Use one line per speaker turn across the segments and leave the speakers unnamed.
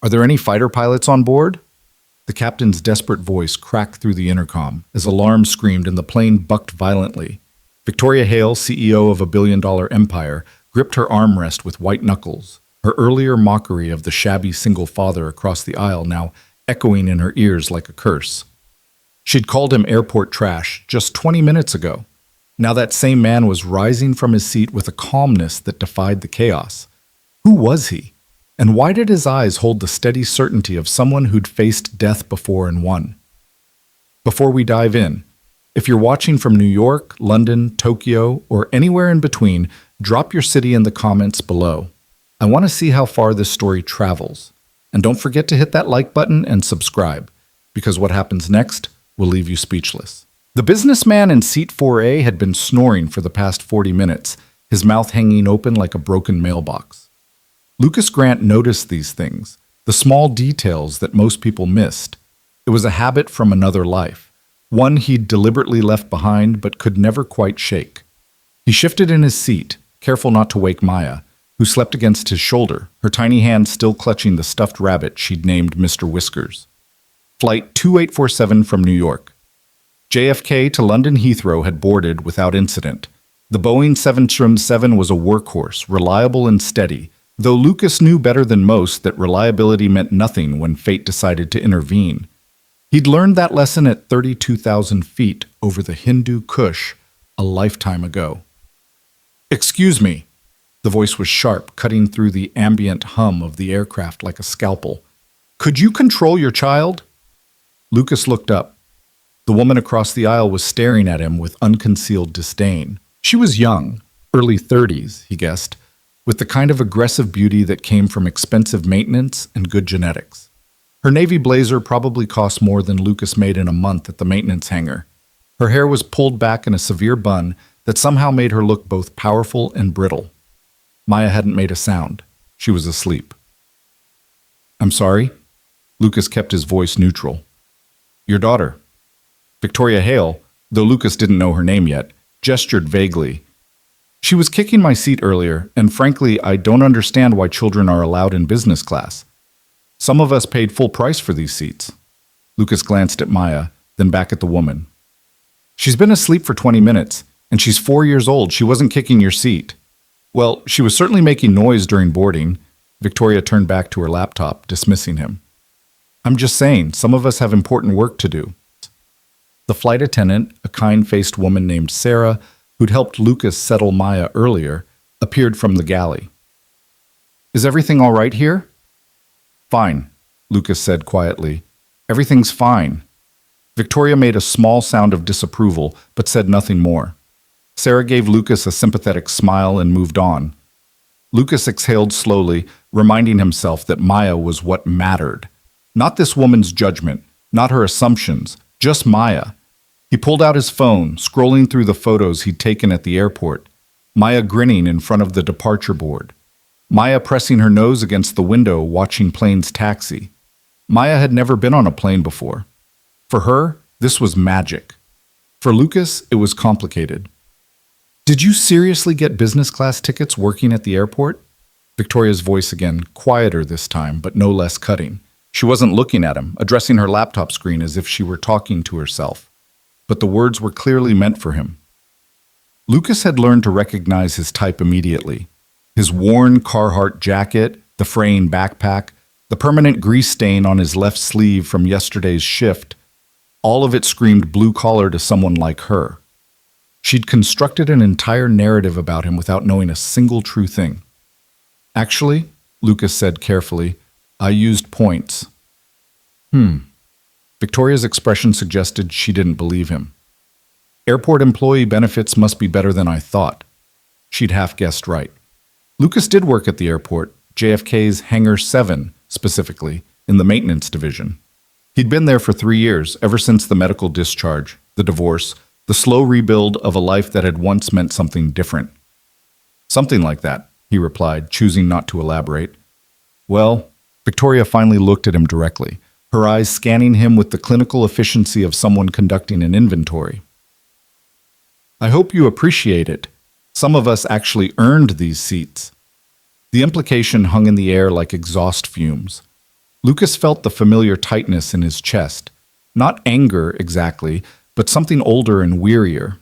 Are there any fighter pilots on board? The captain's desperate voice cracked through the intercom as alarms screamed and the plane bucked violently. Victoria Hale, CEO of a billion-dollar empire, gripped her armrest with white knuckles, her earlier mockery of the shabby single father across the aisle now echoing in her ears like a curse. She'd called him airport trash just 20 minutes ago. Now that same man was rising from his seat with a calmness that defied the chaos. Who was he? And why did his eyes hold the steady certainty of someone who'd faced death before and won? Before we dive in, if you're watching from New York, London, Tokyo, or anywhere in between, drop your city in the comments below. I want to see how far this story travels. And don't forget to hit that like button and subscribe, because what happens next will leave you speechless. The businessman in seat 4A had been snoring for the past 40 minutes, his mouth hanging open like a broken mailbox. Lucas Grant noticed these things, the small details that most people missed. It was a habit from another life, one he'd deliberately left behind but could never quite shake. He shifted in his seat, careful not to wake Maya, who slept against his shoulder, her tiny hand still clutching the stuffed rabbit she'd named Mr. Whiskers. Flight 2847 from New York. JFK to London Heathrow had boarded without incident. The Boeing 777 was a workhorse, reliable and steady, though Lucas knew better than most that reliability meant nothing when fate decided to intervene. He'd learned that lesson at 32,000 feet over the Hindu Kush a lifetime ago. "Excuse me." The voice was sharp, cutting through the ambient hum of the aircraft like a scalpel. "Could you control your child?" Lucas looked up. The woman across the aisle was staring at him with unconcealed disdain. She was young, early 30s, he guessed, with the kind of aggressive beauty that came from expensive maintenance and good genetics. Her navy blazer probably cost more than Lucas made in a month at the maintenance hangar. Her hair was pulled back in a severe bun that somehow made her look both powerful and brittle. Maya hadn't made a sound. She was asleep. "I'm sorry?" Lucas kept his voice neutral. "Your daughter." Victoria Hale, though Lucas didn't know her name yet, gestured vaguely. "She was kicking my seat earlier, and frankly, I don't understand why children are allowed in business class. Some of us paid full price for these seats." Lucas glanced at Maya, then back at the woman. "She's been asleep for 20 minutes, and she's 4 years old. She wasn't kicking your seat." "Well, she was certainly making noise during boarding." Victoria turned back to her laptop, dismissing him. "I'm just saying, some of us have important work to do." The flight attendant, a kind-faced woman named Sarah, who'd helped Lucas settle Maya earlier, appeared from the galley. "Is everything all right here?" "Fine," Lucas said quietly. "Everything's fine." Victoria made a small sound of disapproval, but said nothing more. Sarah gave Lucas a sympathetic smile and moved on. Lucas exhaled slowly, reminding himself that Maya was what mattered. Not this woman's judgment, not her assumptions, just Maya. He pulled out his phone, scrolling through the photos he'd taken at the airport. Maya grinning in front of the departure board. Maya pressing her nose against the window, watching planes taxi. Maya had never been on a plane before. For her, this was magic. For Lucas, it was complicated. "Did you seriously get business class tickets working at the airport?" Victoria's voice again, quieter this time, but no less cutting. She wasn't looking at him, addressing her laptop screen as if she were talking to herself. But the words were clearly meant for him. Lucas had learned to recognize his type immediately. His worn Carhartt jacket, the fraying backpack, the permanent grease stain on his left sleeve from yesterday's shift, all of it screamed blue-collar to someone like her. She'd constructed an entire narrative about him without knowing a single true thing. "Actually," Lucas said carefully, "I used points." Victoria's expression suggested she didn't believe him. "Airport employee benefits must be better than I thought." She'd half-guessed right. Lucas did work at the airport, JFK's Hangar 7, specifically, in the maintenance division. He'd been there for 3 years, ever since the medical discharge, the divorce, the slow rebuild of a life that had once meant something different. "Something like that," he replied, choosing not to elaborate. "Well," Victoria finally looked at him directly, her eyes scanning him with the clinical efficiency of someone conducting an inventory. "I hope you appreciate it. Some of us actually earned these seats." The implication hung in the air like exhaust fumes. Lucas felt the familiar tightness in his chest. Not anger, exactly, but something older and wearier.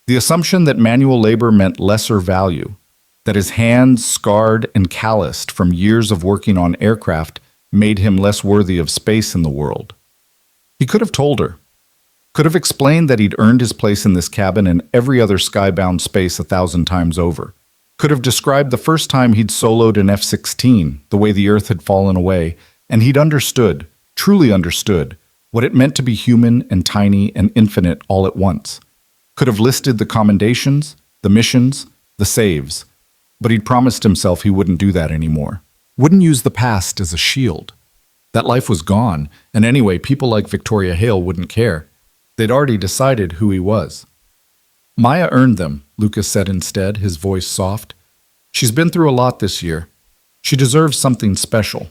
The assumption that manual labor meant lesser value, that his hands, scarred and calloused from years of working on aircraft, made him less worthy of space in the world. He could have told her, could have explained that he'd earned his place in this cabin and every other skybound space 1,000 times over. Could have described the first time he'd soloed an F-16, the way the Earth had fallen away, and he'd understood, truly understood, what it meant to be human and tiny and infinite all at once. Could have listed the commendations, the missions, the saves, but he'd promised himself he wouldn't do that anymore. Wouldn't use the past as a shield. That life was gone, and anyway, people like Victoria Hale wouldn't care. They'd already decided who he was. Maya earned them, Lucas said instead, his voice soft. She's been through a lot this year. She deserves something special.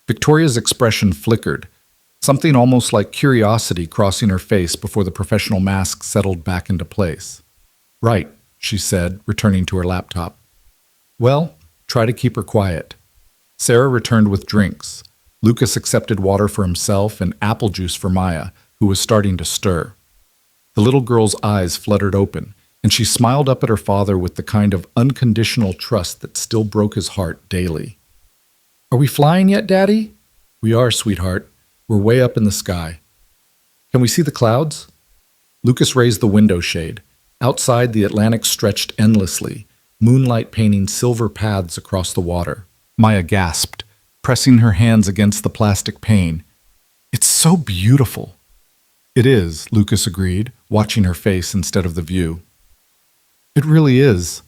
Victoria's expression flickered, something almost like curiosity crossing her face before the professional mask settled back into place. Right, she said, returning to her laptop. Well, try to keep her quiet. Sarah returned with drinks. Lucas accepted water for himself and apple juice for Maya, who was starting to stir. The little girl's eyes fluttered open, and she smiled up at her father with the kind of unconditional trust that still broke his heart daily. Are we flying yet, Daddy? We are, sweetheart. We're way up in the sky. Can we see the clouds? Lucas raised the window shade. Outside, the Atlantic stretched endlessly, moonlight painting silver paths across the water. Maya gasped, pressing her hands against the plastic pane. It's so beautiful. It is, Lucas agreed, watching her face instead of the view. It really is.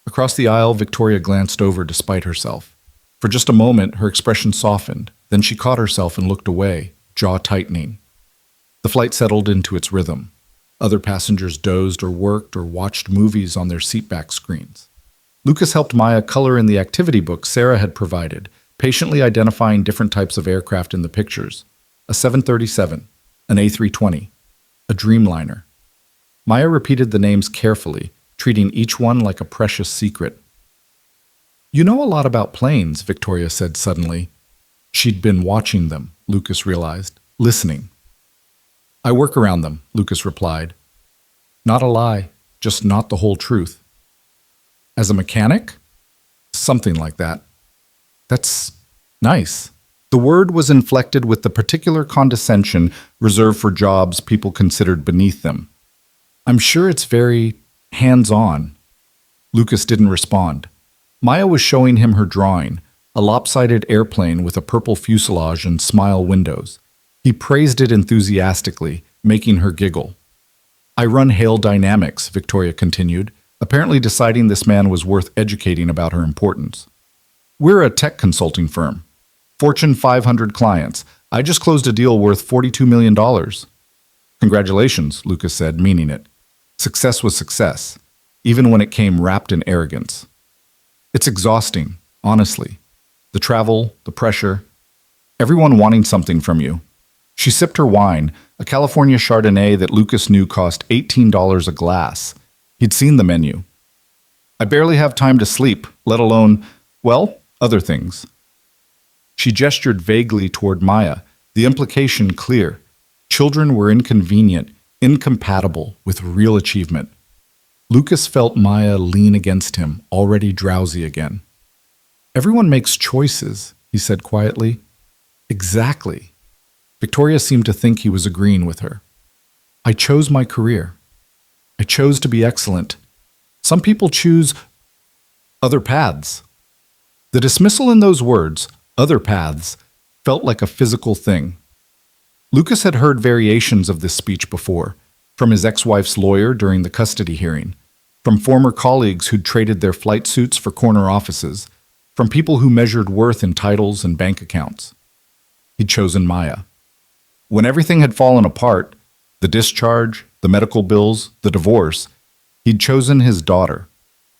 Across the aisle, Victoria glanced over despite herself. For just a moment, her expression softened. Then she caught herself and looked away, jaw tightening. The flight settled into its rhythm. Other passengers dozed or worked or watched movies on their seatback screens. Lucas helped Maya color in the activity book Sarah had provided, patiently identifying different types of aircraft in the pictures. A 737, an A320, a Dreamliner. Maya repeated the names carefully, treating each one like a precious secret. You know a lot about planes, Victoria said suddenly. She'd been watching them, Lucas realized, listening. I work around them, Lucas replied. Not a lie, just not the whole truth. As a mechanic? Something like that. That's nice. The word was inflected with the particular condescension reserved for jobs people considered beneath them. I'm sure it's very hands-on. Lucas didn't respond. Maya was showing him her drawing, a lopsided airplane with a purple fuselage and smile windows. He praised it enthusiastically, making her giggle. I run Hale Dynamics, Victoria continued, apparently deciding this man was worth educating about her importance. We're a tech consulting firm. Fortune 500 clients. I just closed a deal worth $42 million. Congratulations, Lucas said, meaning it. Success was success, even when it came wrapped in arrogance. It's exhausting, honestly. The travel, the pressure, everyone wanting something from you. She sipped her wine, a California Chardonnay that Lucas knew cost $18 a glass. He'd seen the menu. I barely have time to sleep, let alone, well, other things. She gestured vaguely toward Maya, the implication clear. Children were inconvenient, incompatible with real achievement. Lucas felt Maya lean against him, already drowsy again. Everyone makes choices, he said quietly. Exactly. Victoria seemed to think he was agreeing with her. I chose my career. I chose to be excellent. Some people choose other paths. The dismissal in those words, other paths, felt like a physical thing. Lucas had heard variations of this speech before, from his ex-wife's lawyer during the custody hearing, from former colleagues who'd traded their flight suits for corner offices, from people who measured worth in titles and bank accounts. He'd chosen Maya. When everything had fallen apart, the discharge, the medical bills, the divorce, he'd chosen his daughter.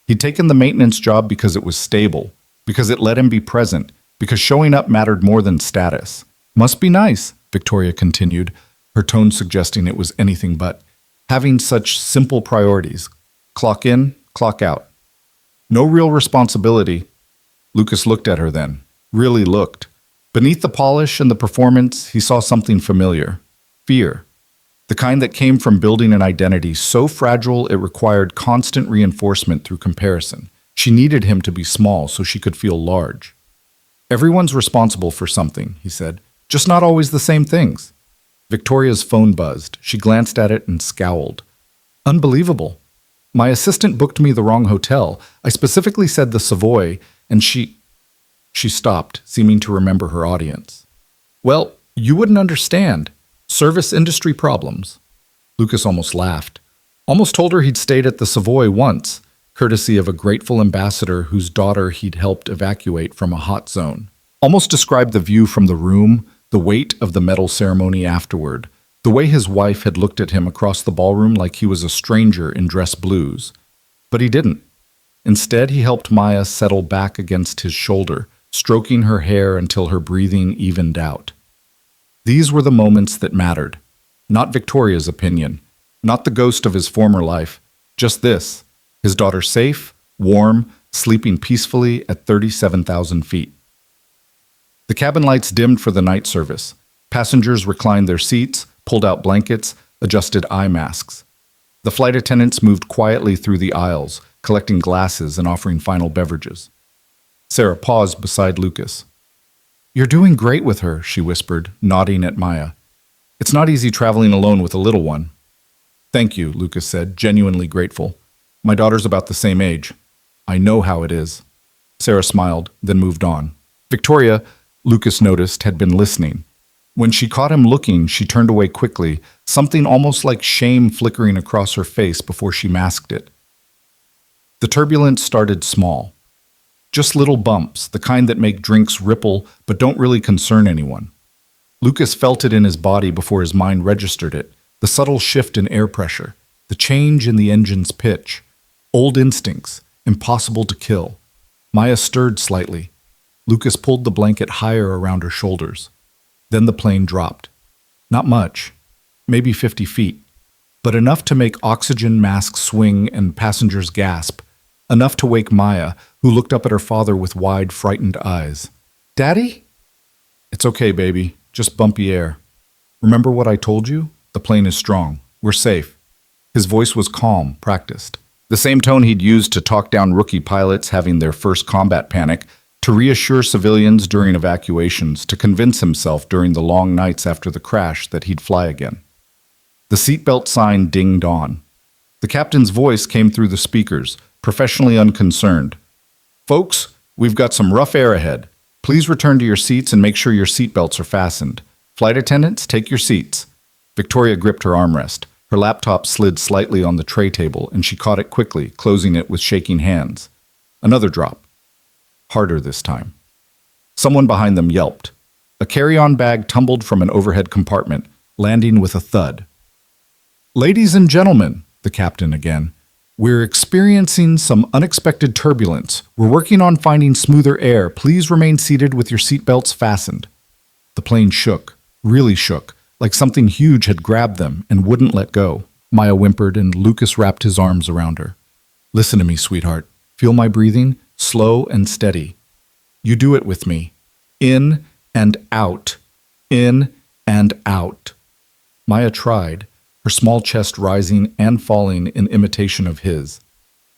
He'd taken the maintenance job because it was stable, because it let him be present, because showing up mattered more than status. Must be nice, Victoria continued, her tone suggesting it was anything but. Having such simple priorities. Clock in, clock out. No real responsibility. Lucas looked at her then, really looked. Beneath the polish and the performance, he saw something familiar. Fear. The kind that came from building an identity so fragile it required constant reinforcement through comparison. She needed him to be small so she could feel large. Everyone's responsible for something, he said, just not always the same things. Victoria's phone buzzed. She glanced at it and scowled. Unbelievable. My assistant booked me the wrong hotel. I specifically said the Savoy, and she stopped, seeming to remember her audience. Well, you wouldn't understand. Service industry problems. Lucas almost laughed. Almost told her he'd stayed at the Savoy once, courtesy of a grateful ambassador whose daughter he'd helped evacuate from a hot zone. Almost described the view from the room, the weight of the medal ceremony afterward, the way his wife had looked at him across the ballroom like he was a stranger in dress blues. But he didn't. Instead, he helped Maya settle back against his shoulder, stroking her hair until her breathing evened out. These were the moments that mattered. Not Victoria's opinion, not the ghost of his former life, just this, his daughter safe, warm, sleeping peacefully at 37,000 feet. The cabin lights dimmed for the night service. Passengers reclined their seats, pulled out blankets, adjusted eye masks. The flight attendants moved quietly through the aisles, collecting glasses and offering final beverages. Sarah paused beside Lucas. You're doing great with her, she whispered, nodding at Maya. It's not easy traveling alone with a little one. Thank you, Lucas said, genuinely grateful. My daughter's about the same age. I know how it is. Sarah smiled, then moved on. Victoria, Lucas noticed, had been listening. When she caught him looking, she turned away quickly, something almost like shame flickering across her face before she masked it. The turbulence started small. Just little bumps, the kind that make drinks ripple but don't really concern anyone. Lucas felt it in his body before his mind registered it, the subtle shift in air pressure, the change in the engine's pitch. Old instincts, impossible to kill. Maya stirred slightly. Lucas pulled the blanket higher around her shoulders. Then the plane dropped. Not much, maybe 50 feet, but enough to make oxygen masks swing and passengers gasp, enough to wake Maya, who looked up at her father with wide, frightened eyes. Daddy? It's okay, baby. Just bumpy air. Remember what I told you? The plane is strong. We're safe. His voice was calm, practiced. The same tone he'd used to talk down rookie pilots having their first combat panic, to reassure civilians during evacuations, to convince himself during the long nights after the crash that he'd fly again. The seatbelt sign dinged on. The captain's voice came through the speakers, professionally unconcerned. Folks, we've got some rough air ahead. Please return to your seats and make sure your seatbelts are fastened. Flight attendants, take your seats. Victoria gripped her armrest. Her laptop slid slightly on the tray table, and she caught it quickly, closing it with shaking hands. Another drop. Harder this time. Someone behind them yelped. A carry-on bag tumbled from an overhead compartment, landing with a thud. Ladies and gentlemen, the captain again, we're experiencing some unexpected turbulence. We're working on finding smoother air. Please remain seated with your seatbelts fastened. The plane shook, really shook, like something huge had grabbed them and wouldn't let go. Maya whimpered, and Lucas wrapped his arms around her. Listen to me, sweetheart. Feel my breathing? Slow and steady. You do it with me. In and out. In and out. Maya tried, her small chest rising and falling in imitation of his.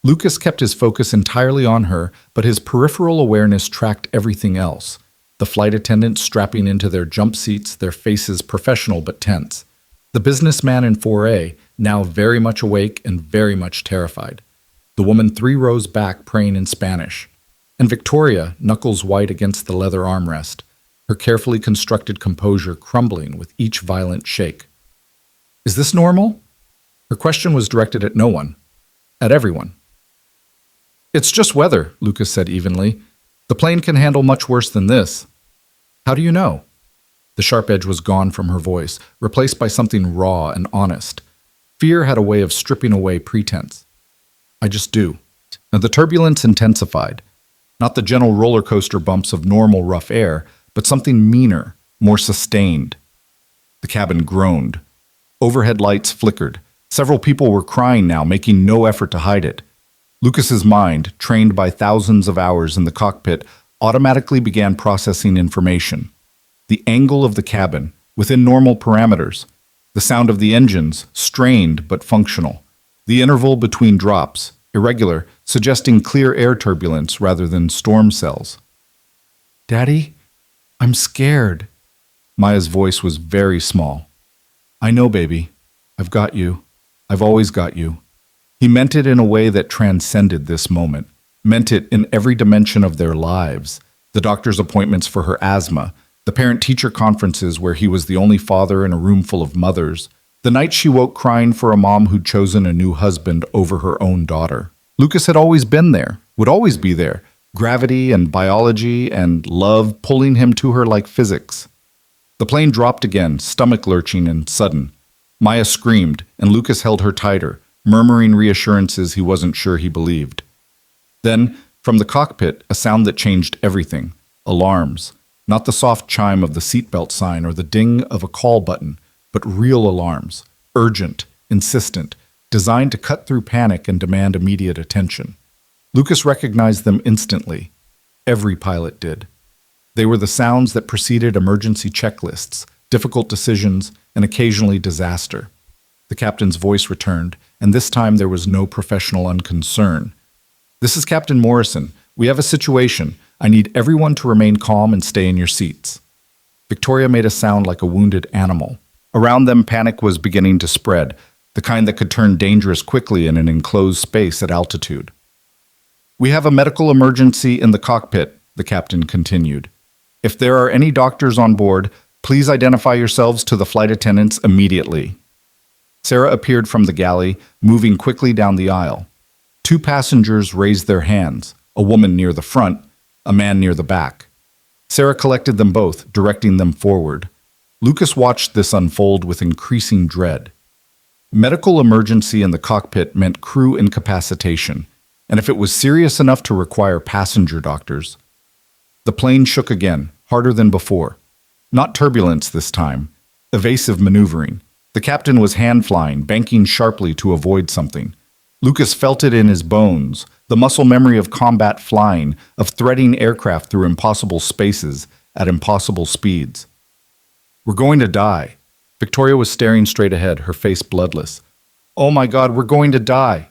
Lucas kept his focus entirely on her, but his peripheral awareness tracked everything else. The flight attendants strapping into their jump seats, their faces professional but tense. The businessman in 4A, now very much awake and very much terrified. The woman 3 rows back praying in Spanish. And Victoria, knuckles white against the leather armrest, her carefully constructed composure crumbling with each violent shake. Is this normal? Her question was directed at no one. At everyone. It's just weather, Lucas said evenly. The plane can handle much worse than this. How do you know? The sharp edge was gone from her voice, replaced by something raw and honest. Fear had a way of stripping away pretense. I just do. And the turbulence intensified. Not the gentle roller coaster bumps of normal rough air, but something meaner, more sustained. The cabin groaned. Overhead lights flickered. Several people were crying now, making no effort to hide it. Lucas's mind, trained by thousands of hours in the cockpit, automatically began processing information. The angle of the cabin, within normal parameters. The sound of the engines, strained but functional. The interval between drops, irregular, suggesting clear air turbulence rather than storm cells. Daddy, I'm scared. Maya's voice was very small. I know, baby. I've got you. I've always got you. He meant it in a way that transcended this moment, meant it in every dimension of their lives. The doctor's appointments for her asthma, the parent-teacher conferences where he was the only father in a room full of mothers, the night she woke crying for a mom who'd chosen a new husband over her own daughter. Lucas had always been there, would always be there, gravity and biology and love pulling him to her like physics. The plane dropped again, stomach lurching and sudden. Maya screamed, and Lucas held her tighter, murmuring reassurances he wasn't sure he believed. Then, from the cockpit, a sound that changed everything. Alarms. Not the soft chime of the seatbelt sign or the ding of a call button, but real alarms. Urgent, insistent, designed to cut through panic and demand immediate attention. Lucas recognized them instantly. Every pilot did. They were the sounds that preceded emergency checklists, difficult decisions, and occasionally disaster. The captain's voice returned, and this time there was no professional unconcern. This is Captain Morrison. We have a situation. I need everyone to remain calm and stay in your seats. Victoria made a sound like a wounded animal. Around them, panic was beginning to spread, the kind that could turn dangerous quickly in an enclosed space at altitude. We have a medical emergency in the cockpit, the captain continued. If there are any doctors on board, please identify yourselves to the flight attendants immediately. Sarah appeared from the galley, moving quickly down the aisle. Two passengers raised their hands, a woman near the front, a man near the back. Sarah collected them both, directing them forward. Lucas watched this unfold with increasing dread. Medical emergency in the cockpit meant crew incapacitation, and if it was serious enough to require passenger doctors. The plane shook again, harder than before. Not turbulence this time, evasive maneuvering. The captain was hand-flying, banking sharply to avoid something. Lucas felt it in his bones, the muscle memory of combat flying, of threading aircraft through impossible spaces at impossible speeds. We're going to die. Victoria was staring straight ahead, her face bloodless. Oh my God, we're going to die.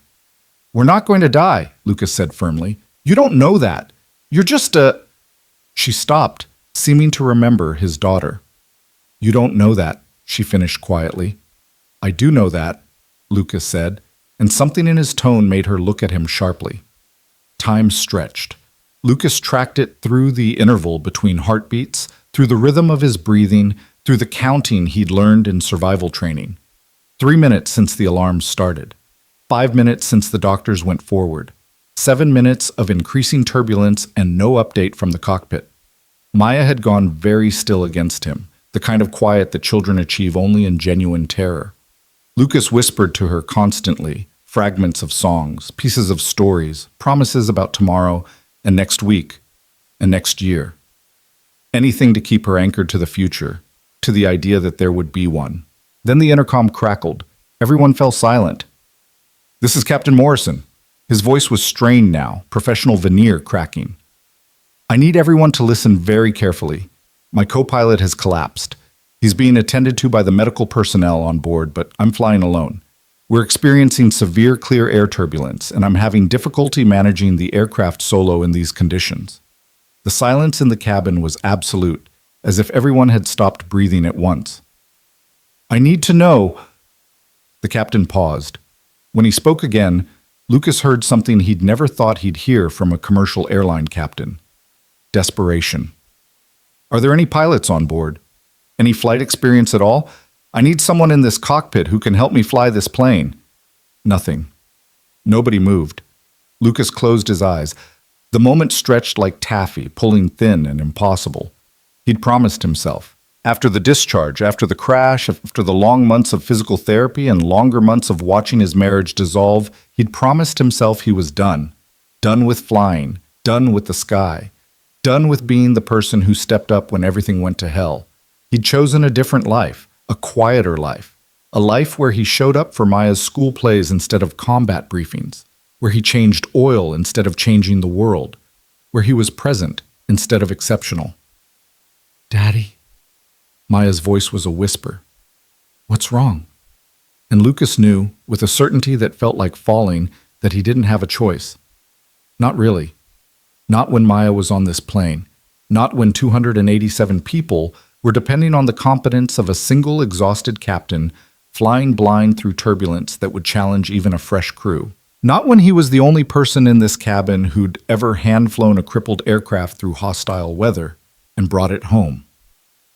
We're not going to die, Lucas said firmly. You don't know that. You're just a... She stopped, seeming to remember his daughter. You don't know that, she finished quietly. I do know that, Lucas said, and something in his tone made her look at him sharply. Time stretched. Lucas tracked it through the interval between heartbeats, through the rhythm of his breathing, through the counting he'd learned in survival training. 3 minutes since the alarms started. 5 minutes since the doctors went forward. 7 minutes of increasing turbulence and no update from the cockpit. Maya had gone very still against him, the kind of quiet that children achieve only in genuine terror. Lucas whispered to her constantly, fragments of songs, pieces of stories, promises about tomorrow and next week and next year. Anything to keep her anchored to the future, to the idea that there would be one. Then the intercom crackled. Everyone fell silent. This is Captain Morrison. His voice was strained now, professional veneer cracking. I need everyone to listen very carefully. My co-pilot has collapsed. He's being attended to by the medical personnel on board, but I'm flying alone. We're experiencing severe clear air turbulence, and I'm having difficulty managing the aircraft solo in these conditions. The silence in the cabin was absolute, as if everyone had stopped breathing at once. I need to know... The captain paused. When he spoke again, Lucas heard something he'd never thought he'd hear from a commercial airline captain. Desperation. Are there any pilots on board? Any flight experience at all? I need someone in this cockpit who can help me fly this plane. Nothing. Nobody moved. Lucas closed his eyes. The moment stretched like taffy, pulling thin and impossible. He'd promised himself. After the discharge, after the crash, after the long months of physical therapy and longer months of watching his marriage dissolve, he'd promised himself he was done. Done with flying, done with the sky, done with being the person who stepped up when everything went to hell. He'd chosen a different life, a quieter life, a life where he showed up for Maya's school plays instead of combat briefings, where he changed oil instead of changing the world, where he was present instead of exceptional. Daddy, Maya's voice was a whisper. What's wrong? And Lucas knew, with a certainty that felt like falling, that he didn't have a choice. Not really. Not when Maya was on this plane. Not when 287 people were depending on the competence of a single exhausted captain flying blind through turbulence that would challenge even a fresh crew. Not when he was the only person in this cabin who'd ever hand-flown a crippled aircraft through hostile weather and brought it home.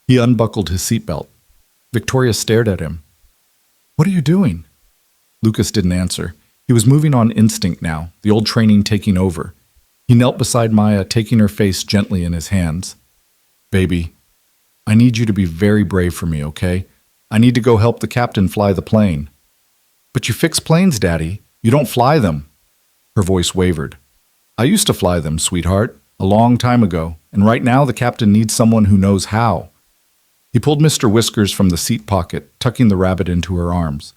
He unbuckled his seatbelt. Victoria stared at him. What are you doing? Lucas didn't answer. He was moving on instinct now, the old training taking over. He knelt beside Maya, taking her face gently in his hands. Baby, I need you to be very brave for me, okay? I need to go help the captain fly the plane. But you fix planes, Daddy. You don't fly them. Her voice wavered. I used to fly them, sweetheart, a long time ago, and right now the captain needs someone who knows how. He pulled Mr. Whiskers from the seat pocket, tucking the rabbit into her arms.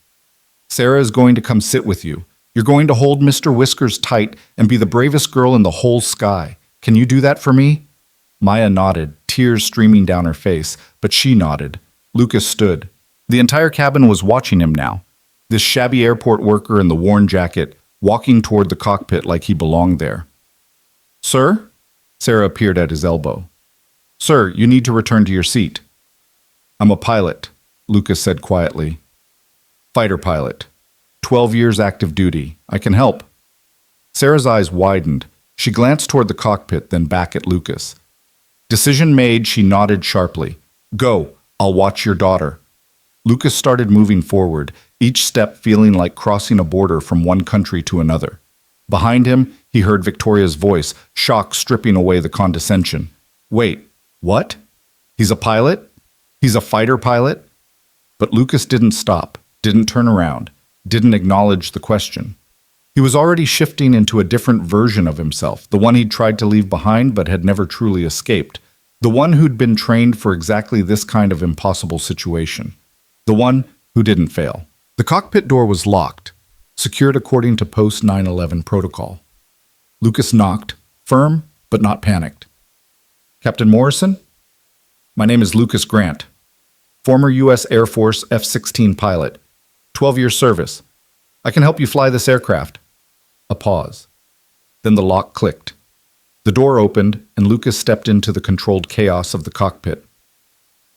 Sarah is going to come sit with you. You're going to hold Mr. Whiskers tight and be the bravest girl in the whole sky. Can you do that for me? Maya nodded, tears streaming down her face, but she nodded. Lucas stood. The entire cabin was watching him now. This shabby airport worker in the worn jacket, walking toward the cockpit like he belonged there. Sir? Sarah appeared at his elbow. Sir, you need to return to your seat. I'm a pilot, Lucas said quietly. Fighter pilot. 12 years active duty. I can help. Sarah's eyes widened. She glanced toward the cockpit, then back at Lucas. Decision made, she nodded sharply. Go, I'll watch your daughter. Lucas started moving forward, each step feeling like crossing a border from one country to another. Behind him, he heard Victoria's voice, shock stripping away the condescension. Wait, what? He's a pilot? He's a fighter pilot? But Lucas didn't stop, didn't turn around, didn't acknowledge the question. He was already shifting into a different version of himself, the one he'd tried to leave behind but had never truly escaped, the one who'd been trained for exactly this kind of impossible situation, the one who didn't fail. The cockpit door was locked, secured according to post 9/11 protocol. Lucas knocked, firm but not panicked. Captain Morrison? My name is Lucas Grant, former U.S. Air Force F-16 pilot, 12-year service. I can help you fly this aircraft. A pause. Then the lock clicked. The door opened, and Lucas stepped into the controlled chaos of the cockpit.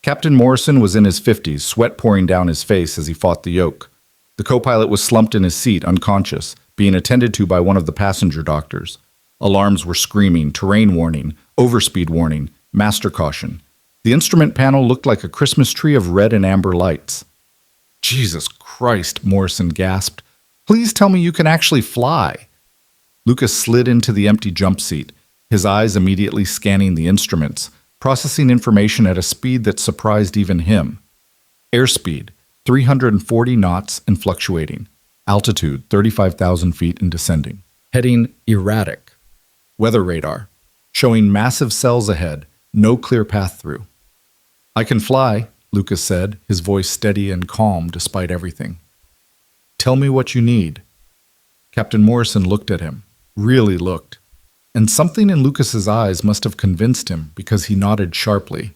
Captain Morrison was in his 50s, sweat pouring down his face as he fought the yoke. The co-pilot was slumped in his seat, unconscious, being attended to by one of the passenger doctors. Alarms were screaming, terrain warning, overspeed warning, master caution. The instrument panel looked like a Christmas tree of red and amber lights. Jesus Christ, Morrison gasped. Please tell me you can actually fly. Lucas slid into the empty jump seat, his eyes immediately scanning the instruments, processing information at a speed that surprised even him. Airspeed, 340 knots and fluctuating. Altitude, 35,000 feet and descending. Heading erratic. Weather radar, showing massive cells ahead, no clear path through. I can fly, Lucas said, his voice steady and calm despite everything. Tell me what you need. Captain Morrison looked at him, really looked, and something in Lucas's eyes must have convinced him because he nodded sharply.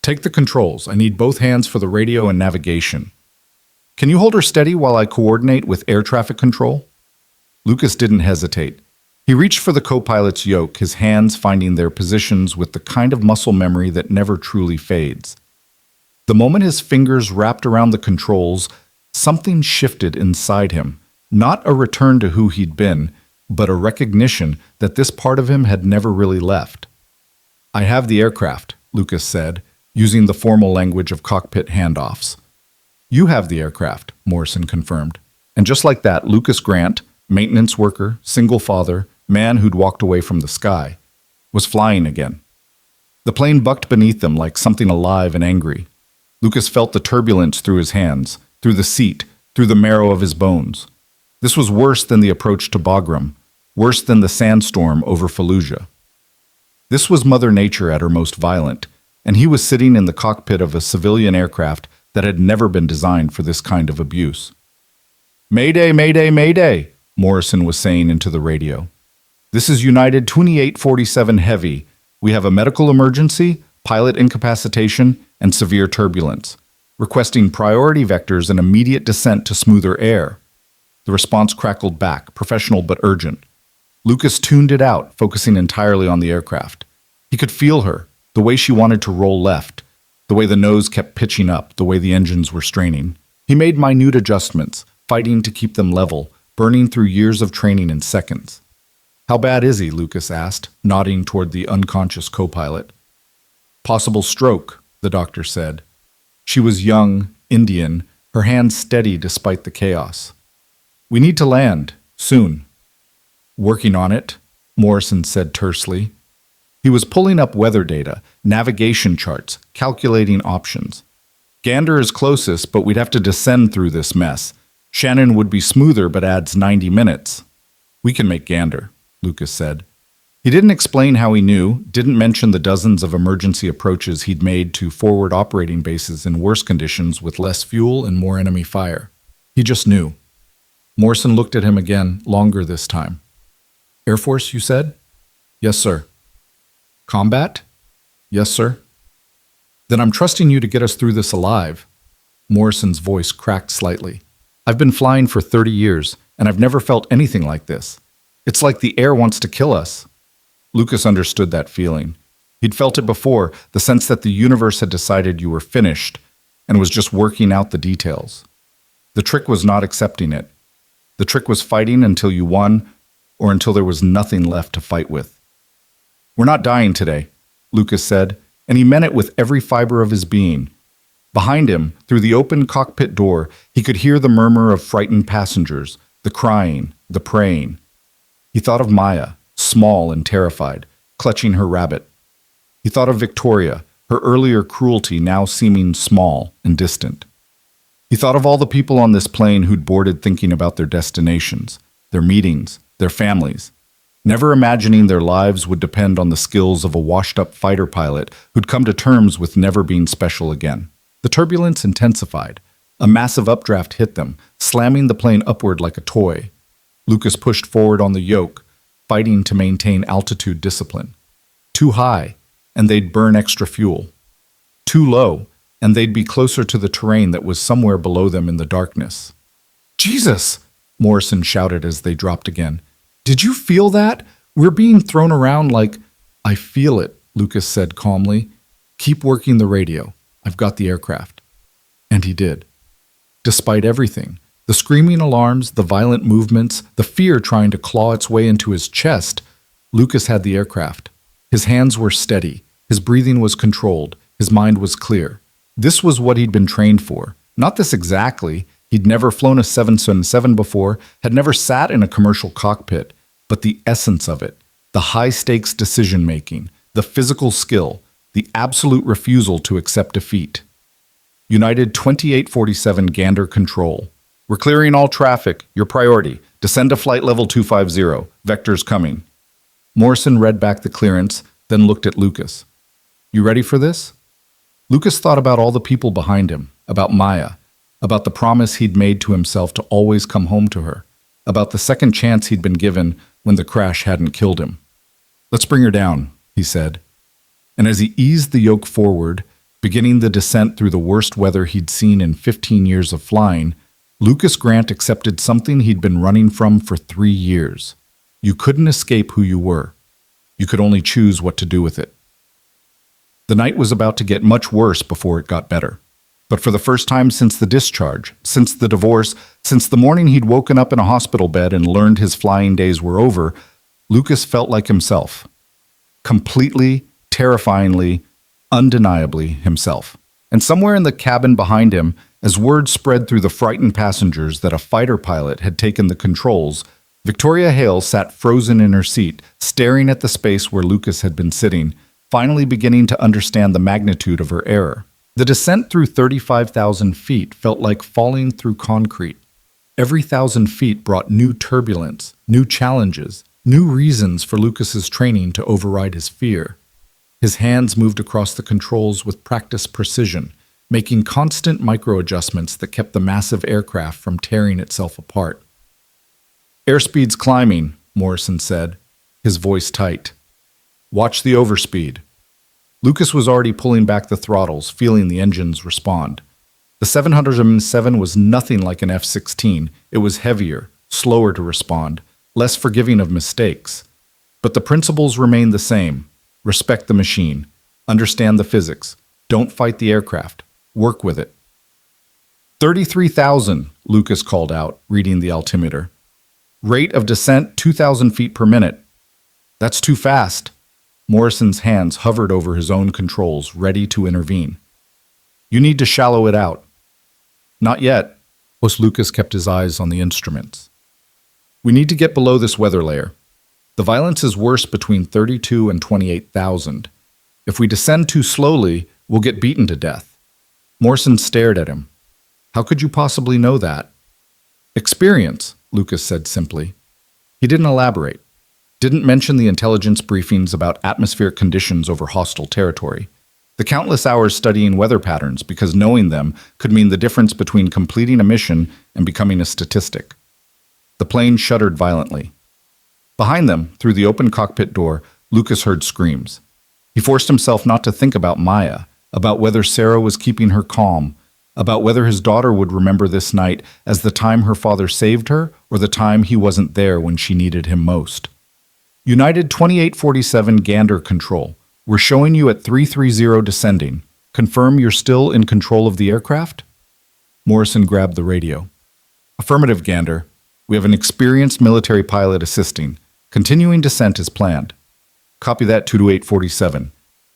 Take the controls. I need both hands for the radio and navigation. Can you hold her steady while I coordinate with air traffic control? Lucas didn't hesitate. He reached for the co-pilot's yoke, his hands finding their positions with the kind of muscle memory that never truly fades. The moment his fingers wrapped around the controls, something shifted inside him, not a return to who he'd been, but a recognition that this part of him had never really left. I have the aircraft, Lucas said, using the formal language of cockpit handoffs. You have the aircraft, Morrison confirmed. And just like that, Lucas Grant, maintenance worker, single father, man who'd walked away from the sky, was flying again. The plane bucked beneath them like something alive and angry. Lucas felt the turbulence through his hands, through the seat, through the marrow of his bones. This was worse than the approach to Bagram, worse than the sandstorm over Fallujah. This was Mother Nature at her most violent, and he was sitting in the cockpit of a civilian aircraft that had never been designed for this kind of abuse. Mayday, mayday, mayday, Morrison was saying into the radio. This is United 2847 Heavy. We have a medical emergency. pilot incapacitation, and severe turbulence, requesting priority vectors and immediate descent to smoother air. The response crackled back, professional but urgent. Lucas tuned it out, focusing entirely on the aircraft. He could feel her, the way she wanted to roll left, the way the nose kept pitching up, the way the engines were straining. He made minute adjustments, fighting to keep them level, burning through years of training in seconds. "How bad is he?" Lucas asked, nodding toward the unconscious co-pilot. "Possible stroke," the doctor said. She was young, Indian, her hands steady despite the chaos. "We need to land, soon." "Working on it," Morrison said tersely. He was pulling up weather data, navigation charts, calculating options. "Gander is closest, but we'd have to descend through this mess. Shannon would be smoother, but adds 90 minutes. "We can make Gander," Lucas said. He didn't explain how he knew, didn't mention the dozens of emergency approaches he'd made to forward operating bases in worse conditions with less fuel and more enemy fire. He just knew. Morrison looked at him again, longer this time. "Air Force, you said?" "Yes, sir." "Combat?" "Yes, sir." "Then I'm trusting you to get us through this alive." Morrison's voice cracked slightly. "I've been flying for 30 years, and I've never felt anything like this. It's like the air wants to kill us." Lucas understood that feeling. He'd felt it before, the sense that the universe had decided you were finished and was just working out the details. The trick was not accepting it. The trick was fighting until you won, or until there was nothing left to fight with. "We're not dying today," Lucas said, and he meant it with every fiber of his being. Behind him, through the open cockpit door, he could hear the murmur of frightened passengers, the crying, the praying. He thought of Maya, small and terrified, clutching her rabbit. He thought of Victoria, her earlier cruelty now seeming small and distant. He thought of all the people on this plane who'd boarded thinking about their destinations, their meetings, their families, never imagining their lives would depend on the skills of a washed-up fighter pilot who'd come to terms with never being special again. The turbulence intensified. A massive updraft hit them, slamming the plane upward like a toy. Lucas pushed forward on the yoke, fighting to maintain altitude discipline. Too high, and they'd burn extra fuel. Too low, and they'd be closer to the terrain that was somewhere below them in the darkness. "Jesus!" Morrison shouted as they dropped again. "Did you feel that? We're being thrown around like—" "I feel it," Lucas said calmly. "Keep working the radio. I've got the aircraft." And he did. Despite everything, the screaming alarms, the violent movements, the fear trying to claw its way into his chest, Lucas had the aircraft. His hands were steady, his breathing was controlled, his mind was clear. This was what he'd been trained for. Not this exactly. He'd never flown a 777 before, had never sat in a commercial cockpit, but the essence of it, the high-stakes decision-making, the physical skill, the absolute refusal to accept defeat. United 2847 Gander Control. "We're clearing all traffic. Your priority. Descend to flight level 250. Vectors coming." Morrison read back the clearance, then looked at Lucas. "You ready for this?" Lucas thought about all the people behind him, about Maya, about the promise he'd made to himself to always come home to her, about the second chance he'd been given when the crash hadn't killed him. "Let's bring her down," he said. And as he eased the yoke forward, beginning the descent through the worst weather he'd seen in 15 years of flying, Lucas Grant accepted something he'd been running from for 3 years. You couldn't escape who you were. You could only choose what to do with it. The night was about to get much worse before it got better. But for the first time since the discharge, since the divorce, since the morning he'd woken up in a hospital bed and learned his flying days were over, Lucas felt like himself. Completely, terrifyingly, undeniably himself. And somewhere in the cabin behind him, as word spread through the frightened passengers that a fighter pilot had taken the controls, Victoria Hale sat frozen in her seat, staring at the space where Lucas had been sitting, finally beginning to understand the magnitude of her error. The descent through 35,000 feet felt like falling through concrete. Every 1,000 feet brought new turbulence, new challenges, new reasons for Lucas's training to override his fear. His hands moved across the controls with practiced precision, making constant micro-adjustments that kept the massive aircraft from tearing itself apart. "Airspeed's climbing," Morrison said, his voice tight. "Watch the overspeed." Lucas was already pulling back the throttles, feeling the engines respond. The 707 was nothing like an F-16. It was heavier, slower to respond, less forgiving of mistakes. But the principles remained the same. Respect the machine. Understand the physics. Don't fight the aircraft. Work with it. 33,000, Lucas called out, reading the altimeter. Rate of descent 2,000 feet per minute. That's too fast. Morrison's hands hovered over his own controls, ready to intervene. You need to shallow it out. Not yet. Lucas kept his eyes on the instruments. We need to get below this weather layer. The violence is worse between 32 and 28,000. If we descend too slowly, we'll get beaten to death. Morrison stared at him. How could you possibly know that? Experience, Lucas said simply. He didn't elaborate. Didn't mention the intelligence briefings about atmospheric conditions over hostile territory. The countless hours studying weather patterns because knowing them could mean the difference between completing a mission and becoming a statistic. The plane shuddered violently. Behind them, through the open cockpit door, Lucas heard screams. He forced himself not to think about Maya, about whether Sarah was keeping her calm, about whether his daughter would remember this night as the time her father saved her or the time he wasn't there when she needed him most. United 2847 Gander Control. We're showing you at 330 descending. Confirm you're still in control of the aircraft? Morrison grabbed the radio. Affirmative, Gander. We have an experienced military pilot assisting. Continuing descent as planned. Copy that, 22847.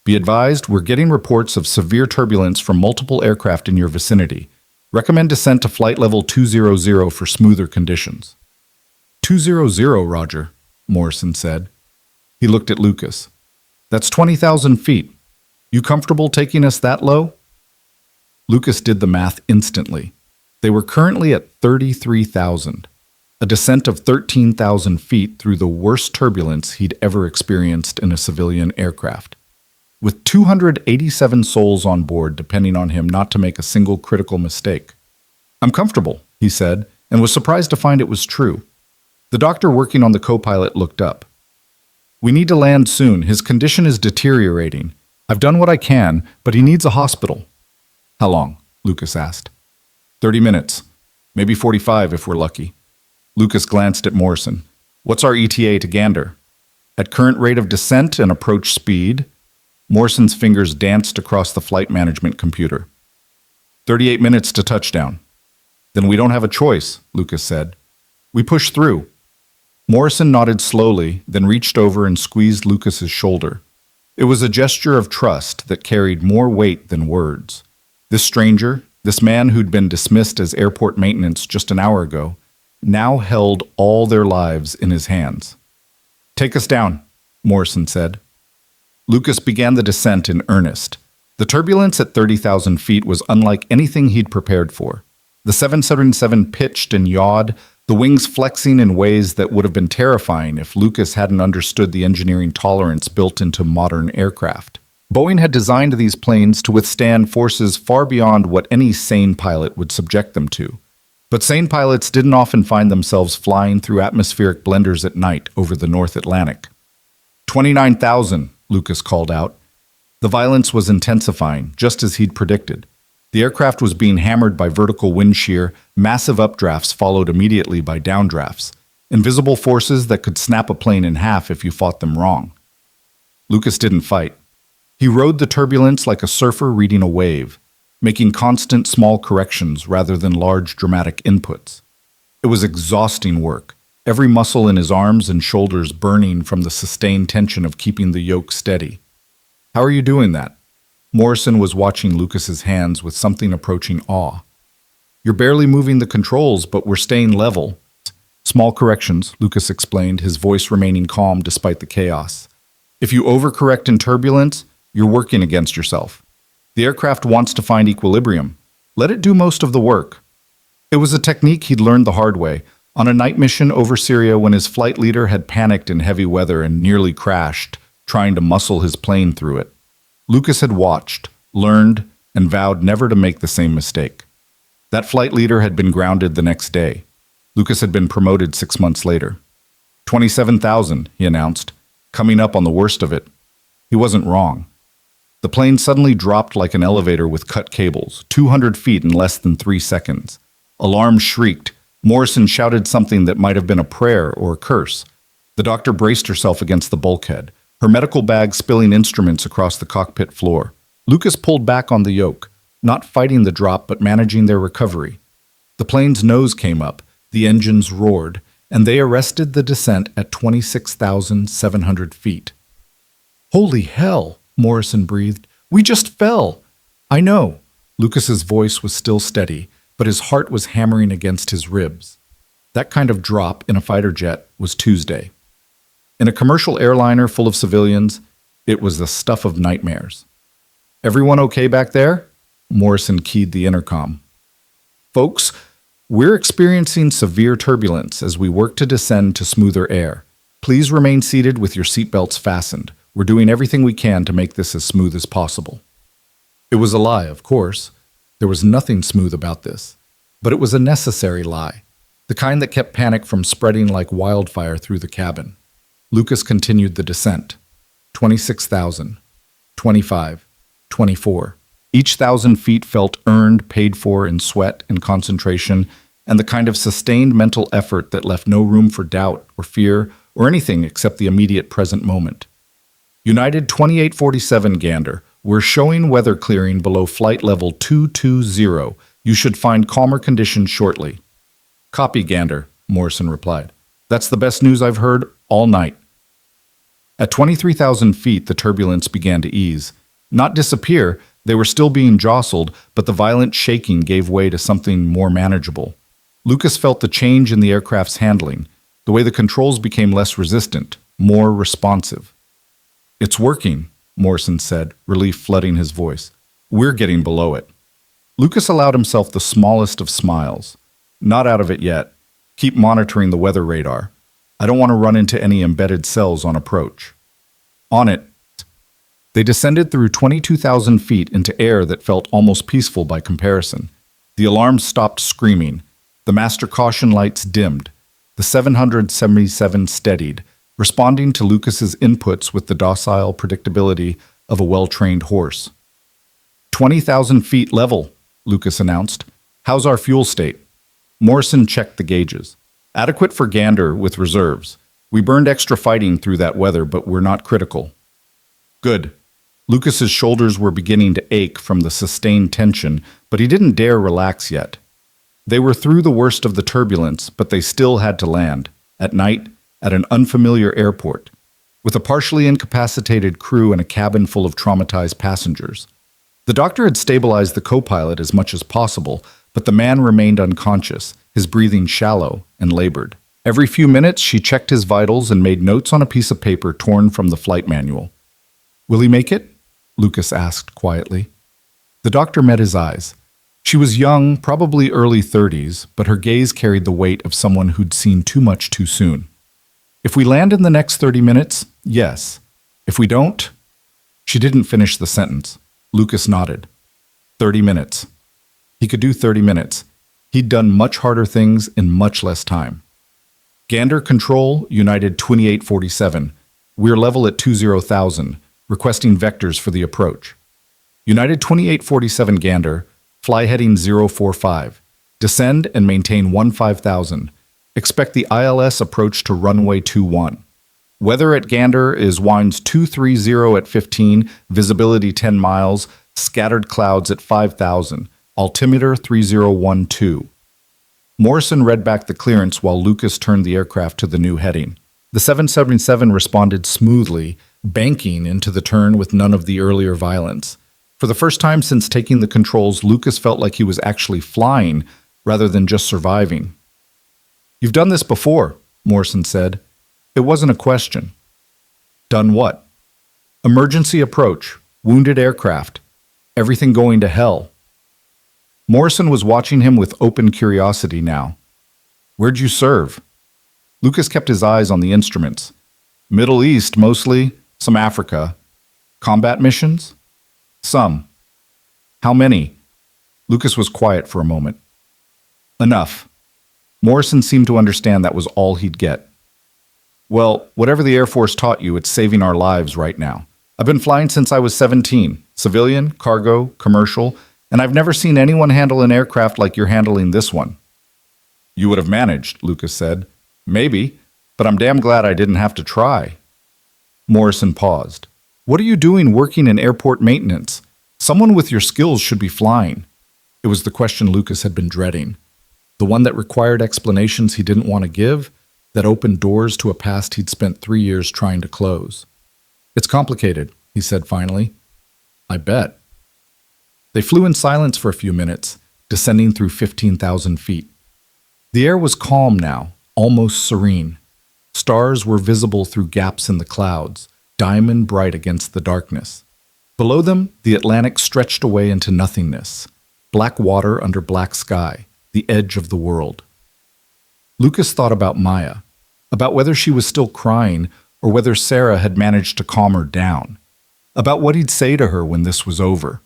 Be advised, we're getting reports of severe turbulence from multiple aircraft in your vicinity. Recommend descent to flight level 200 for smoother conditions. 200, Roger, Morrison said. He looked at Lucas. That's 20,000 feet. You comfortable taking us that low? Lucas did the math instantly. They were currently at 33,000. A descent of 13,000 feet through the worst turbulence he'd ever experienced in a civilian aircraft. With 287 souls on board depending on him not to make a single critical mistake. I'm comfortable, he said, and was surprised to find it was true. The doctor working on the co-pilot looked up. We need to land soon. His condition is deteriorating. I've done what I can, but he needs a hospital. How long? Lucas asked. 30 minutes. Maybe 45 if we're lucky. Lucas glanced at Morrison. What's our ETA to Gander? At current rate of descent and approach speed. Morrison's fingers danced across the flight management computer. 38 minutes to touchdown. Then we don't have a choice, Lucas said. We push through. Morrison nodded slowly, then reached over and squeezed Lucas's shoulder. It was a gesture of trust that carried more weight than words. This stranger, this man who'd been dismissed as airport maintenance just an hour ago, now held all their lives in his hands. Take us down, Morrison said. Lucas began the descent in earnest. The turbulence at 30,000 feet was unlike anything he'd prepared for. The 777 pitched and yawed, the wings flexing in ways that would have been terrifying if Lucas hadn't understood the engineering tolerance built into modern aircraft. Boeing had designed these planes to withstand forces far beyond what any sane pilot would subject them to. But sane pilots didn't often find themselves flying through atmospheric blenders at night over the North Atlantic. 29,000, Lucas called out. The violence was intensifying, just as he'd predicted. The aircraft was being hammered by vertical wind shear, massive updrafts followed immediately by downdrafts, invisible forces that could snap a plane in half if you fought them wrong. Lucas didn't fight. He rode the turbulence like a surfer reading a wave, making constant small corrections rather than large dramatic inputs. It was exhausting work, every muscle in his arms and shoulders burning from the sustained tension of keeping the yoke steady. How are you doing that? Morrison was watching Lucas's hands with something approaching awe. You're barely moving the controls, but we're staying level. Small corrections, Lucas explained, his voice remaining calm despite the chaos. If you overcorrect in turbulence, you're working against yourself. The aircraft wants to find equilibrium. Let it do most of the work. It was a technique he'd learned the hard way, on a night mission over Syria when his flight leader had panicked in heavy weather and nearly crashed, trying to muscle his plane through it. Lucas had watched, learned, and vowed never to make the same mistake. That flight leader had been grounded the next day. Lucas had been promoted 6 months later. 27,000, he announced, coming up on the worst of it. He wasn't wrong. The plane suddenly dropped like an elevator with cut cables, 200 feet in less than 3 seconds. Alarm shrieked. Morrison shouted something that might have been a prayer or a curse. The doctor braced herself against the bulkhead, her medical bag spilling instruments across the cockpit floor. Lucas pulled back on the yoke, not fighting the drop but managing their recovery. The plane's nose came up, the engines roared, and they arrested the descent at 26,700 feet. "Holy hell," Morrison breathed. "We just fell." "I know." Lucas's voice was still steady, but his heart was hammering against his ribs. That kind of drop in a fighter jet was Tuesday. In a commercial airliner full of civilians, it was the stuff of nightmares. "Everyone okay back there?" Morrison keyed the intercom. "Folks, we're experiencing severe turbulence as we work to descend to smoother air. Please remain seated with your seatbelts fastened. We're doing everything we can to make this as smooth as possible." It was a lie, of course. There was nothing smooth about this. But it was a necessary lie, the kind that kept panic from spreading like wildfire through the cabin. Lucas continued the descent. 26,000, 25, 24. Each 1,000 feet felt earned, paid for in sweat and concentration, and the kind of sustained mental effort that left no room for doubt or fear or anything except the immediate present moment. United 2847 Gander, we're showing weather clearing below flight level 220. You should find calmer conditions shortly. "Copy, Gander," Morrison replied. "That's the best news I've heard all night." At 23,000 feet, the turbulence began to ease. Not disappear, they were still being jostled, but the violent shaking gave way to something more manageable. Lucas felt the change in the aircraft's handling, the way the controls became less resistant, more responsive. "It's working," Morrison said, relief flooding his voice. "We're getting below it." Lucas allowed himself the smallest of smiles. "Not out of it yet. Keep monitoring the weather radar. I don't want to run into any embedded cells on approach." On it. They descended through 22,000 feet into air that felt almost peaceful by comparison. The alarm stopped screaming. The master caution lights dimmed. The 777 steadied, responding to Lucas's inputs with the docile predictability of a well-trained horse. 20,000 feet level, Lucas announced. "How's our fuel state?" Morrison checked the gauges. "Adequate for Gander with reserves. We burned extra fighting through that weather, but we're not critical." "Good." Lucas's shoulders were beginning to ache from the sustained tension, but he didn't dare relax yet. They were through the worst of the turbulence, but they still had to land, at night, at an unfamiliar airport, with a partially incapacitated crew and a cabin full of traumatized passengers. The doctor had stabilized the co-pilot as much as possible, but the man remained unconscious, his breathing shallow and labored. Every few minutes, she checked his vitals and made notes on a piece of paper torn from the flight manual. "Will he make it?" Lucas asked quietly. The doctor met his eyes. She was young, probably early 30s, but her gaze carried the weight of someone who'd seen too much too soon. "If we land in the next 30 minutes, yes. If we don't..." She didn't finish the sentence. Lucas nodded. 30 minutes. He could do 30 minutes. He'd done much harder things in much less time. Gander Control, United 2847. We're level at 20,000, requesting vectors for the approach. United 2847 Gander, fly heading 045. Descend and maintain 15,000. Expect the ILS approach to runway 21. Weather at Gander is winds 230 at 15, visibility 10 miles, scattered clouds at 5,000, altimeter 3012. Morrison read back the clearance while Lucas turned the aircraft to the new heading. The 777 responded smoothly, banking into the turn with none of the earlier violence. For the first time since taking the controls, Lucas felt like he was actually flying rather than just surviving. "You've done this before," Morrison said. It wasn't a question. "Done what?" "Emergency approach, wounded aircraft, everything going to hell." Morrison was watching him with open curiosity now. "Where'd you serve?" Lucas kept his eyes on the instruments. "Middle East, mostly, some Africa. Combat missions?" "Some." "How many?" Lucas was quiet for a moment. "Enough." Morrison seemed to understand that was all he'd get. "Well, whatever the Air Force taught you, it's saving our lives right now. I've been flying since I was 17, civilian, cargo, commercial, and I've never seen anyone handle an aircraft like you're handling this one. You would have managed, Lucas said. Maybe, but I'm damn glad I didn't have to try. Morrison paused. What are you doing working in airport maintenance? Someone with your skills should be flying. It was the question Lucas had been dreading. The one that required explanations he didn't want to give, that opened doors to a past he'd spent 3 years trying to close. It's complicated, he said finally. I bet. They flew in silence for a few minutes, descending through 15,000 feet. The air was calm now, almost serene. Stars were visible through gaps in the clouds, diamond bright against the darkness. Below them, the Atlantic stretched away into nothingness. Black water under black sky, the edge of the world. Lucas thought about Maya, about whether she was still crying or whether Sarah had managed to calm her down, about what he'd say to her when this was over,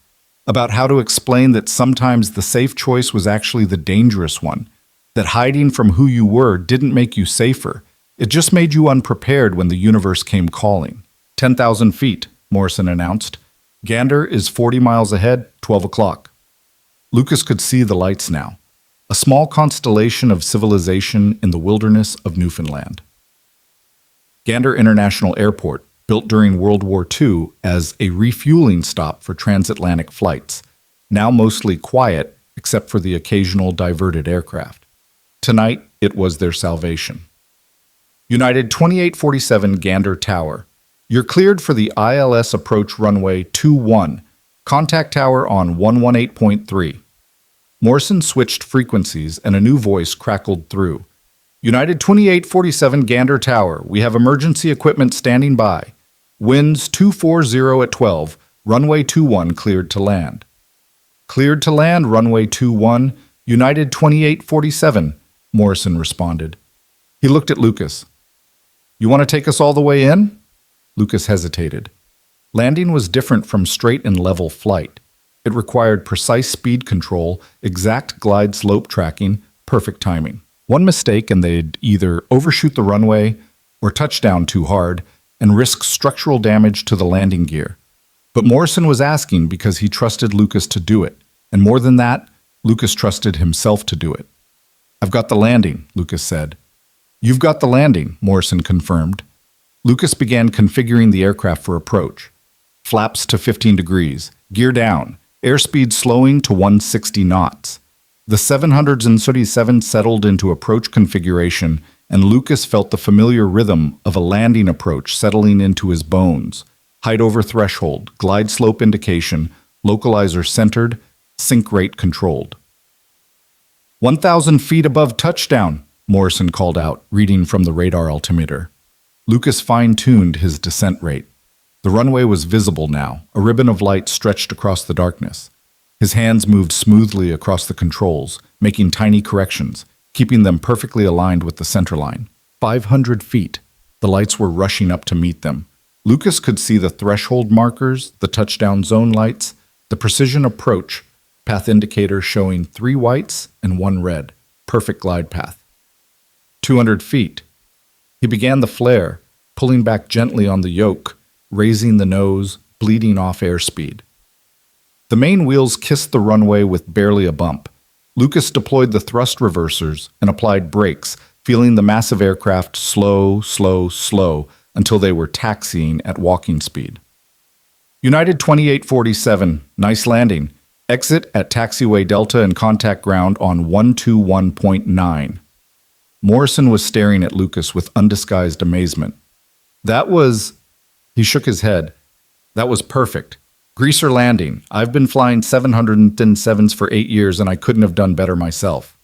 about how to explain that sometimes the safe choice was actually the dangerous one, that hiding from who you were didn't make you safer. It just made you unprepared when the universe came calling. 10,000 feet, Morrison announced. Gander is 40 miles ahead, 12 o'clock. Lucas could see the lights now, a small constellation of civilization in the wilderness of Newfoundland. Gander International Airport, built during World War II as a refueling stop for transatlantic flights, now mostly quiet except for the occasional diverted aircraft. Tonight, it was their salvation. United 2847 Gander Tower. You're cleared for the ILS approach runway 21. Contact tower on 118.3. Morrison switched frequencies and a new voice crackled through. United 2847 Gander Tower, we have emergency equipment standing by. Winds 240 at 12, runway 21 cleared to land. Cleared to land, runway 21, United 2847, Morrison responded. He looked at Lucas. You want to take us all the way in? Lucas hesitated. Landing was different from straight and level flight. It required precise speed control, exact glide slope tracking, perfect timing. One mistake and they'd either overshoot the runway or touch down too hard and risk structural damage to the landing gear. But Morrison was asking because he trusted Lucas to do it. And more than that, Lucas trusted himself to do it. I've got the landing, Lucas said. You've got the landing, Morrison confirmed. Lucas began configuring the aircraft for approach. Flaps to 15 degrees, gear down, airspeed slowing to 160 knots. The 737 settled into approach configuration, and Lucas felt the familiar rhythm of a landing approach settling into his bones. Height over threshold, glide slope indication, localizer centered, sync rate controlled. 1,000 feet above touchdown, Morrison called out, reading from the radar altimeter. Lucas fine-tuned his descent rate. The runway was visible now, a ribbon of light stretched across the darkness. His hands moved smoothly across the controls, making tiny corrections, keeping them perfectly aligned with the centerline. 500 feet. The lights were rushing up to meet them. Lucas could see the threshold markers, the touchdown zone lights, the precision approach, path indicator showing 3 whites and 1 red. Perfect glide path. 200 feet. He began the flare, pulling back gently on the yoke, raising the nose, bleeding off airspeed. The main wheels kissed the runway with barely a bump. Lucas deployed the thrust reversers and applied brakes, feeling the massive aircraft slow, until they were taxiing at walking speed. United 2847, nice landing. Exit at taxiway Delta and contact ground on 121.9. Morrison was staring at Lucas with undisguised amazement. He shook his head. That was perfect. Greaser landing. I've been flying 707s for 8 years and I couldn't have done better myself.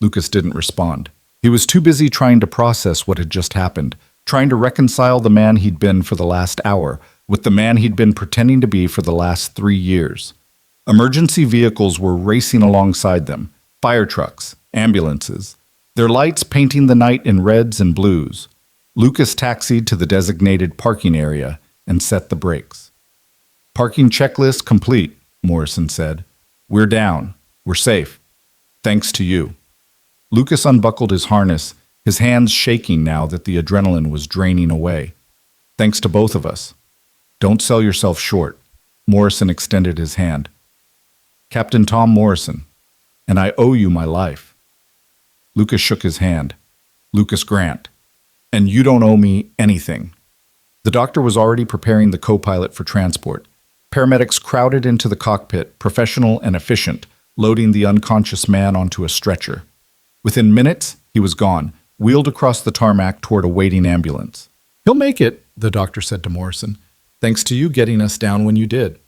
Lucas didn't respond. He was too busy trying to process what had just happened, trying to reconcile the man he'd been for the last hour with the man he'd been pretending to be for the last 3 years. Emergency vehicles were racing alongside them, fire trucks, ambulances, their lights painting the night in reds and blues. Lucas taxied to the designated parking area and set the brakes. Parking checklist complete, Morrison said. We're down. We're safe. Thanks to you. Lucas unbuckled his harness, his hands shaking now that the adrenaline was draining away. Thanks to both of us. Don't sell yourself short. Morrison extended his hand. Captain Tom Morrison, and I owe you my life. Lucas shook his hand. Lucas Grant. And you don't owe me anything. The doctor was already preparing the co-pilot for transport. Paramedics crowded into the cockpit, professional and efficient, loading the unconscious man onto a stretcher. Within minutes, he was gone, wheeled across the tarmac toward a waiting ambulance. He'll make it, the doctor said to Morrison. Thanks to you getting us down when you did.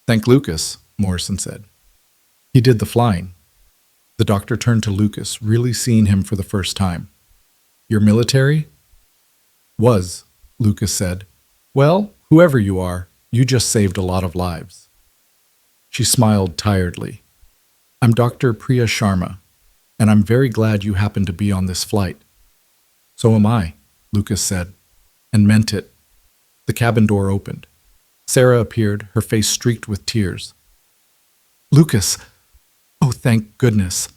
Thank Lucas, Morrison said. He did the flying. The doctor turned to Lucas, really seeing him for the first time. You're military? Was, Lucas said. Well, whoever you are, you just saved a lot of lives. She smiled tiredly. I'm Dr. Priya Sharma, and I'm very glad you happened to be on this flight. So am I, Lucas said, and meant it. The cabin door opened. Sarah appeared, her face streaked with tears. Lucas, oh, thank goodness.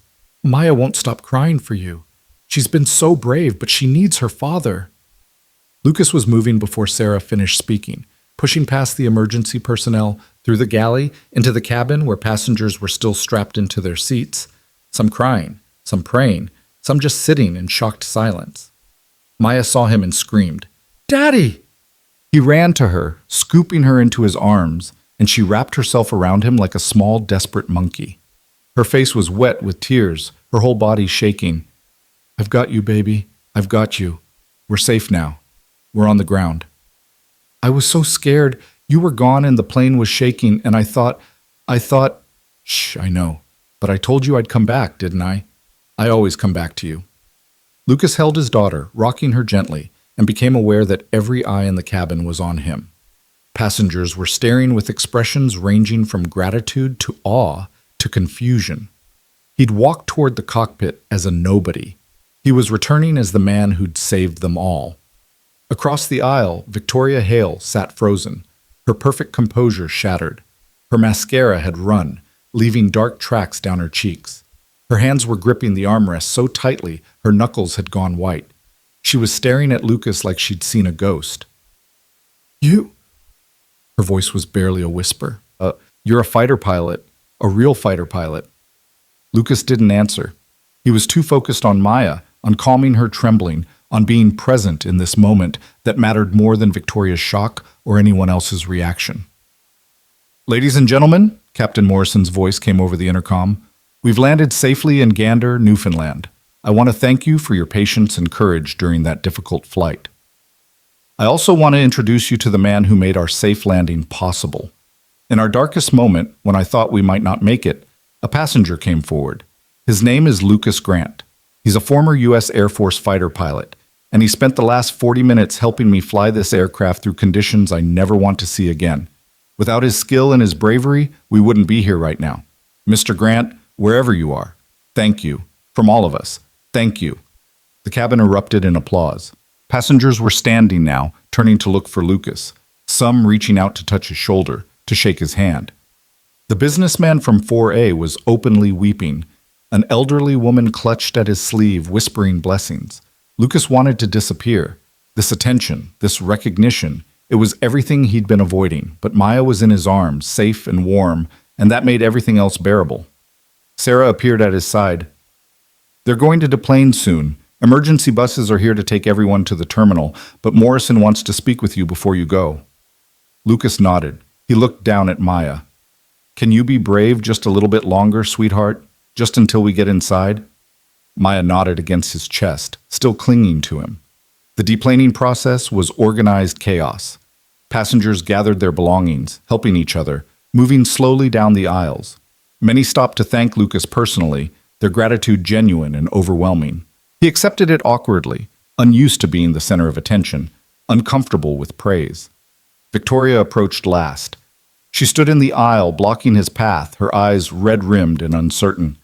Maya won't stop crying for you. She's been so brave, but she needs her father. Lucas was moving before Sarah finished speaking, pushing past the emergency personnel, through the galley, into the cabin where passengers were still strapped into their seats, some crying, some praying, some just sitting in shocked silence. Maya saw him and screamed, Daddy! He ran to her, scooping her into his arms, and she wrapped herself around him like a small, desperate monkey. Her face was wet with tears, her whole body shaking. I've got you, baby. I've got you. We're safe now. We're on the ground. I was so scared. You were gone and the plane was shaking, and I thought, Shh, I know. But I told you I'd come back, didn't I? I always come back to you. Lucas held his daughter, rocking her gently, and became aware that every eye in the cabin was on him. Passengers were staring with expressions ranging from gratitude to awe to confusion. He'd walked toward the cockpit as a nobody. He was returning as the man who'd saved them all. Across the aisle, Victoria Hale sat frozen, her perfect composure shattered. Her mascara had run, leaving dark tracks down her cheeks. Her hands were gripping the armrest so tightly her knuckles had gone white. She was staring at Lucas like she'd seen a ghost. You? Her voice was barely a whisper. You're a fighter pilot, a real fighter pilot. Lucas didn't answer. He was too focused on Maya, on calming her trembling, on being present in this moment that mattered more than Victoria's shock or anyone else's reaction. Ladies and gentlemen, Captain Morrison's voice came over the intercom. We've landed safely in Gander, Newfoundland. I want to thank you for your patience and courage during that difficult flight. I also want to introduce you to the man who made our safe landing possible. In our darkest moment, when I thought we might not make it, a passenger came forward. His name is Lucas Grant. He's a former U.S. Air Force fighter pilot, and he spent the last 40 minutes helping me fly this aircraft through conditions I never want to see again. Without his skill and his bravery, we wouldn't be here right now. Mr. Grant, wherever you are, thank you. From all of us, thank you. The cabin erupted in applause. Passengers were standing now, turning to look for Lucas, some reaching out to touch his shoulder, to shake his hand. The businessman from 4A was openly weeping. An elderly woman clutched at his sleeve, whispering blessings. Lucas wanted to disappear. This attention, this recognition, it was everything he'd been avoiding, but Maya was in his arms, safe and warm, and that made everything else bearable. Sarah appeared at his side. They're going to deplane soon. Emergency buses are here to take everyone to the terminal, but Morrison wants to speak with you before you go. Lucas nodded. He looked down at Maya. Can you be brave just a little bit longer, sweetheart? Just until we get inside? Maya nodded against his chest, still clinging to him. The deplaning process was organized chaos. Passengers gathered their belongings, helping each other, moving slowly down the aisles. Many stopped to thank Lucas personally, their gratitude genuine and overwhelming. He accepted it awkwardly, unused to being the center of attention, uncomfortable with praise. Victoria approached last. She stood in the aisle, blocking his path, her eyes red-rimmed and uncertain.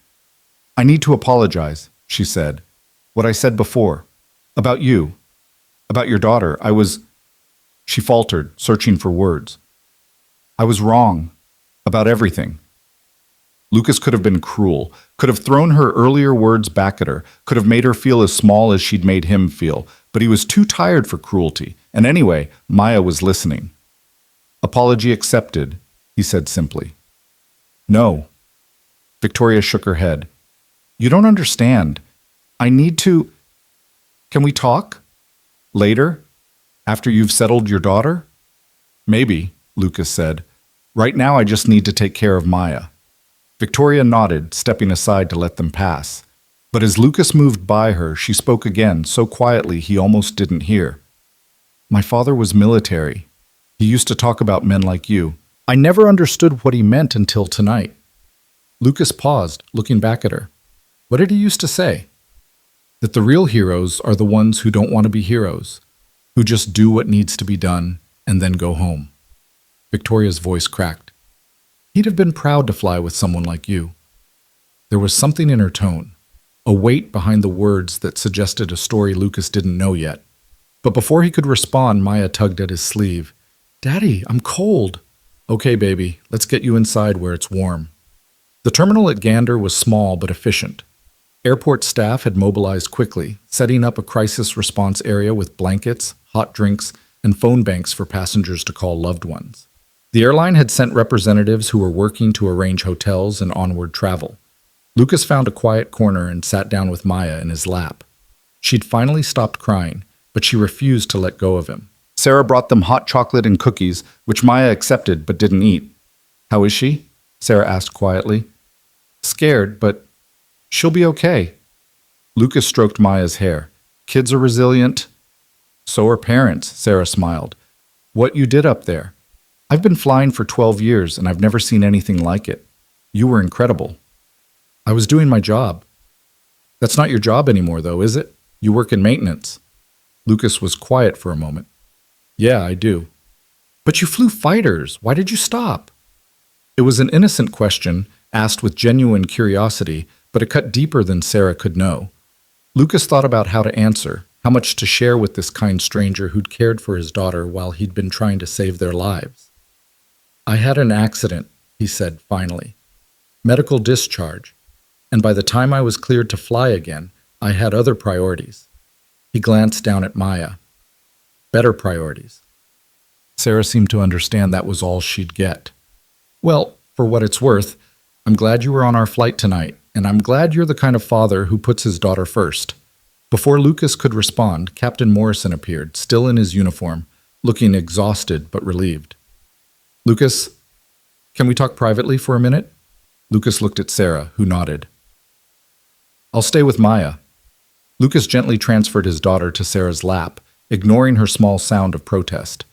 I need to apologize, she said. What I said before. About you. About your daughter. She faltered, searching for words. I was wrong. About everything. Lucas could have been cruel, could have thrown her earlier words back at her, could have made her feel as small as she'd made him feel, but he was too tired for cruelty, and anyway, Maya was listening. Apology accepted, he said simply. No. Victoria shook her head. You don't understand. I need to... Can we talk? Later? After you've settled your daughter? Maybe, Lucas said. Right now I just need to take care of Maya. Victoria nodded, stepping aside to let them pass. But as Lucas moved by her, she spoke again, so quietly he almost didn't hear. My father was military. He used to talk about men like you. I never understood what he meant until tonight. Lucas paused, looking back at her. What did he used to say? That the real heroes are the ones who don't want to be heroes, who just do what needs to be done and then go home. Victoria's voice cracked. He'd have been proud to fly with someone like you. There was something in her tone, a weight behind the words that suggested a story Lucas didn't know yet. But before he could respond, Maya tugged at his sleeve. Daddy, I'm cold. Okay, baby, let's get you inside where it's warm. The terminal at Gander was small but efficient. Airport staff had mobilized quickly, setting up a crisis response area with blankets, hot drinks, and phone banks for passengers to call loved ones. The airline had sent representatives who were working to arrange hotels and onward travel. Lucas found a quiet corner and sat down with Maya in his lap. She'd finally stopped crying, but she refused to let go of him. Sarah brought them hot chocolate and cookies, which Maya accepted but didn't eat. How is she? Sarah asked quietly. Scared, but she'll be okay. Lucas stroked Maya's hair. Kids are resilient. So are parents, Sarah smiled. What you did up there? I've been flying for 12 years and I've never seen anything like it. You were incredible. I was doing my job. That's not your job anymore, though, is it? You work in maintenance. Lucas was quiet for a moment. Yeah, I do. But you flew fighters. Why did you stop? It was an innocent question, asked with genuine curiosity, but it cut deeper than Sarah could know. Lucas thought about how to answer, how much to share with this kind stranger who'd cared for his daughter while he'd been trying to save their lives. I had an accident, he said finally. Medical discharge. And by the time I was cleared to fly again, I had other priorities. He glanced down at Maya. Better priorities. Sarah seemed to understand that was all she'd get. Well, for what it's worth, I'm glad you were on our flight tonight, and I'm glad you're the kind of father who puts his daughter first. Before Lucas could respond, Captain Morrison appeared, still in his uniform, looking exhausted but relieved. Lucas, can we talk privately for a minute? Lucas looked at Sarah, who nodded. I'll stay with Maya. Lucas gently transferred his daughter to Sarah's lap, ignoring her small sound of protest.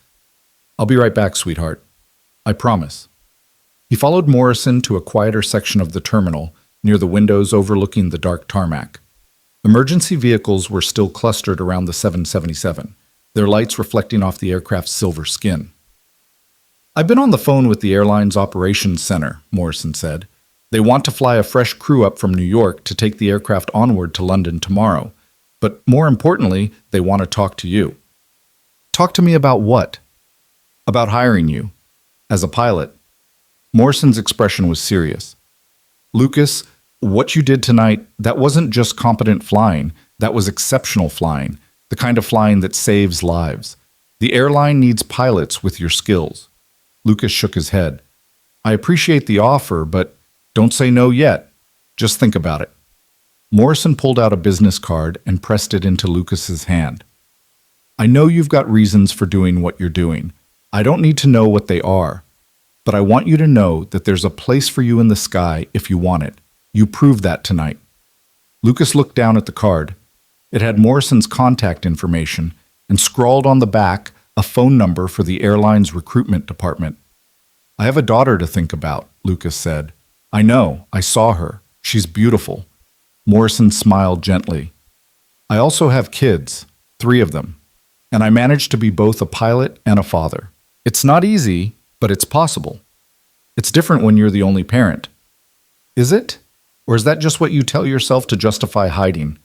I'll be right back, sweetheart. I promise. He followed Morrison to a quieter section of the terminal, near the windows overlooking the dark tarmac. Emergency vehicles were still clustered around the 777, their lights reflecting off the aircraft's silver skin. I've been on the phone with the airline's operations center, Morrison said. They want to fly a fresh crew up from New York to take the aircraft onward to London tomorrow. But more importantly, they want to talk to you. Talk to me about what? About hiring you. As a pilot. Morrison's expression was serious. Lucas, what you did tonight, that wasn't just competent flying. That was exceptional flying. The kind of flying that saves lives. The airline needs pilots with your skills. Lucas shook his head. I appreciate the offer, but don't say no yet. Just think about it. Morrison pulled out a business card and pressed it into Lucas's hand. I know you've got reasons for doing what you're doing. I don't need to know what they are. But I want you to know that there's a place for you in the sky if you want it. You proved that tonight. Lucas looked down at the card. It had Morrison's contact information and scrawled on the back a phone number for the airline's recruitment department. I have a daughter to think about, Lucas said. I know. I saw her. She's beautiful. Morrison smiled gently. I also have kids, 3 of them, and I managed to be both a pilot and a father. It's not easy, but it's possible. It's different when you're the only parent. Is it? Or is that just what you tell yourself to justify hiding?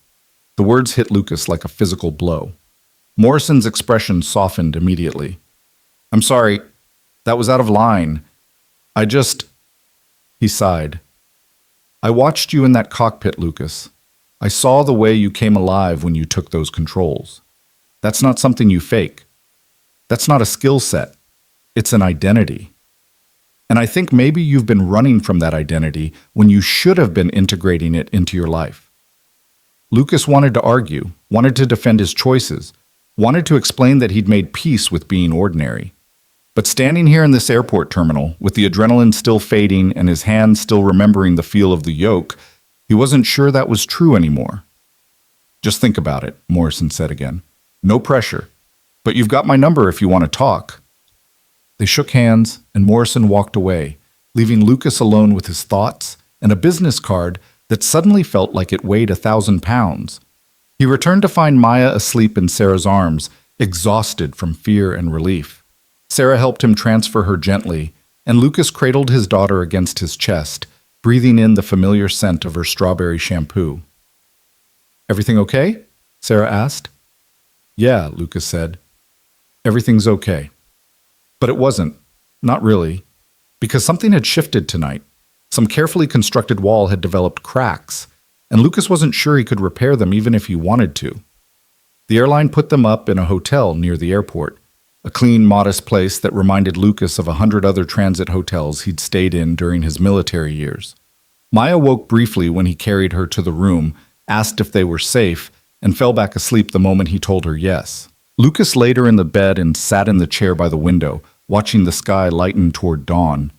The words hit Lucas like a physical blow. Morrison's expression softened immediately. I'm sorry, that was out of line. He sighed. I watched you in that cockpit, Lucas. I saw the way you came alive when you took those controls. That's not something you fake. That's not a skill set. It's an identity. And I think maybe you've been running from that identity when you should have been integrating it into your life. Lucas wanted to argue, wanted to defend his choices, wanted to explain that he'd made peace with being ordinary. But standing here in this airport terminal, with the adrenaline still fading and his hands still remembering the feel of the yoke, he wasn't sure that was true anymore. Just think about it, Morrison said again. No pressure. But you've got my number if you want to talk. They shook hands, and Morrison walked away, leaving Lucas alone with his thoughts and a business card that suddenly felt like it weighed 1,000 pounds. He returned to find Maya asleep in Sarah's arms, exhausted from fear and relief. Sarah helped him transfer her gently, and Lucas cradled his daughter against his chest, breathing in the familiar scent of her strawberry shampoo. "Everything okay?" Sarah asked. "Yeah," Lucas said. "Everything's okay." But it wasn't. Not really. Because something had shifted tonight. Some carefully constructed wall had developed cracks, and Lucas wasn't sure he could repair them even if he wanted to. The airline put them up in a hotel near the airport, a clean, modest place that reminded Lucas of 100 other transit hotels he'd stayed in during his military years. Maya woke briefly when he carried her to the room, asked if they were safe, and fell back asleep the moment he told her yes. Lucas laid her in the bed and sat in the chair by the window, watching the sky lighten toward dawn.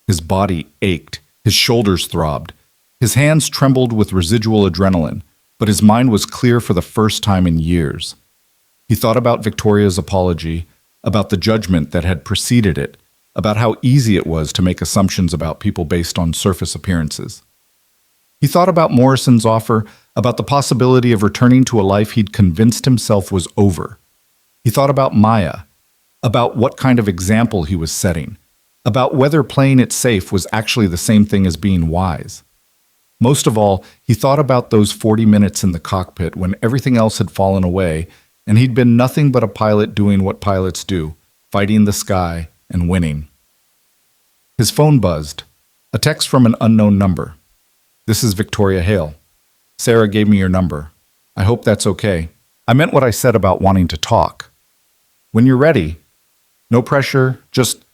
His body ached, his shoulders throbbed, his hands trembled with residual adrenaline, but his mind was clear for the first time in years. He thought about Victoria's apology, about the judgment that had preceded it, about how easy it was to make assumptions about people based on surface appearances. He thought about Morrison's offer, about the possibility of returning to a life he'd convinced himself was over. He thought about Maya, about what kind of example he was setting, about whether playing it safe was actually the same thing as being wise. Most of all, he thought about those 40 minutes in the cockpit when everything else had fallen away and he'd been nothing but a pilot doing what pilots do, fighting the sky and winning. His phone buzzed, a text from an unknown number. "This is Victoria Hale. Sarah gave me your number. I hope that's okay. I meant what I said about wanting to talk. When you're ready. No pressure, just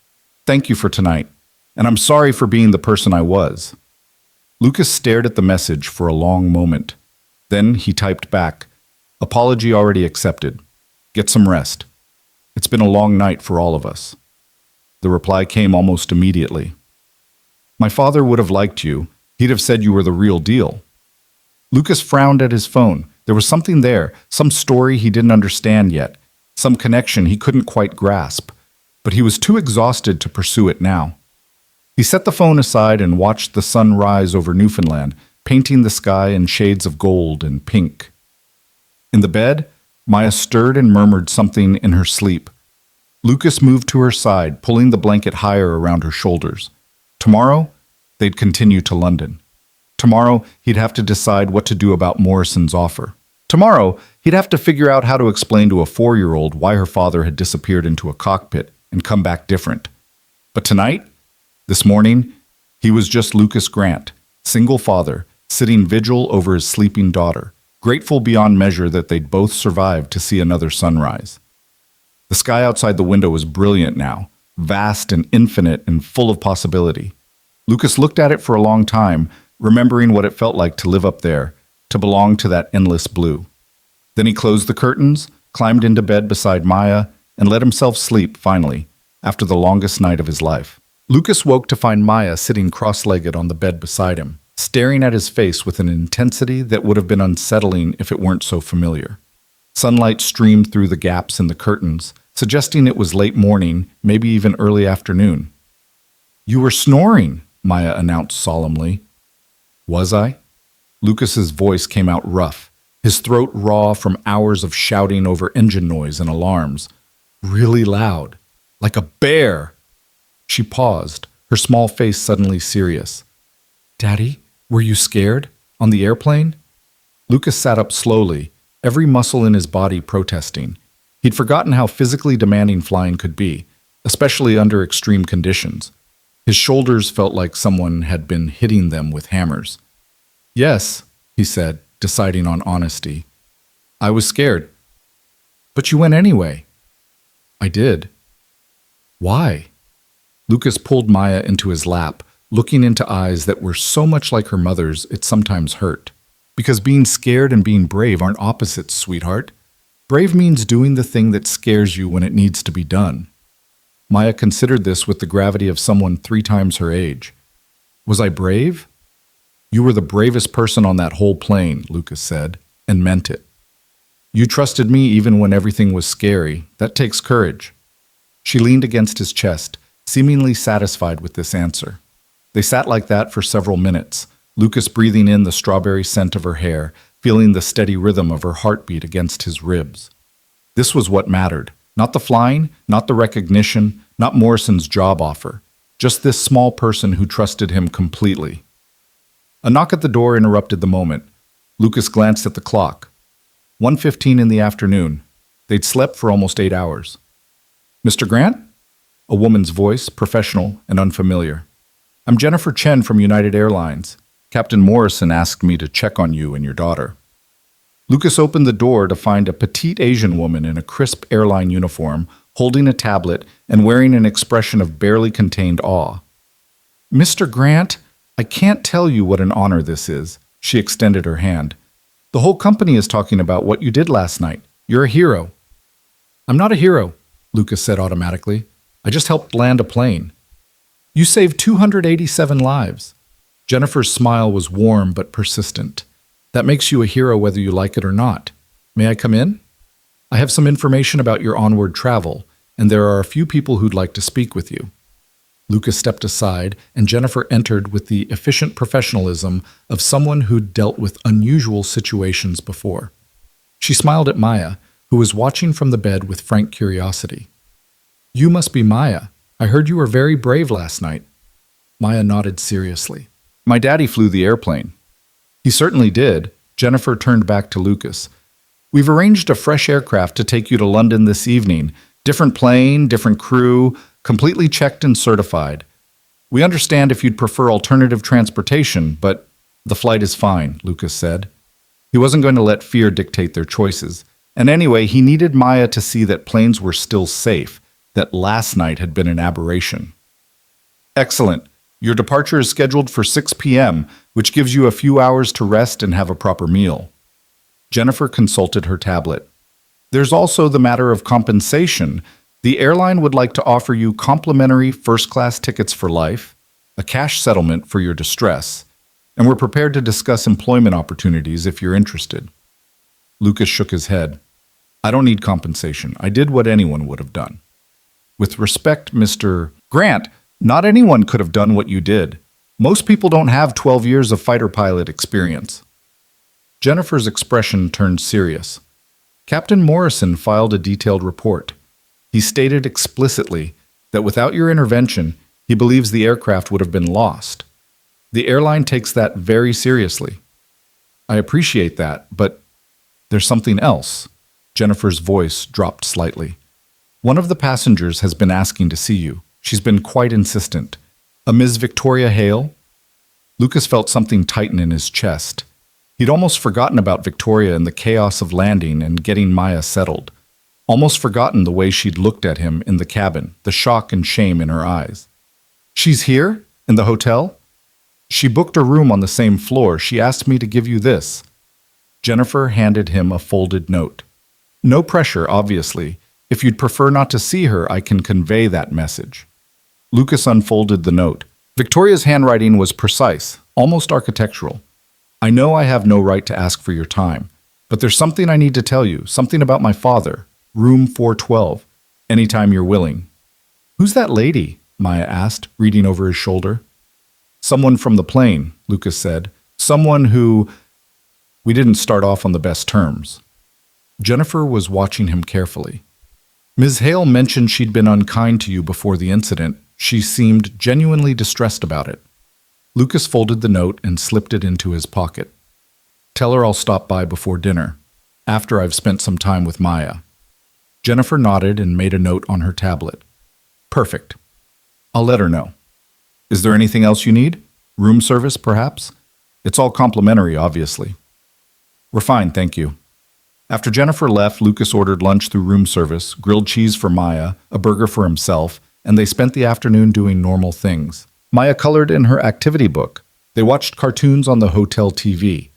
thank you for tonight, and I'm sorry for being the person I was." Lucas stared at the message for a long moment. Then he typed back, "Apology already accepted. Get some rest. It's been a long night for all of us." The reply came almost immediately. "My father would have liked you. He'd have said you were the real deal." Lucas frowned at his phone. There was something there, some story he didn't understand yet, some connection he couldn't quite grasp. But he was too exhausted to pursue it now. He set the phone aside and watched the sun rise over Newfoundland, painting the sky in shades of gold and pink. In the bed, Maya stirred and murmured something in her sleep. Lucas moved to her side, pulling the blanket higher around her shoulders. Tomorrow, they'd continue to London. Tomorrow, he'd have to decide what to do about Morrison's offer. Tomorrow, he'd have to figure out how to explain to a 4-year-old why her father had disappeared into a cockpit and come back different. But tonight, this morning, he was just Lucas Grant, single father, sitting vigil over his sleeping daughter, grateful beyond measure that they'd both survived to see another sunrise. The sky outside the window was brilliant now, vast and infinite and full of possibility. Lucas looked at it for a long time, remembering what it felt like to live up there, to belong to that endless blue. Then he closed the curtains, climbed into bed beside Maya, and let himself sleep finally, after the longest night of his life. Lucas woke to find Maya sitting cross-legged on the bed beside him, staring at his face with an intensity that would have been unsettling if it weren't so familiar. Sunlight streamed through the gaps in the curtains, suggesting it was late morning, maybe even early afternoon. "You were snoring," Maya announced solemnly. "Was I?" Lucas's voice came out rough, his throat raw from hours of shouting over engine noise and alarms. Really loud, like a bear. She paused, her small face suddenly serious. "Daddy, were you scared? On the airplane?" Lucas sat up slowly, every muscle in his body protesting. He'd forgotten how physically demanding flying could be, especially under extreme conditions. His shoulders felt like someone had been hitting them with hammers. "Yes," he said, deciding on honesty. "I was scared." "But you went anyway." "I did." Why? Lucas pulled Maya into his lap, looking into eyes that were so much like her mother's it sometimes hurt. Because being scared and being brave aren't opposites, sweetheart. Brave means doing the thing that scares you when it needs to be done. Maya considered this with the gravity of someone 3 times her age. Was I brave? You were the bravest person on that whole plane, Lucas said, and meant it. You trusted me even when everything was scary. That takes courage. She leaned against his chest, seemingly satisfied with this answer. They sat like that for several minutes, Lucas breathing in the strawberry scent of her hair, feeling the steady rhythm of her heartbeat against his ribs. This was what mattered. Not the flying, not the recognition, not Morrison's job offer. Just this small person who trusted him completely. A knock at the door interrupted the moment. Lucas glanced at the clock. 1:15 in the afternoon. They'd slept for almost 8 hours. Mr. Grant? A woman's voice, professional and unfamiliar. I'm Jennifer Chen from United Airlines. Captain Morrison asked me to check on you and your daughter. Lucas opened the door to find a petite Asian woman in a crisp airline uniform, holding a tablet and wearing an expression of barely contained awe. Mr. Grant, I can't tell you what an honor this is. She extended her hand. The whole company is talking about what you did last night. You're a hero. I'm not a hero, Lucas said automatically. I just helped land a plane. You saved 287 lives. Jennifer's smile was warm but persistent. That makes you a hero whether you like it or not. May I come in? I have some information about your onward travel, and there are a few people who'd like to speak with you. Lucas stepped aside, and Jennifer entered with the efficient professionalism of someone who'd dealt with unusual situations before. She smiled at Maya, who was watching from the bed with frank curiosity. You must be Maya. I heard you were very brave last night. Maya nodded seriously. My daddy flew the airplane. He certainly did. Jennifer turned back to Lucas. We've arranged a fresh aircraft to take you to London this evening. Different plane, different crew, completely checked and certified. We understand if you'd prefer alternative transportation, but the flight is fine, Lucas said. He wasn't going to let fear dictate their choices. And anyway, he needed Maya to see that planes were still safe, that last night had been an aberration. Excellent. Your departure is scheduled for 6 p.m., which gives you a few hours to rest and have a proper meal. Jennifer consulted her tablet. There's also the matter of compensation. The airline would like to offer you complimentary first-class tickets for life, a cash settlement for your distress, and we're prepared to discuss employment opportunities if you're interested. Lucas shook his head. I don't need compensation. I did what anyone would have done. With respect, Mr. Grant, not anyone could have done what you did. Most people don't have 12 years of fighter pilot experience. Jennifer's expression turned serious. Captain Morrison filed a detailed report. He stated explicitly that without your intervention, he believes the aircraft would have been lost. The airline takes that very seriously. I appreciate that, but there's something else. Jennifer's voice dropped slightly. One of the passengers has been asking to see you. She's been quite insistent. A Ms. Victoria Hale? Lucas felt something tighten in his chest. He'd almost forgotten about Victoria in the chaos of landing and getting Maya settled. Almost forgotten the way she'd looked at him in the cabin, the shock and shame in her eyes. She's here? In the hotel? She booked a room on the same floor. She asked me to give you this. Jennifer handed him a folded note. No pressure, obviously. If you'd prefer not to see her, I can convey that message. Lucas unfolded the note. Victoria's handwriting was precise, almost architectural. I know I have no right to ask for your time, but there's something I need to tell you, something about my father. Room 412, anytime you're willing. Who's that lady? Maya asked, reading over his shoulder. Someone from the plane, Lucas said. Someone who... We didn't start off on the best terms. Jennifer was watching him carefully. Ms. Hale mentioned she'd been unkind to you before the incident. She seemed genuinely distressed about it. Lucas folded the note and slipped it into his pocket. Tell her I'll stop by before dinner, after I've spent some time with Maya. Jennifer nodded and made a note on her tablet. Perfect. I'll let her know. Is there anything else you need? Room service, perhaps? It's all complimentary, obviously. We're fine, thank you. After Jennifer left, Lucas ordered lunch through room service, grilled cheese for Maya, a burger for himself, and they spent the afternoon doing normal things. Maya colored in her activity book. They watched cartoons on the hotel TV.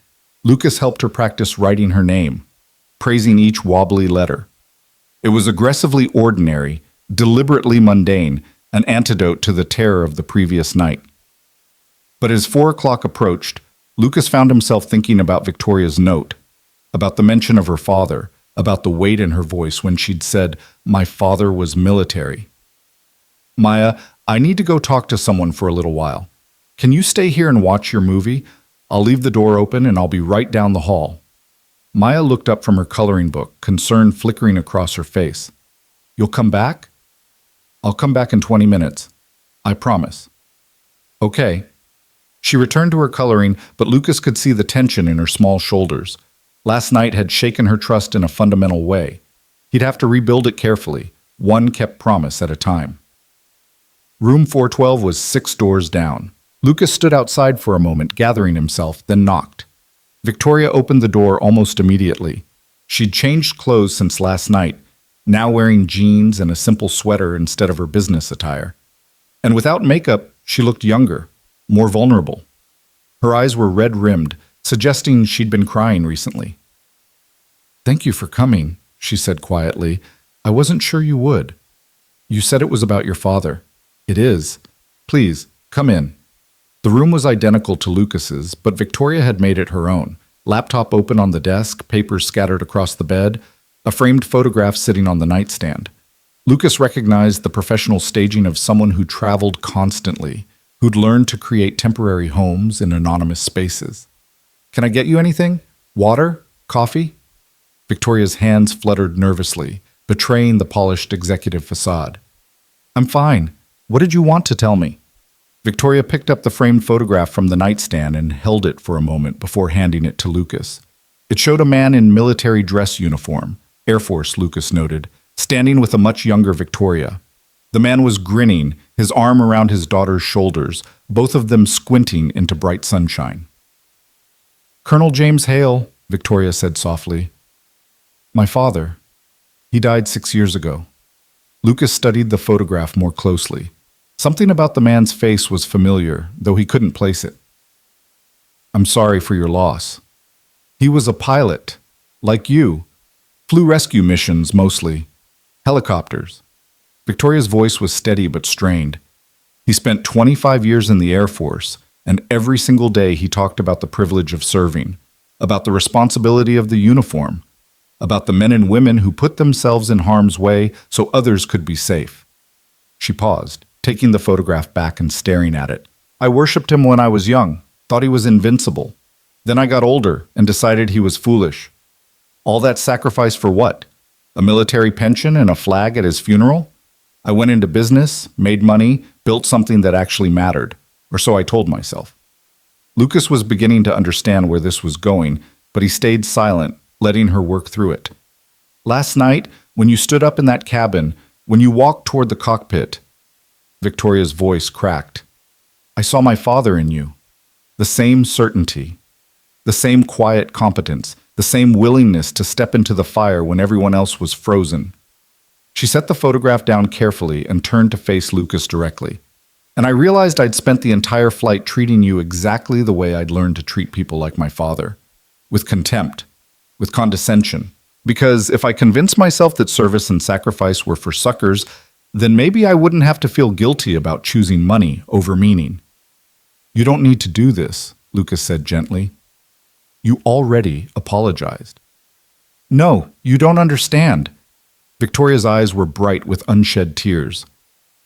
Lucas helped her practice writing her name, praising each wobbly letter. It was aggressively ordinary, deliberately mundane, an antidote to the terror of the previous night. But as 4 o'clock approached, Lucas found himself thinking about Victoria's note, about the mention of her father, about the weight in her voice when she'd said, "My father was military." "Maya, I need to go talk to someone for a little while. Can you stay here and watch your movie? I'll leave the door open and I'll be right down the hall." Maya looked up from her coloring book, concern flickering across her face. "You'll come back?" "I'll come back in 20 minutes. I promise." "Okay." She returned to her coloring, but Lucas could see the tension in her small shoulders. Last night had shaken her trust in a fundamental way. He'd have to rebuild it carefully, one kept promise at a time. Room 412 was 6 doors down. Lucas stood outside for a moment, gathering himself, then knocked. Victoria opened the door almost immediately. She'd changed clothes since last night, now wearing jeans and a simple sweater instead of her business attire. And without makeup, she looked younger, more vulnerable. Her eyes were red-rimmed, suggesting she'd been crying recently. "Thank you for coming," she said quietly. "I wasn't sure you would. You said it was about your father." "It is. Please, come in." The room was identical to Lucas's, but Victoria had made it her own. Laptop open on the desk, papers scattered across the bed, a framed photograph sitting on the nightstand. Lucas recognized the professional staging of someone who traveled constantly, who'd learned to create temporary homes in anonymous spaces. "Can I get you anything? Water? Coffee?" Victoria's hands fluttered nervously, betraying the polished executive facade. "I'm fine. What did you want to tell me?" Victoria picked up the framed photograph from the nightstand and held it for a moment before handing it to Lucas. It showed a man in military dress uniform, Air Force, Lucas noted, standing with a much younger Victoria. The man was grinning, his arm around his daughter's shoulders, both of them squinting into bright sunshine. "Colonel James Hale," Victoria said softly. "My father. He died 6 years ago." Lucas studied the photograph more closely. Something about the man's face was familiar, though he couldn't place it. "I'm sorry for your loss. He was a pilot, like you. Flew rescue missions mostly. Helicopters." Victoria's voice was steady but strained. "He spent 25 years in the Air Force, and every single day he talked about the privilege of serving, about the responsibility of the uniform, about the men and women who put themselves in harm's way so others could be safe." She paused, taking the photograph back and staring at it. "I worshipped him when I was young, thought he was invincible. Then I got older and decided he was foolish. All that sacrifice for what? A military pension and a flag at his funeral? I went into business, made money, built something that actually mattered, or so I told myself." Lucas was beginning to understand where this was going, but he stayed silent, letting her work through it. "Last night, when you stood up in that cabin, when you walked toward the cockpit," Victoria's voice cracked, "I saw my father in you. The same certainty, the same quiet competence, the same willingness to step into the fire when everyone else was frozen." She set the photograph down carefully and turned to face Lucas directly. "And I realized I'd spent the entire flight treating you exactly the way I'd learned to treat people like my father. With contempt, with condescension. Because if I convinced myself that service and sacrifice were for suckers, then maybe I wouldn't have to feel guilty about choosing money over meaning." "You don't need to do this," Lucas said gently. "You already apologized." "No, you don't understand." Victoria's eyes were bright with unshed tears.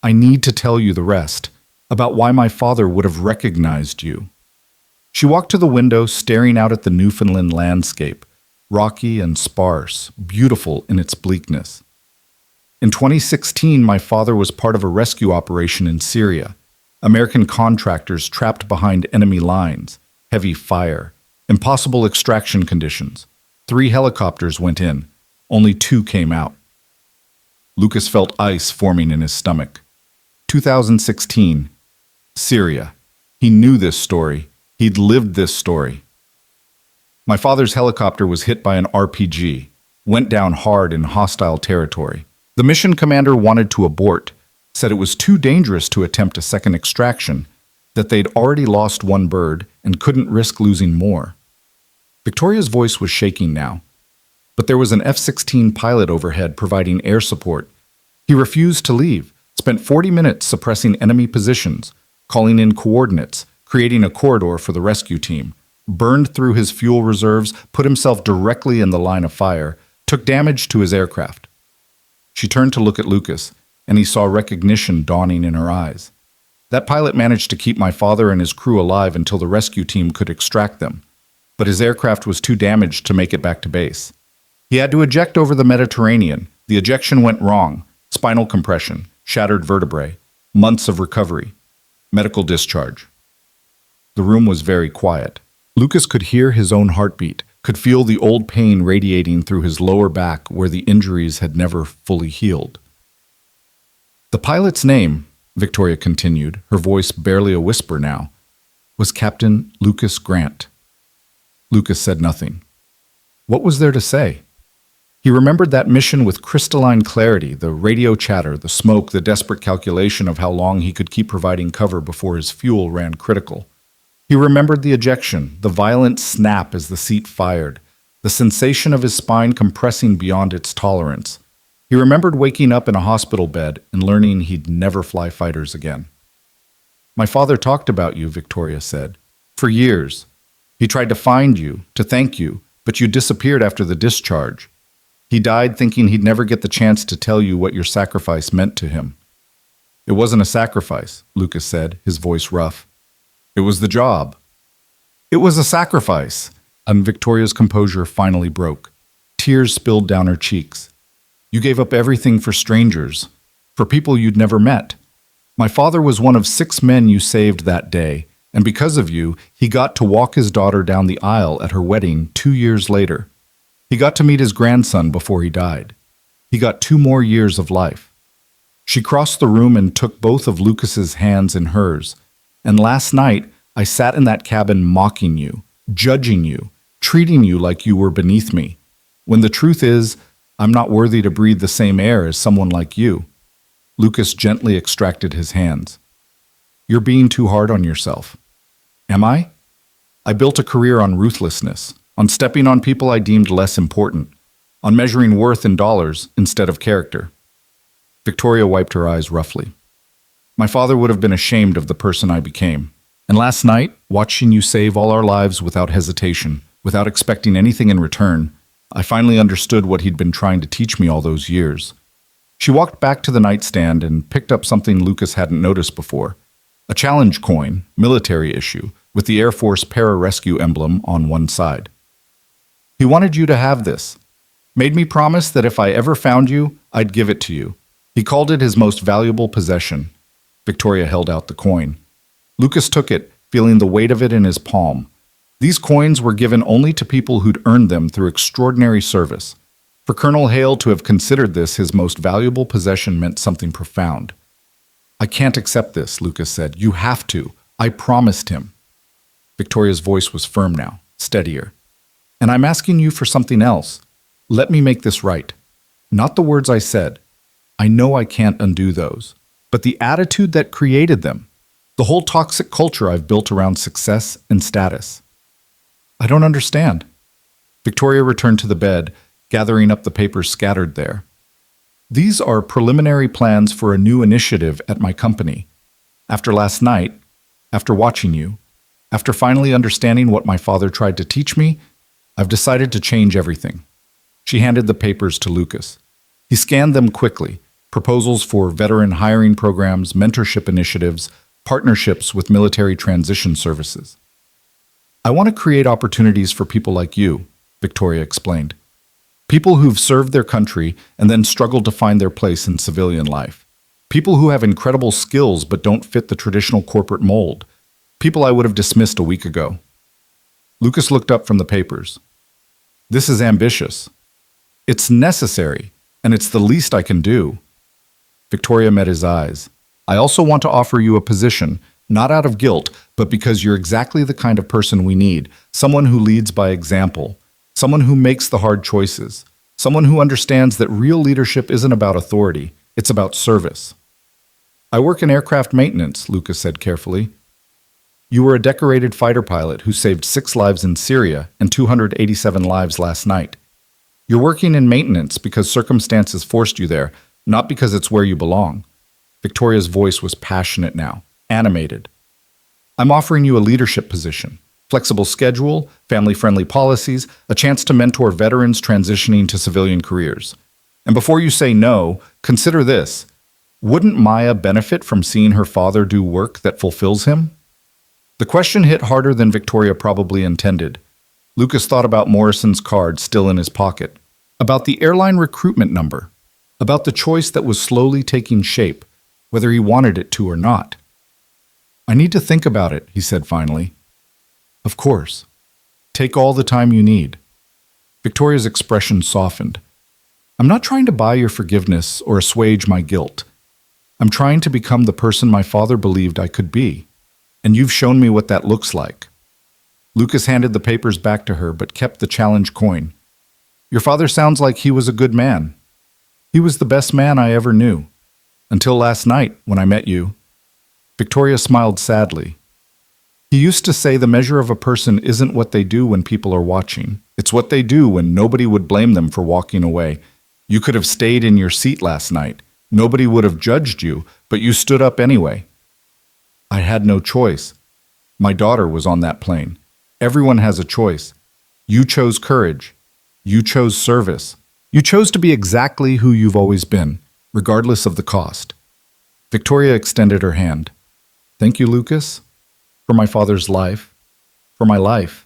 "I need to tell you the rest, about why my father would have recognized you." She walked to the window, staring out at the Newfoundland landscape, rocky and sparse, beautiful in its bleakness. "In 2016, my father was part of a rescue operation in Syria. American contractors trapped behind enemy lines, heavy fire, impossible extraction conditions. 3 helicopters went in, only 2 came out." Lucas felt ice forming in his stomach. 2016, Syria. He knew this story. He'd lived this story. "My father's helicopter was hit by an RPG, went down hard in hostile territory. The mission commander wanted to abort, said it was too dangerous to attempt a second extraction, that they'd already lost one bird and couldn't risk losing more. Victoria's voice was shaking now, but there was an F-16 pilot overhead providing air support. He refused to leave, spent 40 minutes suppressing enemy positions, calling in coordinates, creating a corridor for the rescue team, burned through his fuel reserves, put himself directly in the line of fire, took damage to his aircraft. She turned to look at Lucas, and he saw recognition dawning in her eyes. That pilot managed to keep my father and his crew alive until the rescue team could extract them, but his aircraft was too damaged to make it back to base. He had to eject over the Mediterranean. The ejection went wrong. Spinal compression, shattered vertebrae, months of recovery, medical discharge. The room was very quiet. Lucas could hear his own heartbeat, could feel the old pain radiating through his lower back where the injuries had never fully healed. The pilot's name, Victoria continued, her voice barely a whisper now, was Captain Lucas Grant. Lucas said nothing. What was there to say? He remembered that mission with crystalline clarity, the radio chatter, the smoke, the desperate calculation of how long he could keep providing cover before his fuel ran critical. He remembered the ejection, the violent snap as the seat fired, the sensation of his spine compressing beyond its tolerance. He remembered waking up in a hospital bed and learning he'd never fly fighters again. My father talked about you, Victoria said, for years. He tried to find you, to thank you, but you disappeared after the discharge. He died thinking he'd never get the chance to tell you what your sacrifice meant to him. It wasn't a sacrifice, Lucas said, his voice rough. It was the job. It was a sacrifice. And Victoria's composure finally broke. Tears spilled down her cheeks. You gave up everything for strangers, for people you'd never met. My father was one of 6 men you saved that day, and because of you, he got to walk his daughter down the aisle at her wedding 2 years later. He got to meet his grandson before he died. He got 2 more years of life. She crossed the room and took both of Lucas's hands in hers. And last night, I sat in that cabin mocking you, judging you, treating you like you were beneath me, when the truth is, I'm not worthy to breathe the same air as someone like you. Lucas gently extracted his hands. You're being too hard on yourself. Am I? I built a career on ruthlessness, on stepping on people I deemed less important, on measuring worth in dollars instead of character. Victoria wiped her eyes roughly. My father would have been ashamed of the person I became. And last night, watching you save all our lives without hesitation, without expecting anything in return, I finally understood what he'd been trying to teach me all those years. She walked back to the nightstand and picked up something Lucas hadn't noticed before. A challenge coin, military issue, with the Air Force pararescue emblem on one side. He wanted you to have this. Made me promise that if I ever found you, I'd give it to you. He called it his most valuable possession. Victoria held out the coin. Lucas took it, feeling the weight of it in his palm. These coins were given only to people who'd earned them through extraordinary service. For Colonel Hale to have considered this his most valuable possession meant something profound. I can't accept this, Lucas said. You have to. I promised him. Victoria's voice was firm now, steadier. And I'm asking you for something else. Let me make this right. Not the words I said. I know I can't undo those. But the attitude that created them. The whole toxic culture I've built around success and status. I don't understand. Victoria returned to the bed, gathering up the papers scattered there. These are preliminary plans for a new initiative at my company. After last night, after watching you, after finally understanding what my father tried to teach me, I've decided to change everything. She handed the papers to Lucas. He scanned them quickly. Proposals for veteran hiring programs, mentorship initiatives, partnerships with military transition services. I want to create opportunities for people like you, Victoria explained. People who've served their country and then struggled to find their place in civilian life. People who have incredible skills but don't fit the traditional corporate mold. People I would have dismissed a week ago. Lucas looked up from the papers. This is ambitious. It's necessary, and it's the least I can do. Victoria met his eyes. I also want to offer you a position, not out of guilt, but because you're exactly the kind of person we need, someone who leads by example, someone who makes the hard choices, someone who understands that real leadership isn't about authority, it's about service. I work in aircraft maintenance, Lucas said carefully. You were a decorated fighter pilot who saved 6 lives in Syria and 287 lives last night. You're working in maintenance because circumstances forced you there, not because it's where you belong. Victoria's voice was passionate now, animated. I'm offering you a leadership position, flexible schedule, family-friendly policies, a chance to mentor veterans transitioning to civilian careers. And before you say no, consider this. Wouldn't Maya benefit from seeing her father do work that fulfills him? The question hit harder than Victoria probably intended. Lucas thought about Morrison's card still in his pocket, about the airline recruitment number, about the choice that was slowly taking shape, whether he wanted it to or not. I need to think about it, he said finally. Of course. Take all the time you need. Victoria's expression softened. I'm not trying to buy your forgiveness or assuage my guilt. I'm trying to become the person my father believed I could be, and you've shown me what that looks like. Lucas handed the papers back to her but kept the challenge coin. Your father sounds like he was a good man. He was the best man I ever knew. Until last night, when I met you. Victoria smiled sadly. He used to say the measure of a person isn't what they do when people are watching. It's what they do when nobody would blame them for walking away. You could have stayed in your seat last night. Nobody would have judged you, but you stood up anyway. I had no choice. My daughter was on that plane. Everyone has a choice. You chose courage. You chose service. You chose to be exactly who you've always been, regardless of the cost. Victoria extended her hand. Thank you, Lucas, for my father's life, for my life,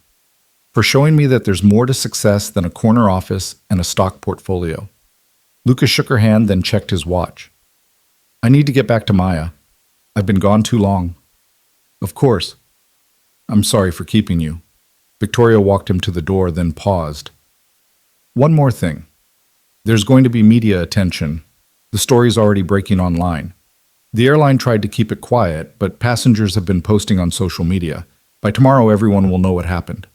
for showing me that there's more to success than a corner office and a stock portfolio. Lucas shook her hand, then checked his watch. I need to get back to Maya. I've been gone too long. Of course. I'm sorry for keeping you. Victoria walked him to the door, then paused. One more thing. There's going to be media attention. The story's already breaking online. The airline tried to keep it quiet, but passengers have been posting on social media. By tomorrow, everyone will know what happened.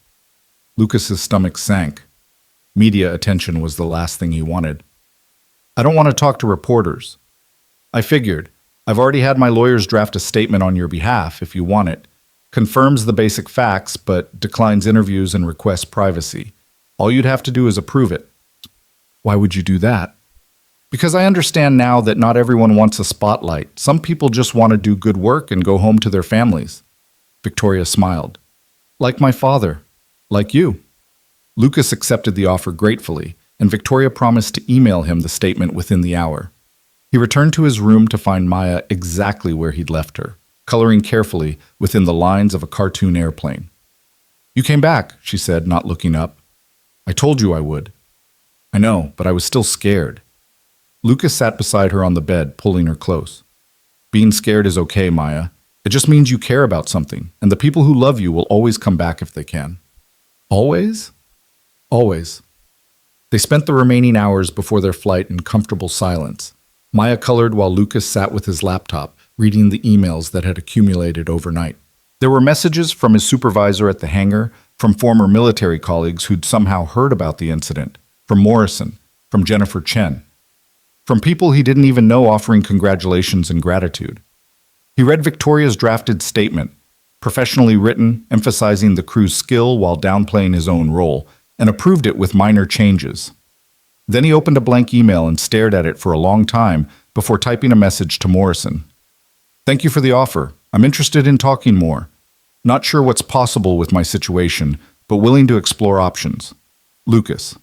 Lucas's stomach sank. Media attention was the last thing he wanted. I don't want to talk to reporters. I figured. I've already had my lawyers draft a statement on your behalf, if you want it. Confirms the basic facts, but declines interviews and requests privacy. All you'd have to do is approve it. Why would you do that? Because I understand now that not everyone wants a spotlight. Some people just want to do good work and go home to their families. Victoria smiled. Like my father. Like you. Lucas accepted the offer gratefully, and Victoria promised to email him the statement within the hour. He returned to his room to find Maya exactly where he'd left her, coloring carefully within the lines of a cartoon airplane. You came back, she said, not looking up. I told you I would. I know, but I was still scared. Lucas sat beside her on the bed, pulling her close. Being scared is okay, Maya. It just means you care about something, and the people who love you will always come back if they can. Always? Always. They spent the remaining hours before their flight in comfortable silence. Maya colored while Lucas sat with his laptop, reading the emails that had accumulated overnight. There were messages from his supervisor at the hangar, from former military colleagues who'd somehow heard about the incident, from Morrison, from Jennifer Chen, from people he didn't even know offering congratulations and gratitude. He read Victoria's drafted statement, professionally written, emphasizing the crew's skill while downplaying his own role, and approved it with minor changes. Then he opened a blank email and stared at it for a long time before typing a message to Morrison. Thank you for the offer. I'm interested in talking more. Not sure what's possible with my situation, but willing to explore options. Lucas.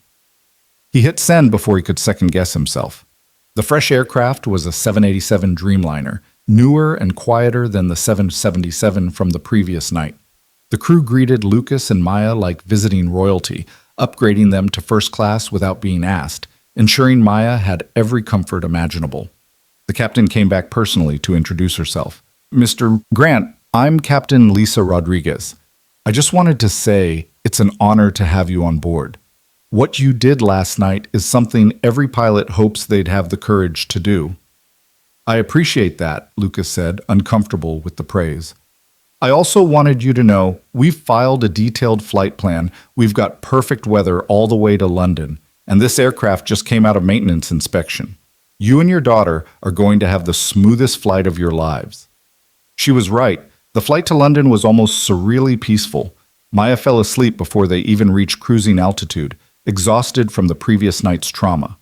He hit send before he could second-guess himself. The fresh aircraft was a 787 Dreamliner, newer and quieter than the 777 from the previous night. The crew greeted Lucas and Maya like visiting royalty, upgrading them to first class without being asked, ensuring Maya had every comfort imaginable. The captain came back personally to introduce herself. Mr. Grant, I'm Captain Lisa Rodriguez. I just wanted to say it's an honor to have you on board. What you did last night is something every pilot hopes they'd have the courage to do. I appreciate that, Lucas said, uncomfortable with the praise. I also wanted you to know we've filed a detailed flight plan. We've got perfect weather all the way to London, and this aircraft just came out of maintenance inspection. You and your daughter are going to have the smoothest flight of your lives." She was right. The flight to London was almost surreally peaceful. Maya fell asleep before they even reached cruising altitude, exhausted from the previous night's trauma.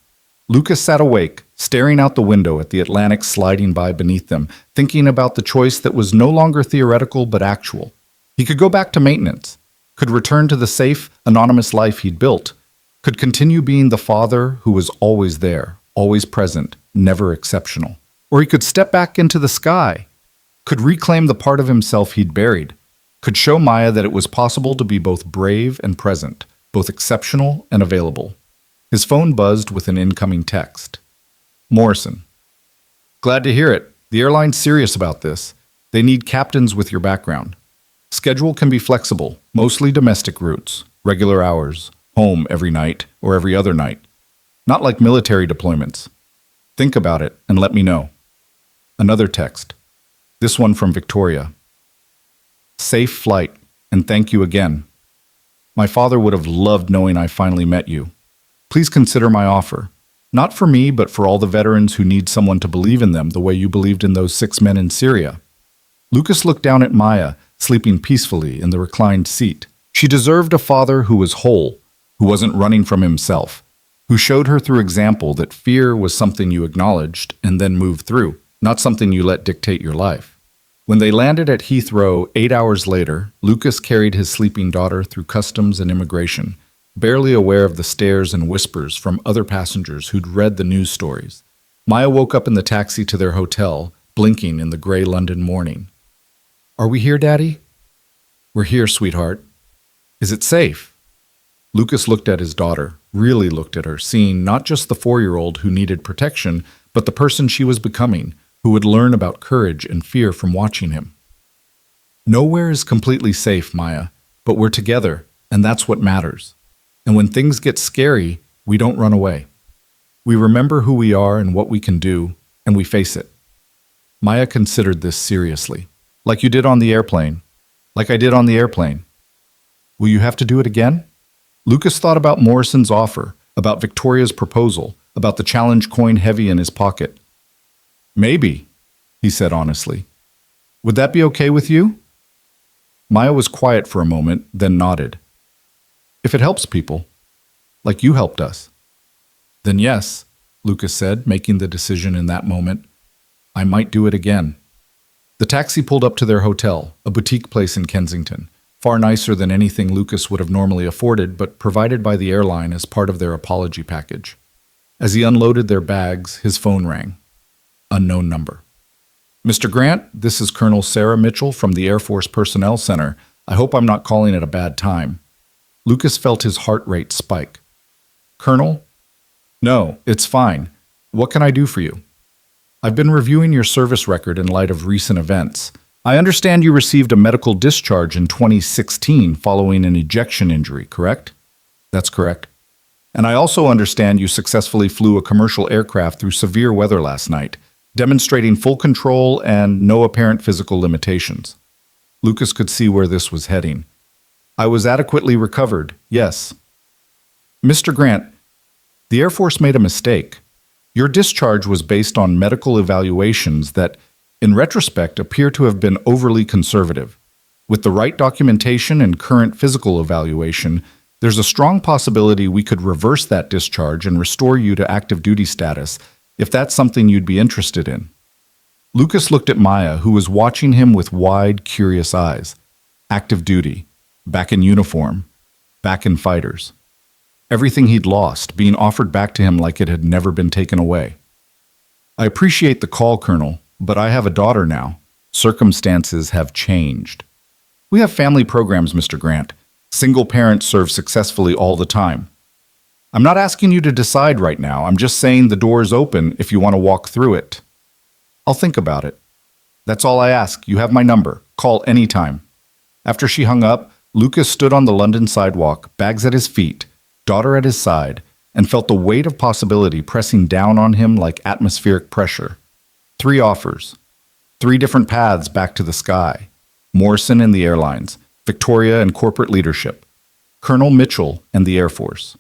Lucas sat awake, staring out the window at the Atlantic sliding by beneath them, thinking about the choice that was no longer theoretical but actual. He could go back to maintenance, could return to the safe, anonymous life he'd built, could continue being the father who was always there, always present, never exceptional. Or he could step back into the sky, could reclaim the part of himself he'd buried, could show Maya that it was possible to be both brave and present, both exceptional and available. His phone buzzed with an incoming text. "Morrison. Glad to hear it. The airline's serious about this. They need captains with your background. Schedule can be flexible, mostly domestic routes, regular hours, home every night or every other night. Not like military deployments. Think about it and let me know." Another text. This one from Victoria. "Safe flight, and thank you again. My father would have loved knowing I finally met you. Please consider my offer. Not for me, but for all the veterans who need someone to believe in them the way you believed in those 6 men in Syria." Lucas looked down at Maya, sleeping peacefully in the reclined seat. She deserved a father who was whole, who wasn't running from himself, who showed her through example that fear was something you acknowledged and then moved through, not something you let dictate your life. When they landed at Heathrow 8 hours later, Lucas carried his sleeping daughter through customs and immigration, barely aware of the stares and whispers from other passengers who'd read the news stories. Maya woke up in the taxi to their hotel, blinking in the gray London morning. "Are we here, Daddy?" "We're here, sweetheart." "Is it safe?" Lucas looked at his daughter, really looked at her, seeing not just the 4-year-old who needed protection, but the person she was becoming, who would learn about courage and fear from watching him. "Nowhere is completely safe, Maya, but we're together, and that's what matters. And when things get scary, we don't run away. We remember who we are and what we can do, and we face it." Maya considered this seriously. "Like you did on the airplane. Like I did on the airplane. Will you have to do it again?" Lucas thought about Morrison's offer, about Victoria's proposal, about the challenge coin heavy in his pocket. "Maybe," he said honestly. "Would that be okay with you?" Maya was quiet for a moment, then nodded. "If it helps people, like you helped us." "Then yes," Lucas said, making the decision in that moment. "I might do it again." The taxi pulled up to their hotel, a boutique place in Kensington, far nicer than anything Lucas would have normally afforded, but provided by the airline as part of their apology package. As he unloaded their bags, his phone rang. Unknown number. "Mr. Grant, this is Colonel Sarah Mitchell from the Air Force Personnel Center. I hope I'm not calling at a bad time." Lucas felt his heart rate spike. "Colonel?" "No, it's fine. What can I do for you?" "I've been reviewing your service record in light of recent events. I understand you received a medical discharge in 2016 following an ejection injury, correct?" "That's correct." "And I also understand you successfully flew a commercial aircraft through severe weather last night, demonstrating full control and no apparent physical limitations." Lucas could see where this was heading. "I was adequately recovered, yes." "Mr. Grant, the Air Force made a mistake. Your discharge was based on medical evaluations that, in retrospect, appear to have been overly conservative. With the right documentation and current physical evaluation, there's a strong possibility we could reverse that discharge and restore you to active duty status, if that's something you'd be interested in." Lucas looked at Maya, who was watching him with wide, curious eyes. Active duty, back in uniform, back in fighters. Everything he'd lost, being offered back to him like it had never been taken away. "I appreciate the call, Colonel, but I have a daughter now. Circumstances have changed. We have family programs, Mr. Grant. Single parents serve successfully all the time. I'm not asking you to decide right now. I'm just saying the door is open if you want to walk through it. I'll think about it. That's all I ask. You have my number. Call anytime." After she hung up, Lucas stood on the London sidewalk, bags at his feet, daughter at his side, and felt the weight of possibility pressing down on him like atmospheric pressure. 3 offers. 3 different paths back to the sky. Morrison and the airlines, Victoria and corporate leadership, Colonel Mitchell and the Air Force.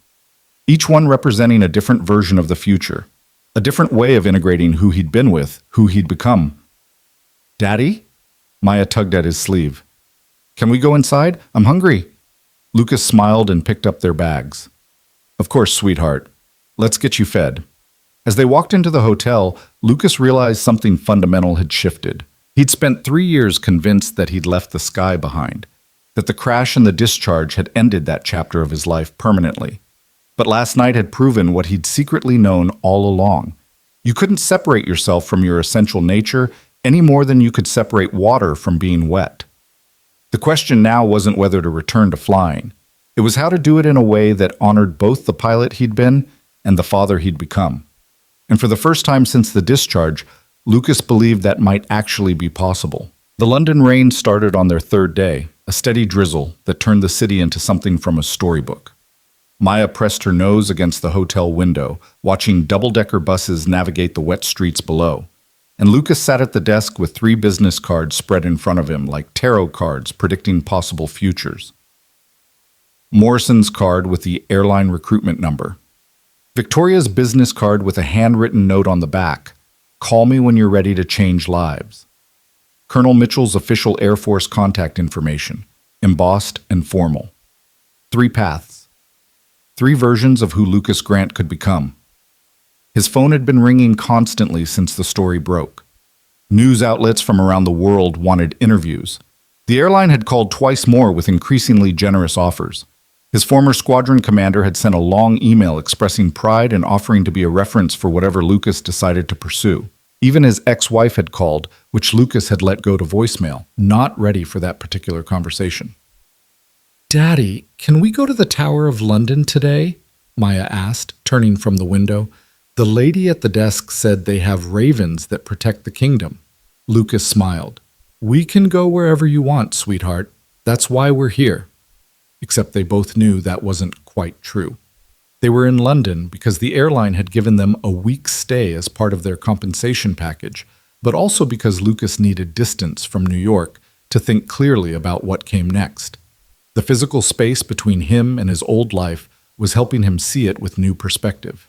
Each one representing a different version of the future. A different way of integrating who he'd been with, who he'd become. Daddy? Maya tugged at his sleeve. Can we go inside? I'm hungry. Lucas smiled and picked up their bags. Of course, sweetheart. Let's get you fed. As they walked into the hotel, Lucas realized something fundamental had shifted. He'd spent 3 years convinced that he'd left the sky behind, that the crash and the discharge had ended that chapter of his life permanently. But last night had proven what he'd secretly known all along. You couldn't separate yourself from your essential nature any more than you could separate water from being wet. The question now wasn't whether to return to flying. It was how to do it in a way that honored both the pilot he'd been and the father he'd become. And for the first time since the discharge, Lucas believed that might actually be possible. The London rain started on their third day, a steady drizzle that turned the city into something from a storybook. Maya pressed her nose against the hotel window, watching double-decker buses navigate the wet streets below. And Lucas sat at the desk with 3 business cards spread in front of him like tarot cards predicting possible futures. Morrison's card with the airline recruitment number. Victoria's business card with a handwritten note on the back. Call me when you're ready to change lives. Colonel Mitchell's official Air Force contact information, embossed and formal. 3 paths. 3 versions of who Lucas Grant could become. His phone had been ringing constantly since the story broke. News outlets from around the world wanted interviews. The airline had called twice more with increasingly generous offers. His former squadron commander had sent a long email expressing pride and offering to be a reference for whatever Lucas decided to pursue. Even his ex-wife had called, which Lucas had let go to voicemail, not ready for that particular conversation. Daddy, can we go to the Tower of London today? Maya asked, turning from the window. The lady at the desk said they have ravens that protect the kingdom. Lucas smiled. We can go wherever you want, sweetheart. That's why we're here. Except they both knew that wasn't quite true. They were in London because the airline had given them a week's stay as part of their compensation package, but also because Lucas needed distance from New York to think clearly about what came next. The physical space between him and his old life was helping him see it with new perspective.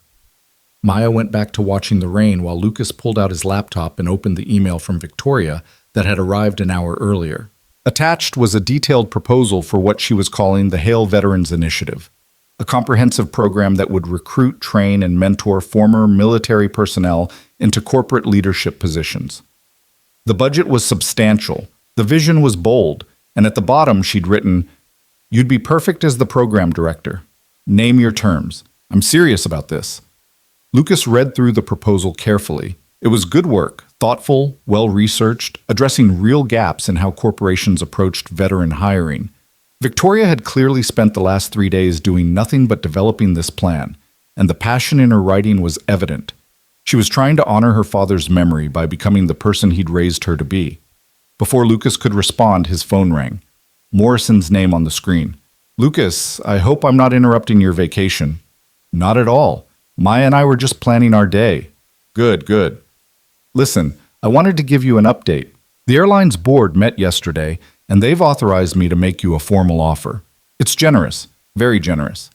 Maya went back to watching the rain while Lucas pulled out his laptop and opened the email from Victoria that had arrived an hour earlier. Attached was a detailed proposal for what she was calling the Hail Veterans Initiative, a comprehensive program that would recruit, train, and mentor former military personnel into corporate leadership positions. The budget was substantial, the vision was bold, and at the bottom she'd written, "You'd be perfect as the program director. Name your terms. I'm serious about this." Lucas read through the proposal carefully. It was good work, thoughtful, well-researched, addressing real gaps in how corporations approached veteran hiring. Victoria had clearly spent the last 3 days doing nothing but developing this plan, and the passion in her writing was evident. She was trying to honor her father's memory by becoming the person he'd raised her to be. Before Lucas could respond, his phone rang. Morrison's name on the screen. "Lucas, I hope I'm not interrupting your vacation." "Not at all. Maya and I were just planning our day." "Good, good. Listen, I wanted to give you an update. The airline's board met yesterday, and they've authorized me to make you a formal offer. It's generous, very generous.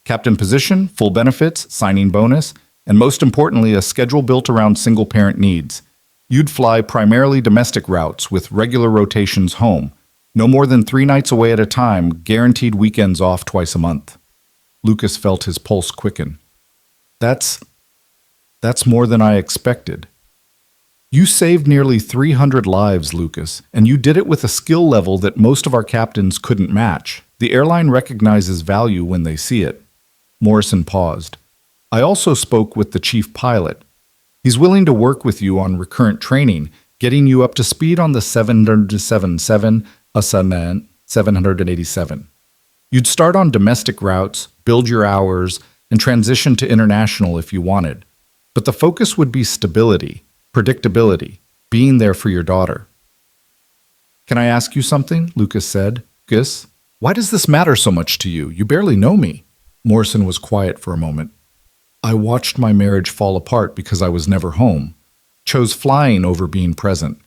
Captain position, full benefits, signing bonus, and most importantly, a schedule built around single-parent needs. You'd fly primarily domestic routes with regular rotations home, no more than 3 nights away at a time, guaranteed weekends off twice a month." Lucas felt his pulse quicken. That's more than I expected. You saved nearly 300 lives, Lucas, and you did it with a skill level that most of our captains couldn't match. The airline recognizes value when they see it. Morrison paused. I also spoke with the chief pilot. He's willing to work with you on recurrent training, getting you up to speed on the 777, 787. You'd start on domestic routes, build your hours, and transition to international if you wanted. But the focus would be stability, predictability, being there for your daughter. Can I ask you something? Lucas said. Lucas, why does this matter so much to you? You barely know me. Morrison was quiet for a moment. I watched my marriage fall apart because I was never home. Chose flying over being present.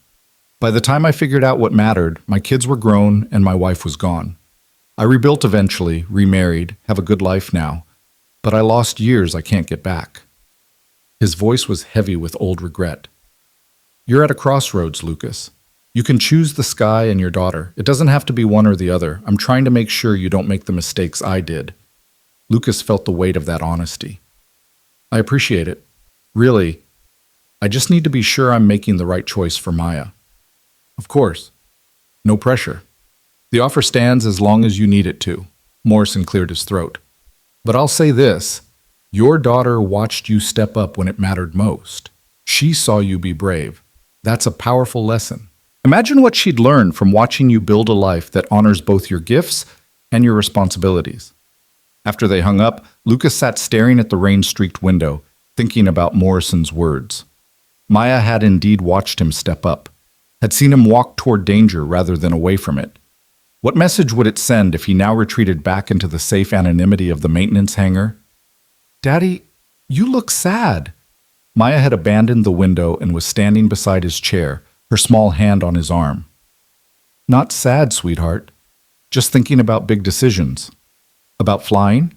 By the time I figured out what mattered, my kids were grown and my wife was gone. I rebuilt eventually, remarried, have a good life now. But I lost years I can't get back. His voice was heavy with old regret. You're at a crossroads, Lucas. You can choose the sky and your daughter. It doesn't have to be one or the other. I'm trying to make sure you don't make the mistakes I did. Lucas felt the weight of that honesty. I appreciate it. Really, I just need to be sure I'm making the right choice for Maya. Of course. No pressure. The offer stands as long as you need it to. Morrison cleared his throat. But I'll say this. Your daughter watched you step up when it mattered most. She saw you be brave. That's a powerful lesson. Imagine what she'd learn from watching you build a life that honors both your gifts and your responsibilities. After they hung up, Lucas sat staring at the rain-streaked window, thinking about Morrison's words. Maya had indeed watched him step up, had seen him walk toward danger rather than away from it. What message would it send if he now retreated back into the safe anonymity of the maintenance hangar? Daddy, you look sad. Maya had abandoned the window and was standing beside his chair, her small hand on his arm. Not sad, sweetheart. Just thinking about big decisions. About flying?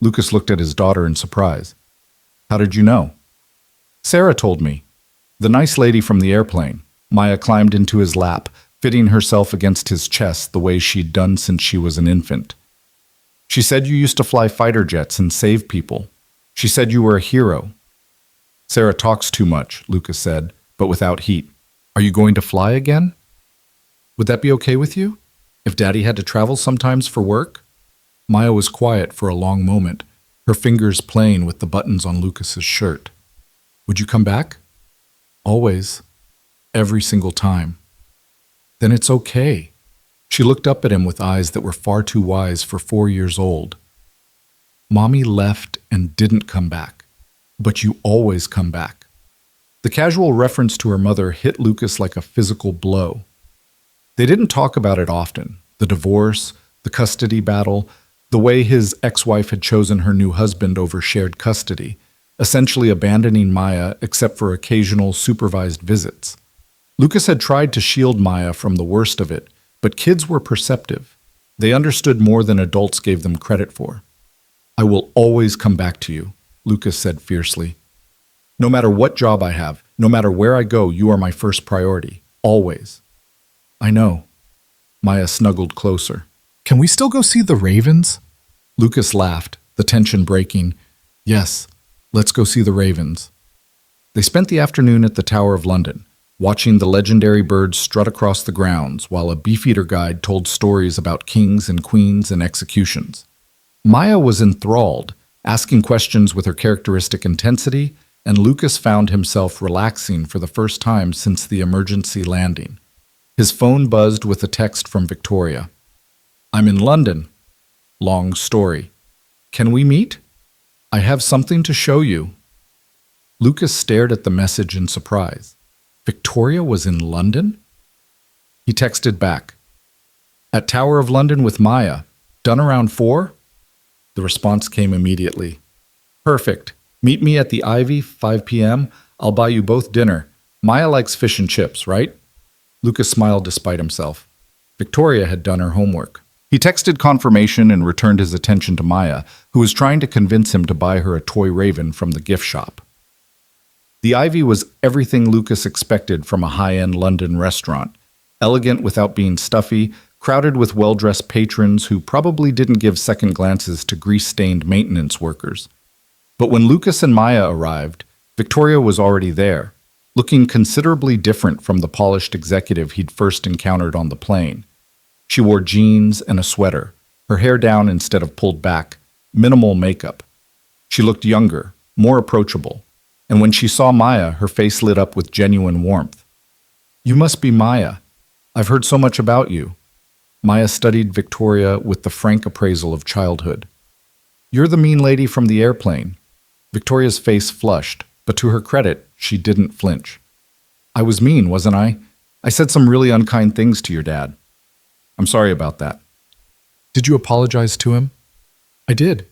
Lucas looked at his daughter in surprise. How did you know? Sarah told me. The nice lady from the airplane. Maya climbed into his lap, fitting herself against his chest the way she'd done since she was an infant. She said you used to fly fighter jets and save people. She said you were a hero. Sarah talks too much, Lucas said, but without heat. Are you going to fly again? Would that be okay with you? If Daddy had to travel sometimes for work? Maya was quiet for a long moment, her fingers playing with the buttons on Lucas's shirt. Would you come back? Always. Every single time. Then it's okay. She looked up at him with eyes that were far too wise for 4 years old. Mommy left and didn't come back, but you always come back. The casual reference to her mother hit Lucas like a physical blow. They didn't talk about it often, the divorce, the custody battle, the way his ex-wife had chosen her new husband over shared custody, essentially abandoning Maya except for occasional supervised visits. Lucas had tried to shield Maya from the worst of it, but kids were perceptive. They understood more than adults gave them credit for. I will always come back to you, Lucas said fiercely. No matter what job I have, no matter where I go, you are my first priority. Always. I know. Maya snuggled closer. Can we still go see the Ravens? Lucas laughed, the tension breaking. Yes, let's go see the Ravens. They spent the afternoon at the Tower of London, watching the legendary birds strut across the grounds while a beefeater guide told stories about kings and queens and executions. Maya was enthralled, asking questions with her characteristic intensity, and Lucas found himself relaxing for the first time since the emergency landing. His phone buzzed with a text from Victoria. I'm in London. Long story. Can we meet? I have something to show you. Lucas stared at the message in surprise. Victoria was in London? He texted back. At Tower of London with Maya. Done around 4? The response came immediately. Perfect. Meet me at the Ivy, 5 p.m. I'll buy you both dinner. Maya likes fish and chips, right? Lucas smiled despite himself. Victoria had done her homework. He texted confirmation and returned his attention to Maya, who was trying to convince him to buy her a toy raven from the gift shop. The Ivy was everything Lucas expected from a high-end London restaurant. Elegant without being stuffy, crowded with well-dressed patrons who probably didn't give second glances to grease-stained maintenance workers. But when Lucas and Maya arrived, Victoria was already there, looking considerably different from the polished executive he'd first encountered on the plane. She wore jeans and a sweater, her hair down instead of pulled back, minimal makeup. She looked younger, more approachable, and when she saw Maya, her face lit up with genuine warmth. You must be Maya. I've heard so much about you. Maya studied Victoria with the frank appraisal of childhood. You're the mean lady from the airplane. Victoria's face flushed, but to her credit, she didn't flinch. I was mean, wasn't I? I said some really unkind things to your dad. I'm sorry about that. Did you apologize to him? I did.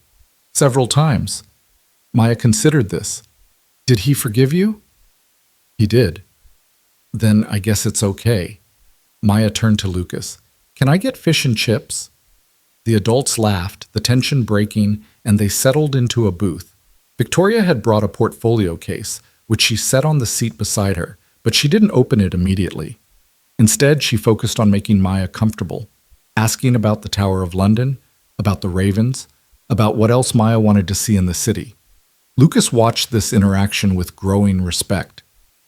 Several times. Maya considered this. Did he forgive you? He did. Then I guess it's okay. Maya turned to Lucas. Can I get fish and chips? The adults laughed, the tension breaking, and they settled into a booth. Victoria had brought a portfolio case, which she set on the seat beside her, but she didn't open it immediately. Instead, she focused on making Maya comfortable, asking about the Tower of London, about the Ravens, about what else Maya wanted to see in the city. Lucas watched this interaction with growing respect.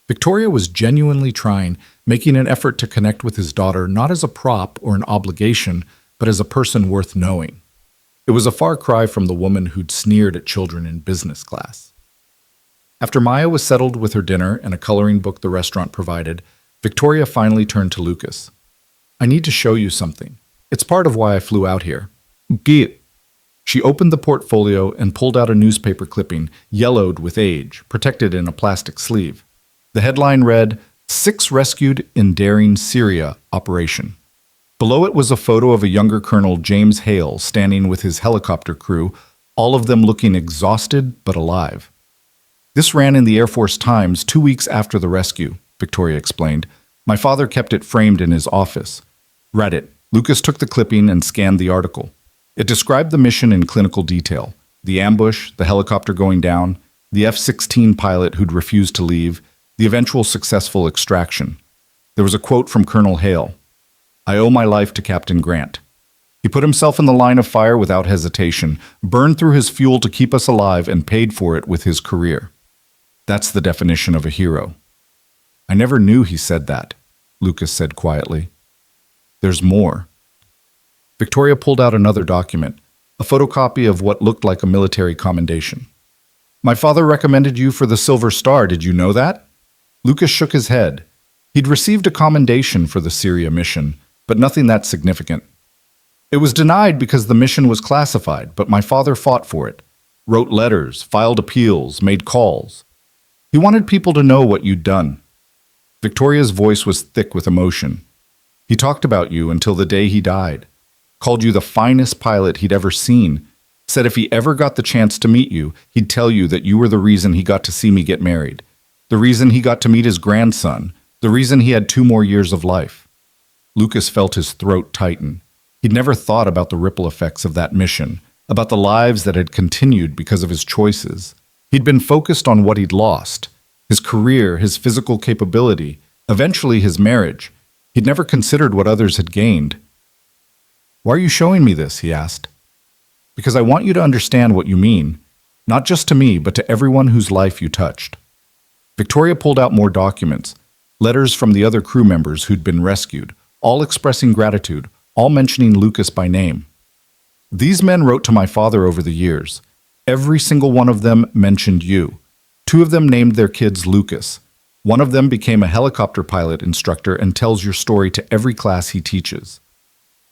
Victoria was genuinely trying, making an effort to connect with his daughter not as a prop or an obligation, but as a person worth knowing. It was a far cry from the woman who'd sneered at children in business class. After Maya was settled with her dinner and a coloring book the restaurant provided, Victoria finally turned to Lucas. "I need to show you something. It's part of why I flew out here." "Get." She opened the portfolio and pulled out a newspaper clipping, yellowed with age, protected in a plastic sleeve. The headline read, "6 Rescued in Daring Syria Operation." Below it was a photo of a younger Colonel James Hale standing with his helicopter crew, all of them looking exhausted but alive. "This ran in the Air Force Times 2 weeks after the rescue," Victoria explained. "My father kept it framed in his office." "Read it." Lucas took the clipping and scanned the article. It described the mission in clinical detail: the ambush, the helicopter going down, the F-16 pilot who'd refused to leave, the eventual successful extraction. There was a quote from Colonel Hale. "I owe my life to Captain Grant. He put himself in the line of fire without hesitation, burned through his fuel to keep us alive, and paid for it with his career. That's the definition of a hero." "I never knew he said that," Lucas said quietly. "There's more." Victoria pulled out another document, a photocopy of what looked like a military commendation. "My father recommended you for the Silver Star, did you know that?" Lucas shook his head. He'd received a commendation for the Syria mission, but nothing that significant. "It was denied because the mission was classified, but my father fought for it. Wrote letters, filed appeals, made calls. He wanted people to know what you'd done." Victoria's voice was thick with emotion. "He talked about you until the day he died. Called you the finest pilot he'd ever seen. Said if he ever got the chance to meet you, he'd tell you that you were the reason he got to see me get married. The reason he got to meet his grandson. The reason he had 2 more years of life." Lucas felt his throat tighten. He'd never thought about the ripple effects of that mission, about the lives that had continued because of his choices. He'd been focused on what he'd lost, his career, his physical capability, eventually his marriage. He'd never considered what others had gained. "Why are you showing me this?" he asked. "Because I want you to understand what you mean, not just to me, but to everyone whose life you touched." Victoria pulled out more documents, letters from the other crew members who'd been rescued, all expressing gratitude, all mentioning Lucas by name. "These men wrote to my father over the years. Every single one of them mentioned you. 2 of them named their kids Lucas. One of them became a helicopter pilot instructor and tells your story to every class he teaches."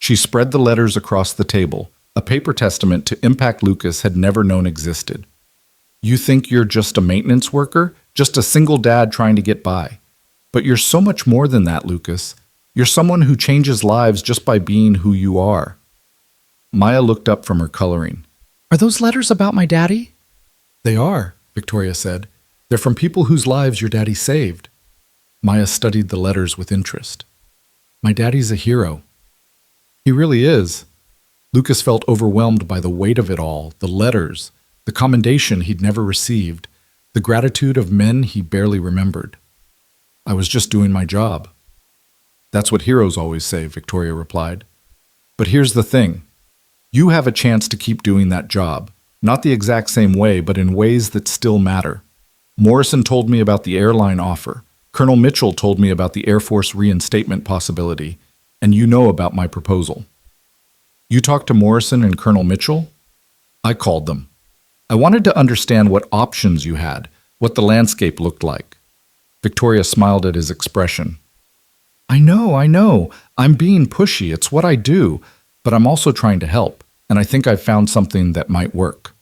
She spread the letters across the table, a paper testament to impact Lucas had never known existed. "You think you're just a maintenance worker, just a single dad trying to get by. But you're so much more than that, Lucas. You're someone who changes lives just by being who you are." Maya looked up from her coloring. "Are those letters about my daddy?" "They are," Victoria said. "They're from people whose lives your daddy saved." Maya studied the letters with interest. "My daddy's a hero." "He really is." Lucas felt overwhelmed by the weight of it all, the letters, the commendation he'd never received, the gratitude of men he barely remembered. "I was just doing my job." "That's what heroes always say," Victoria replied. "But here's the thing. You have a chance to keep doing that job, not the exact same way, but in ways that still matter. Morrison told me about the airline offer. Colonel Mitchell told me about the Air Force reinstatement possibility, and you know about my proposal." "You talked to Morrison and Colonel Mitchell?" "I called them. I wanted to understand what options you had, what the landscape looked like." Victoria smiled at his expression. I know. I'm being pushy. It's what I do. But I'm also trying to help, and I think I've found something that might work."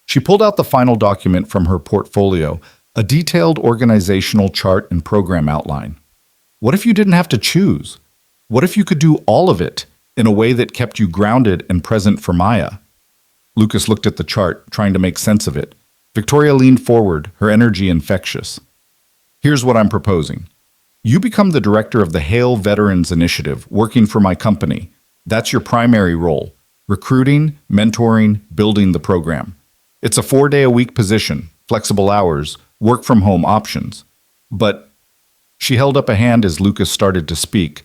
She pulled out the final document from her portfolio, a detailed organizational chart and program outline. "What if you didn't have to choose? What if you could do all of it in a way that kept you grounded and present for Maya?" Lucas looked at the chart, trying to make sense of it. Victoria leaned forward, her energy infectious. "Here's what I'm proposing. You become the director of the Hale Veterans Initiative, working for my company. That's your primary role: recruiting, mentoring, building the program. It's a 4-day-a-week position, flexible hours, work from home options. But she held up a hand as Lucas started to speak.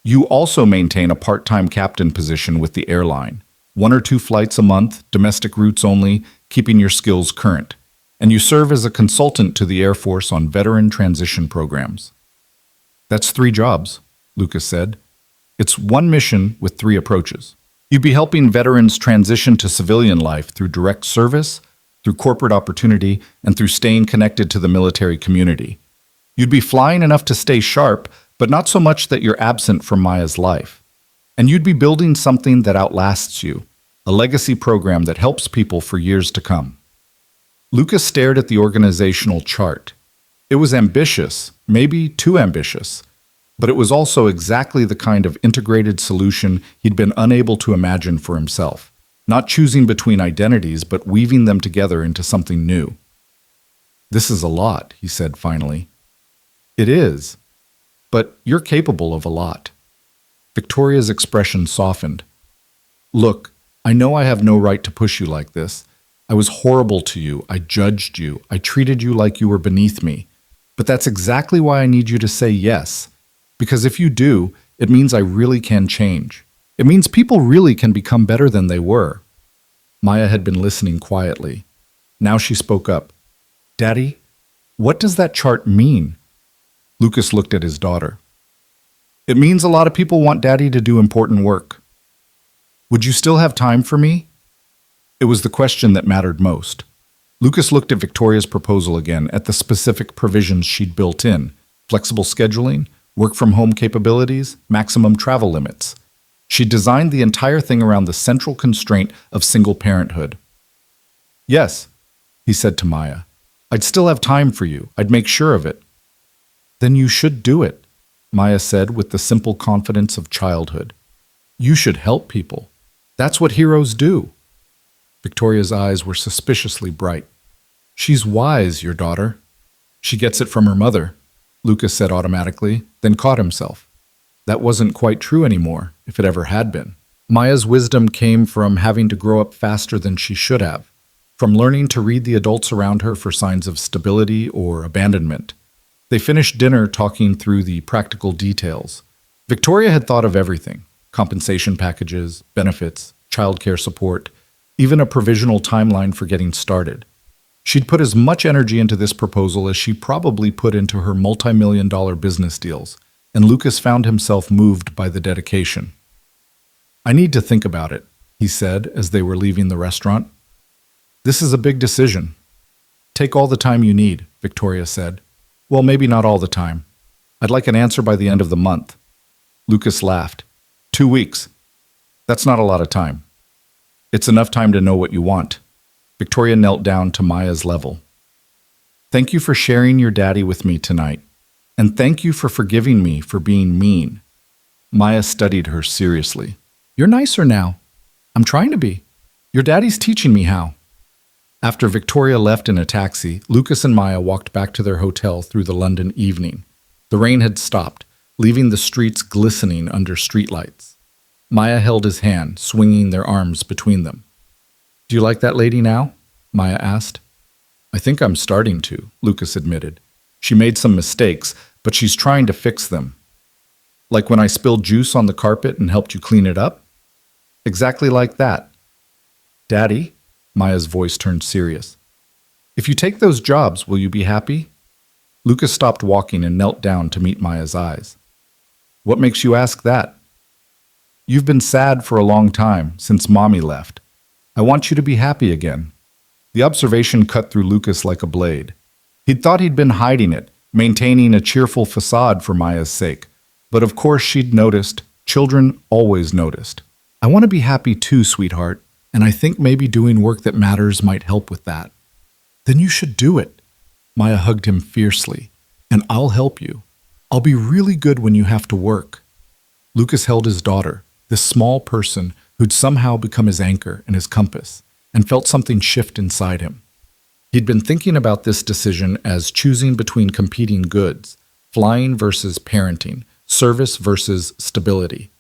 You also maintain a part-time captain position with the airline. 1 or 2 flights a month, domestic routes only, keeping your skills current. And you serve as a consultant to the Air Force on veteran transition programs. That's 3 jobs, Lucas said. It's one mission with 3 approaches. You'd be helping veterans transition to civilian life through direct service, through corporate opportunity, and through staying connected to the military community. You'd be flying enough to stay sharp, but not so much that you're absent from Maya's life. And you'd be building something that outlasts you, a legacy program that helps people for years to come. Lucas stared at the organizational chart. It was ambitious, maybe too ambitious, but it was also exactly the kind of integrated solution he'd been unable to imagine for himself, not choosing between identities, but weaving them together into something new. This is a lot, he said finally. It is, but you're capable of a lot. Victoria's expression softened. Look, I know I have no right to push you like this. I was horrible to you. I judged you. I treated you like you were beneath me. But that's exactly why I need you to say yes. Because if you do, it means I really can change. It means people really can become better than they were. Maya had been listening quietly. Now she spoke up. Daddy, what does that chart mean? Lucas looked at his daughter. It means a lot of people want Daddy to do important work. Would you still have time for me? It was the question that mattered most. Lucas looked at Victoria's proposal again, at the specific provisions she'd built in: flexible scheduling, work-from-home capabilities, maximum travel limits. She designed the entire thing around the central constraint of single parenthood. Yes, he said to Maya. I'd still have time for you. I'd make sure of it. Then you should do it, Maya said with the simple confidence of childhood. You should help people. That's what heroes do. Victoria's eyes were suspiciously bright. She's wise, your daughter. She gets it from her mother, Lucas said automatically, then caught himself. That wasn't quite true anymore, if it ever had been. Maya's wisdom came from having to grow up faster than she should have, from learning to read the adults around her for signs of stability or abandonment. They finished dinner talking through the practical details. Victoria had thought of everything: compensation packages, benefits, childcare support, even a provisional timeline for getting started. She'd put as much energy into this proposal as she probably put into her multi-million-dollar business deals, and Lucas found himself moved by the dedication. I need to think about it, he said as they were leaving the restaurant. This is a big decision. Take all the time you need, Victoria said. Well, maybe not all the time. I'd like an answer by the end of the month. Lucas laughed. 2 weeks. That's not a lot of time. It's enough time to know what you want. Victoria knelt down to Maya's level. Thank you for sharing your daddy with me tonight. And thank you for forgiving me for being mean. Maya studied her seriously. You're nicer now. I'm trying to be. Your daddy's teaching me how. After Victoria left in a taxi, Lucas and Maya walked back to their hotel through the London evening. The rain had stopped, leaving the streets glistening under streetlights. Maya held his hand, swinging their arms between them. Do you like that lady now? Maya asked. I think I'm starting to, Lucas admitted. She made some mistakes, but she's trying to fix them. Like when I spilled juice on the carpet and helped you clean it up? Exactly like that. Daddy, Maya's voice turned serious. If you take those jobs, will you be happy? Lucas stopped walking and knelt down to meet Maya's eyes. What makes you ask that? You've been sad for a long time, since Mommy left. I want you to be happy again. The observation cut through Lucas like a blade. He'd thought he'd been hiding it, maintaining a cheerful facade for Maya's sake. But of course she'd noticed. Children always noticed. I want to be happy too, sweetheart, and I think maybe doing work that matters might help with that. Then you should do it. Maya hugged him fiercely. And I'll help you. I'll be really good when you have to work. Lucas held his daughter, this small person who'd somehow become his anchor and his compass, and felt something shift inside him. He'd been thinking about this decision as choosing between competing goods, flying versus parenting, service versus stability.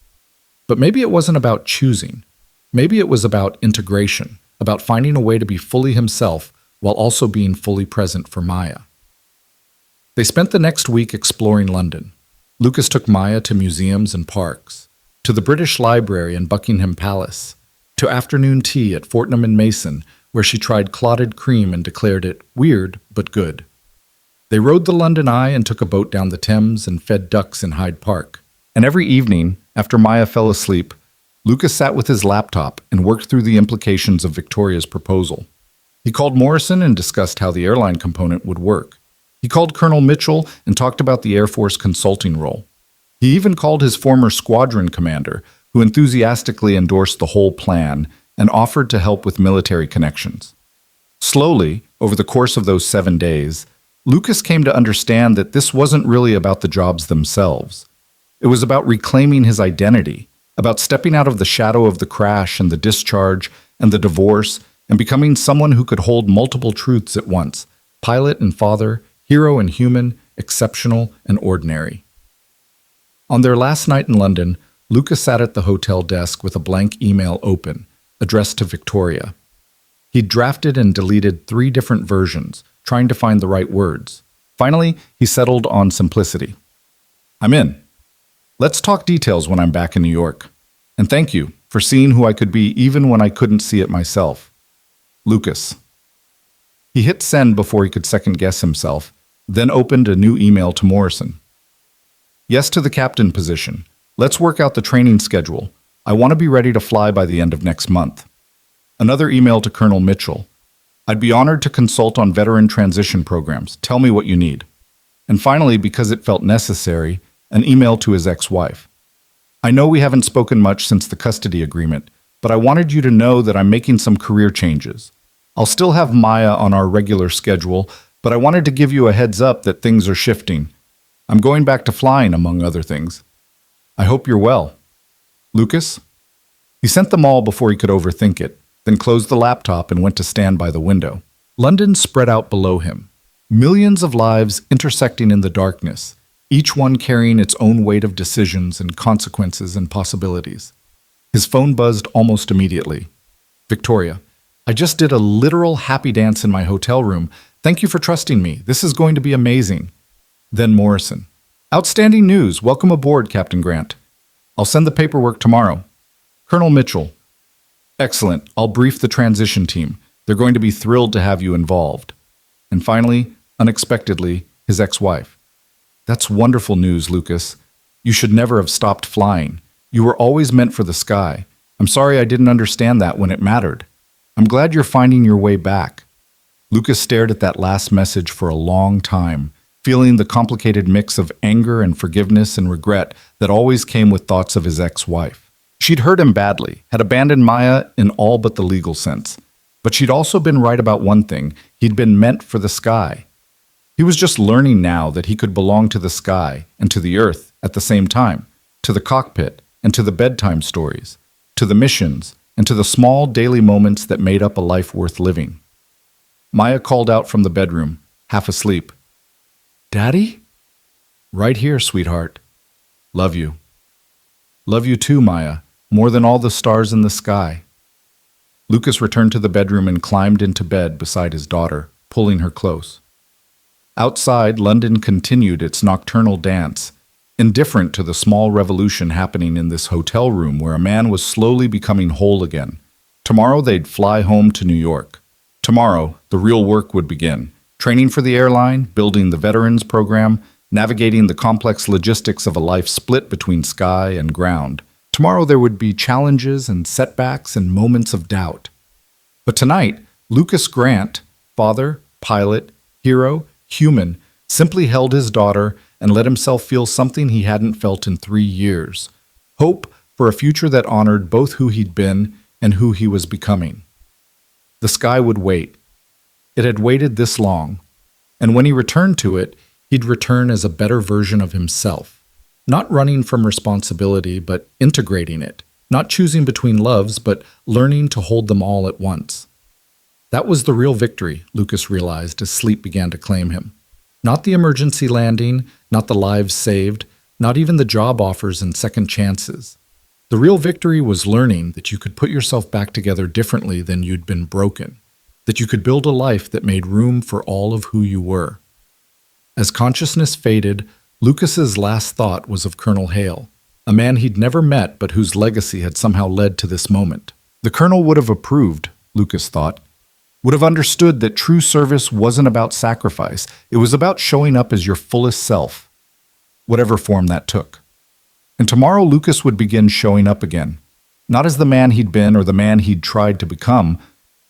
But maybe it wasn't about choosing. Maybe it was about integration, about finding a way to be fully himself while also being fully present for Maya. They spent the next week exploring London. Lucas took Maya to museums and parks, to the British Library and Buckingham Palace, to afternoon tea at Fortnum and Mason, where she tried clotted cream and declared it weird but good. They rode the London Eye and took a boat down the Thames and fed ducks in Hyde Park. And every evening, after Maya fell asleep, Lucas sat with his laptop and worked through the implications of Victoria's proposal. He called Morrison and discussed how the airline component would work. He called Colonel Mitchell and talked about the Air Force consulting role. He even called his former squadron commander, who enthusiastically endorsed the whole plan and offered to help with military connections. Slowly, over the course of those 7 days, Lucas came to understand that this wasn't really about the jobs themselves. It was about reclaiming his identity, about stepping out of the shadow of the crash and the discharge and the divorce and becoming someone who could hold multiple truths at once: pilot and father, hero and human, exceptional and ordinary. On their last night in London, Lucas sat at the hotel desk with a blank email open, addressed to Victoria. He'd drafted and deleted 3 different versions, trying to find the right words. Finally, he settled on simplicity. I'm in. Let's talk details when I'm back in New York. And thank you for seeing who I could be even when I couldn't see it myself. Lucas. He hit send before he could second-guess himself, then opened a new email to Morrison. Yes to the captain position. Let's work out the training schedule. I want to be ready to fly by the end of next month. Another email to Colonel Mitchell. I'd be honored to consult on veteran transition programs. Tell me what you need. And finally, because it felt necessary, an email to his ex-wife. I know we haven't spoken much since the custody agreement, but I wanted you to know that I'm making some career changes. I'll still have Maya on our regular schedule, but I wanted to give you a heads up that things are shifting. I'm going back to flying, among other things. I hope you're well. Lucas? He sent them all before he could overthink it, then closed the laptop and went to stand by the window. London spread out below him. Millions of lives intersecting in the darkness, each one carrying its own weight of decisions and consequences and possibilities. His phone buzzed almost immediately. Victoria, I just did a literal happy dance in my hotel room. Thank you for trusting me. This is going to be amazing. Then Morrison. Outstanding news. Welcome aboard, Captain Grant. I'll send the paperwork tomorrow. Colonel Mitchell. Excellent. I'll brief the transition team. They're going to be thrilled to have you involved. And finally, unexpectedly, his ex-wife. That's wonderful news, Lucas. You should never have stopped flying. You were always meant for the sky. I'm sorry I didn't understand that when it mattered. I'm glad you're finding your way back. Lucas stared at that last message for a long time, feeling the complicated mix of anger and forgiveness and regret that always came with thoughts of his ex-wife. She'd hurt him badly, had abandoned Maya in all but the legal sense. But she'd also been right about one thing: he'd been meant for the sky. He was just learning now that he could belong to the sky and to the earth at the same time, to the cockpit and to the bedtime stories, to the missions and to the small daily moments that made up a life worth living. Maya called out from the bedroom, half asleep. Daddy? Right here, sweetheart. Love you. Love you too, Maya, more than all the stars in the sky. Lucas returned to the bedroom and climbed into bed beside his daughter, pulling her close. Outside, London continued its nocturnal dance, indifferent to the small revolution happening in this hotel room where a man was slowly becoming whole again. Tomorrow they'd fly home to New York. Tomorrow, the real work would begin. Training for the airline, building the veterans program, navigating the complex logistics of a life split between sky and ground. Tomorrow there would be challenges and setbacks and moments of doubt. But tonight, Lucas Grant, father, pilot, hero, human, simply held his daughter and let himself feel something he hadn't felt in 3 years. Hope for a future that honored both who he'd been and who he was becoming. The sky would wait. It had waited this long, and when he returned to it, he'd return as a better version of himself. Not running from responsibility, but integrating it. Not choosing between loves, but learning to hold them all at once. That was the real victory, Lucas realized as sleep began to claim him. Not the emergency landing, not the lives saved, not even the job offers and second chances. The real victory was learning that you could put yourself back together differently than you'd been broken, that you could build a life that made room for all of who you were. As consciousness faded, Lucas's last thought was of Colonel Hale, a man he'd never met but whose legacy had somehow led to this moment. The colonel would have approved, Lucas thought, would have understood that true service wasn't about sacrifice, it was about showing up as your fullest self, whatever form that took. And tomorrow Lucas would begin showing up again, not as the man he'd been or the man he'd tried to become,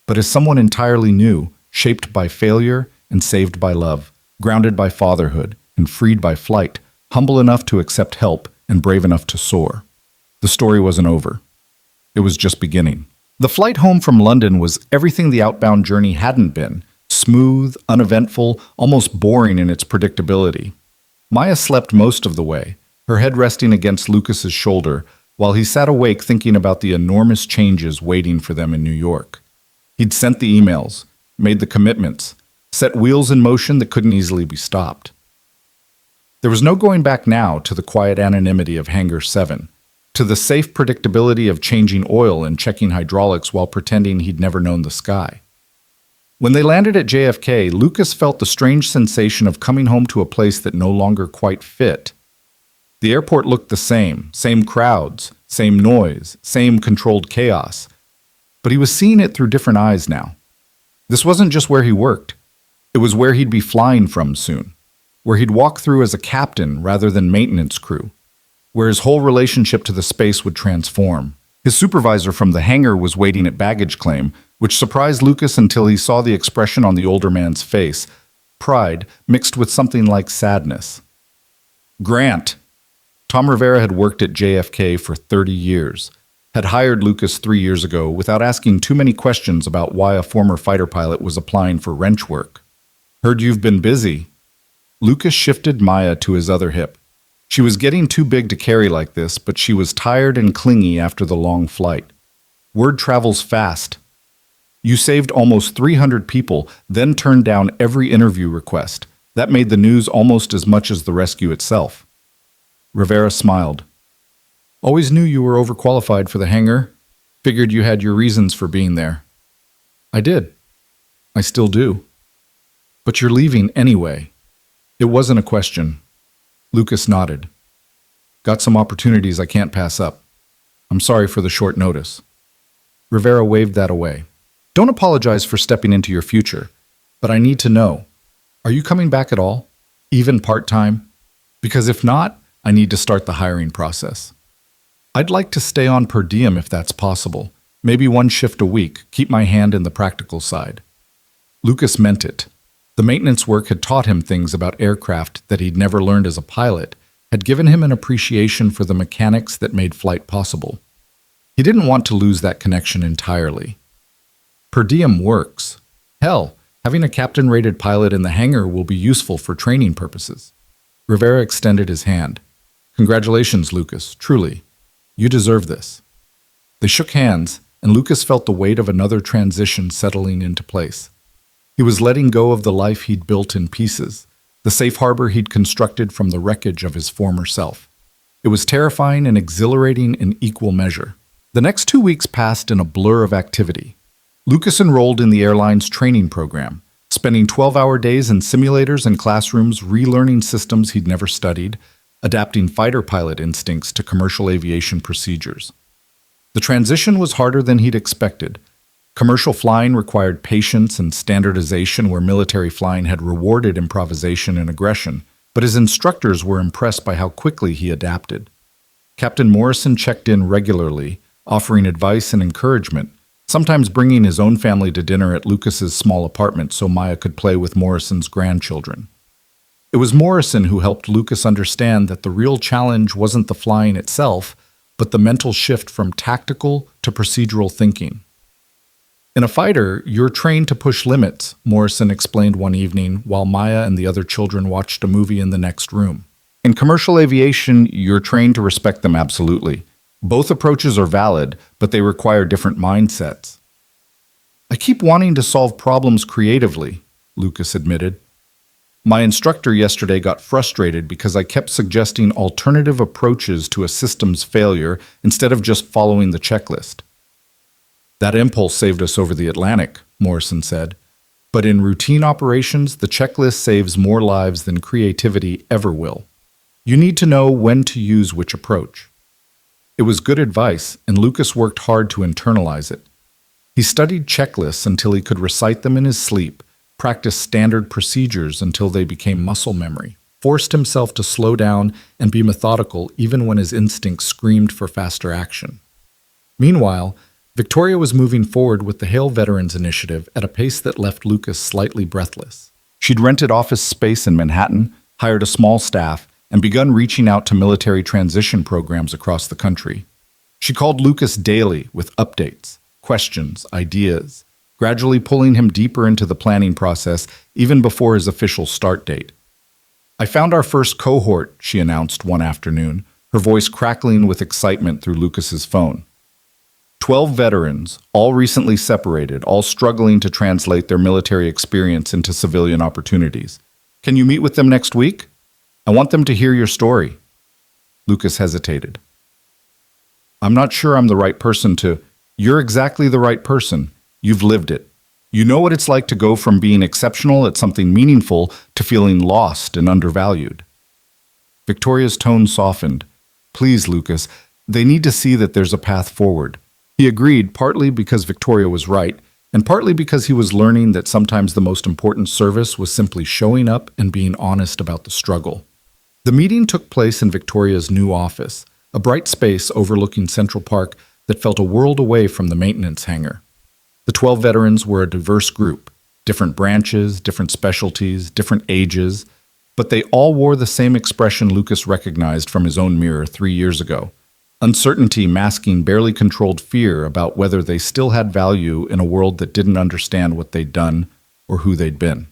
but as someone entirely new, shaped by failure and saved by love, grounded by fatherhood and freed by flight, humble enough to accept help and brave enough to soar. The story wasn't over. It was just beginning. The flight home from London was everything the outbound journey hadn't been, smooth, uneventful, almost boring in its predictability. Maya slept most of the way, her head resting against Lucas's shoulder, while he sat awake thinking about the enormous changes waiting for them in New York. He'd sent the emails, made the commitments, set wheels in motion that couldn't easily be stopped. There was no going back now to the quiet anonymity of Hangar 7, to the safe predictability of changing oil and checking hydraulics while pretending he'd never known the sky. When they landed at JFK, Lucas felt the strange sensation of coming home to a place that no longer quite fit. The airport looked the same crowds, same noise, same controlled chaos. But he was seeing it through different eyes now. This wasn't just where he worked. It was where he'd be flying from soon, where he'd walk through as a captain rather than maintenance crew, where his whole relationship to the space would transform. His supervisor from the hangar was waiting at baggage claim, which surprised Lucas until he saw the expression on the older man's face, pride mixed with something like sadness. Grant. Tom Rivera had worked at JFK for 30 years, had hired Lucas 3 years ago without asking too many questions about why a former fighter pilot was applying for wrench work. Heard you've been busy. Lucas shifted Maya to his other hip. She was getting too big to carry like this, but she was tired and clingy after the long flight. Word travels fast. You saved almost 300 people, then turned down every interview request. That made the news almost as much as the rescue itself. Rivera smiled. Always knew you were overqualified for the hangar. Figured you had your reasons for being there. I did. I still do. But you're leaving anyway. It wasn't a question. Lucas nodded. Got some opportunities I can't pass up. I'm sorry for the short notice. Rivera waved that away. Don't apologize for stepping into your future, but I need to know. Are you coming back at all? Even part-time? Because if not, I need to start the hiring process. I'd like to stay on per diem if that's possible. Maybe one shift a week, keep my hand in the practical side. Lucas meant it. The maintenance work had taught him things about aircraft that he'd never learned as a pilot, had given him an appreciation for the mechanics that made flight possible. He didn't want to lose that connection entirely. Per diem works. Hell, having a captain-rated pilot in the hangar will be useful for training purposes. Rivera extended his hand. Congratulations, Lucas, truly. You deserve this. They shook hands, and Lucas felt the weight of another transition settling into place. He was letting go of the life he'd built in pieces, the safe harbor he'd constructed from the wreckage of his former self. It was terrifying and exhilarating in equal measure. The next 2 weeks passed in a blur of activity. Lucas enrolled in the airline's training program, spending 12-hour days in simulators and classrooms relearning systems he'd never studied, adapting fighter pilot instincts to commercial aviation procedures. The transition was harder than he'd expected. Commercial flying required patience and standardization where military flying had rewarded improvisation and aggression, but his instructors were impressed by how quickly he adapted. Captain Morrison checked in regularly, offering advice and encouragement, sometimes bringing his own family to dinner at Lucas's small apartment so Maya could play with Morrison's grandchildren. It was Morrison who helped Lucas understand that the real challenge wasn't the flying itself, but the mental shift from tactical to procedural thinking. In a fighter, you're trained to push limits, Morrison explained one evening while Maya and the other children watched a movie in the next room. In commercial aviation, you're trained to respect them absolutely. Both approaches are valid, but they require different mindsets. I keep wanting to solve problems creatively, Lucas admitted. My instructor yesterday got frustrated because I kept suggesting alternative approaches to a system's failure instead of just following the checklist. That impulse saved us over the Atlantic, Morrison said. But in routine operations, the checklist saves more lives than creativity ever will. You need to know when to use which approach. It was good advice, and Lucas worked hard to internalize it. He studied checklists until he could recite them in his sleep, practiced standard procedures until they became muscle memory, forced himself to slow down and be methodical even when his instincts screamed for faster action. Meanwhile, Victoria was moving forward with the Hail Veterans Initiative at a pace that left Lucas slightly breathless. She'd rented office space in Manhattan, hired a small staff, and begun reaching out to military transition programs across the country. She called Lucas daily with updates, questions, ideas, gradually pulling him deeper into the planning process even before his official start date. "I found our first cohort," she announced one afternoon, her voice crackling with excitement through Lucas's phone. 12 veterans, all recently separated, all struggling to translate their military experience into civilian opportunities. "Can you meet with them next week? I want them to hear your story." Lucas hesitated. "I'm not sure I'm the right person to—" "You're exactly the right person. You've lived it. You know what it's like to go from being exceptional at something meaningful to feeling lost and undervalued." Victoria's tone softened. "Please, Lucas, they need to see that there's a path forward." He agreed, partly because Victoria was right, and partly because he was learning that sometimes the most important service was simply showing up and being honest about the struggle. The meeting took place in Victoria's new office, a bright space overlooking Central Park that felt a world away from the maintenance hangar. The 12 veterans were a diverse group, different branches, different specialties, different ages, but they all wore the same expression Lucas recognized from his own mirror 3 years ago. Uncertainty masking barely controlled fear about whether they still had value in a world that didn't understand what they'd done or who they'd been.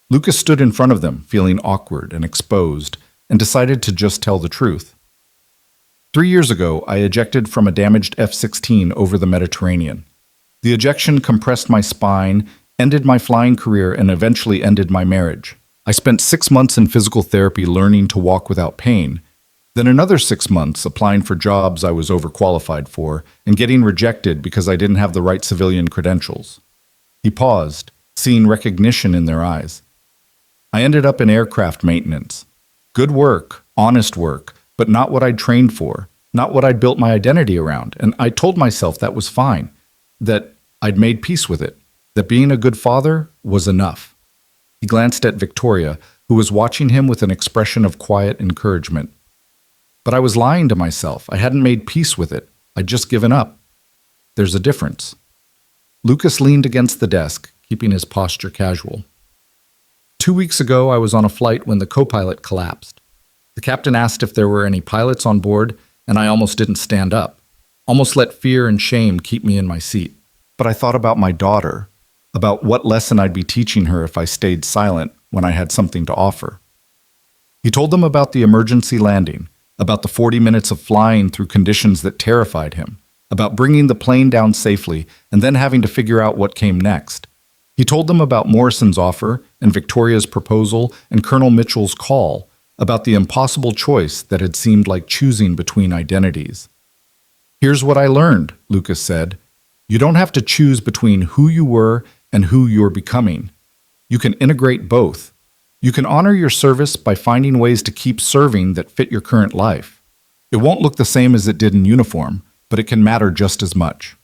Lucas stood in front of them, feeling awkward and exposed, and decided to just tell the truth. 3 years ago, I ejected from a damaged F-16 over the Mediterranean. The ejection compressed my spine, ended my flying career, and eventually ended my marriage. I spent 6 months in physical therapy learning to walk without pain, then another 6 months applying for jobs I was overqualified for and getting rejected because I didn't have the right civilian credentials. He paused, seeing recognition in their eyes. I ended up in aircraft maintenance. Good work, honest work, but not what I'd trained for, not what I'd built my identity around, and I told myself that was fine, that I'd made peace with it, that being a good father was enough. He glanced at Victoria, who was watching him with an expression of quiet encouragement. But I was lying to myself. I hadn't made peace with it. I'd just given up. There's a difference. Lucas leaned against the desk, keeping his posture casual. 2 weeks ago, I was on a flight when the co-pilot collapsed. The captain asked if there were any pilots on board, and I almost didn't stand up. Almost let fear and shame keep me in my seat. But I thought about my daughter, about what lesson I'd be teaching her if I stayed silent when I had something to offer. He told them about the emergency landing, about the 40 minutes of flying through conditions that terrified him, about bringing the plane down safely and then having to figure out what came next. He told them about Morrison's offer and Victoria's proposal and Colonel Mitchell's call, about the impossible choice that had seemed like choosing between identities. "Here's what I learned," Lucas said. "You don't have to choose between who you were and who you're becoming. You can integrate both. You can honor your service by finding ways to keep serving that fit your current life. It won't look the same as it did in uniform, but it can matter just as much."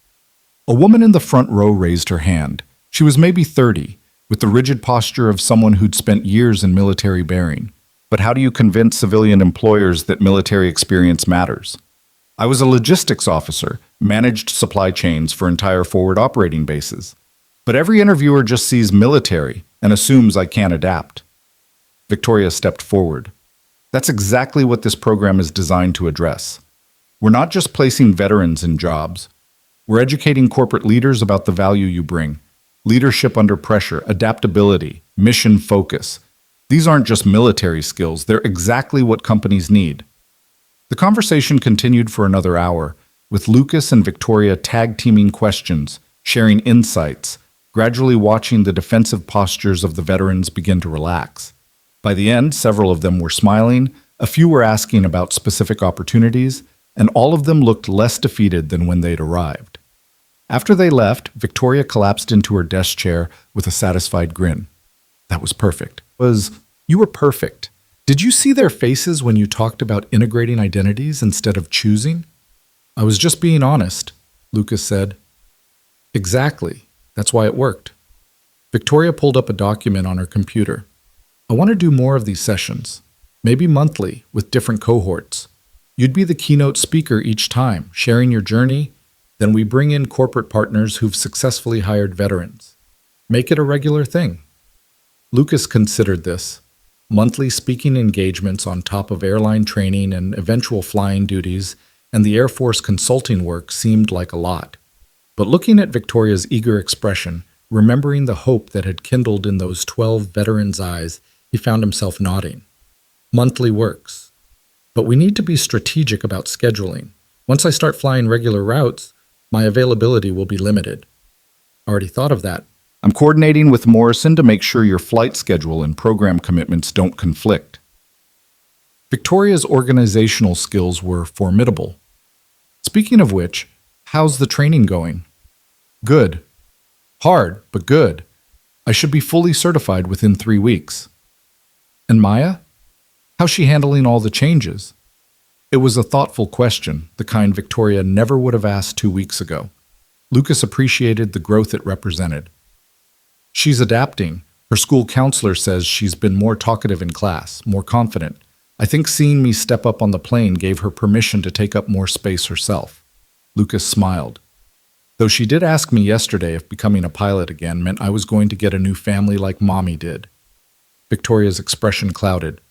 A woman in the front row raised her hand. She was maybe 30, with the rigid posture of someone who'd spent years in military bearing. But how do you convince civilian employers that military experience matters? "I was a logistics officer, managed supply chains for entire forward operating bases. But every interviewer just sees military and assumes I can't adapt." Victoria stepped forward. "That's exactly what this program is designed to address. We're not just placing veterans in jobs. We're educating corporate leaders about the value you bring. Leadership under pressure, adaptability, mission focus. These aren't just military skills, they're exactly what companies need." The conversation continued for another hour, with Lucas and Victoria tag-teaming questions, sharing insights, gradually watching the defensive postures of the veterans begin to relax. By the end, several of them were smiling, a few were asking about specific opportunities, and all of them looked less defeated than when they'd arrived. After they left, Victoria collapsed into her desk chair with a satisfied grin. That was perfect. You were perfect. Did you see their faces when you talked about integrating identities instead of choosing? I was just being honest, Lucas said. Exactly. That's why it worked. Victoria pulled up a document on her computer. I want to do more of these sessions, maybe monthly, with different cohorts. You'd be the keynote speaker each time, sharing your journey. Then we bring in corporate partners who've successfully hired veterans. Make it a regular thing. Lucas considered this. Monthly speaking engagements on top of airline training and eventual flying duties and the Air Force consulting work seemed like a lot. But looking at Victoria's eager expression, remembering the hope that had kindled in those 12 veterans' eyes, he found himself nodding. Monthly works. But we need to be strategic about scheduling. Once I start flying regular routes, my availability will be limited. Already thought of that. I'm coordinating with Morrison to make sure your flight schedule and program commitments don't conflict. Victoria's organizational skills were formidable. Speaking of which, how's the training going? Good. Hard, but good. I should be fully certified within 3 weeks. And Maya? How's she handling all the changes? It was a thoughtful question, the kind Victoria never would have asked 2 weeks ago. Lucas appreciated the growth it represented. She's adapting. Her school counselor says she's been more talkative in class, more confident. I think seeing me step up on the plane gave her permission to take up more space herself. Lucas smiled. Though she did ask me yesterday if becoming a pilot again meant I was going to get a new family like Mommy did. Victoria's expression clouded.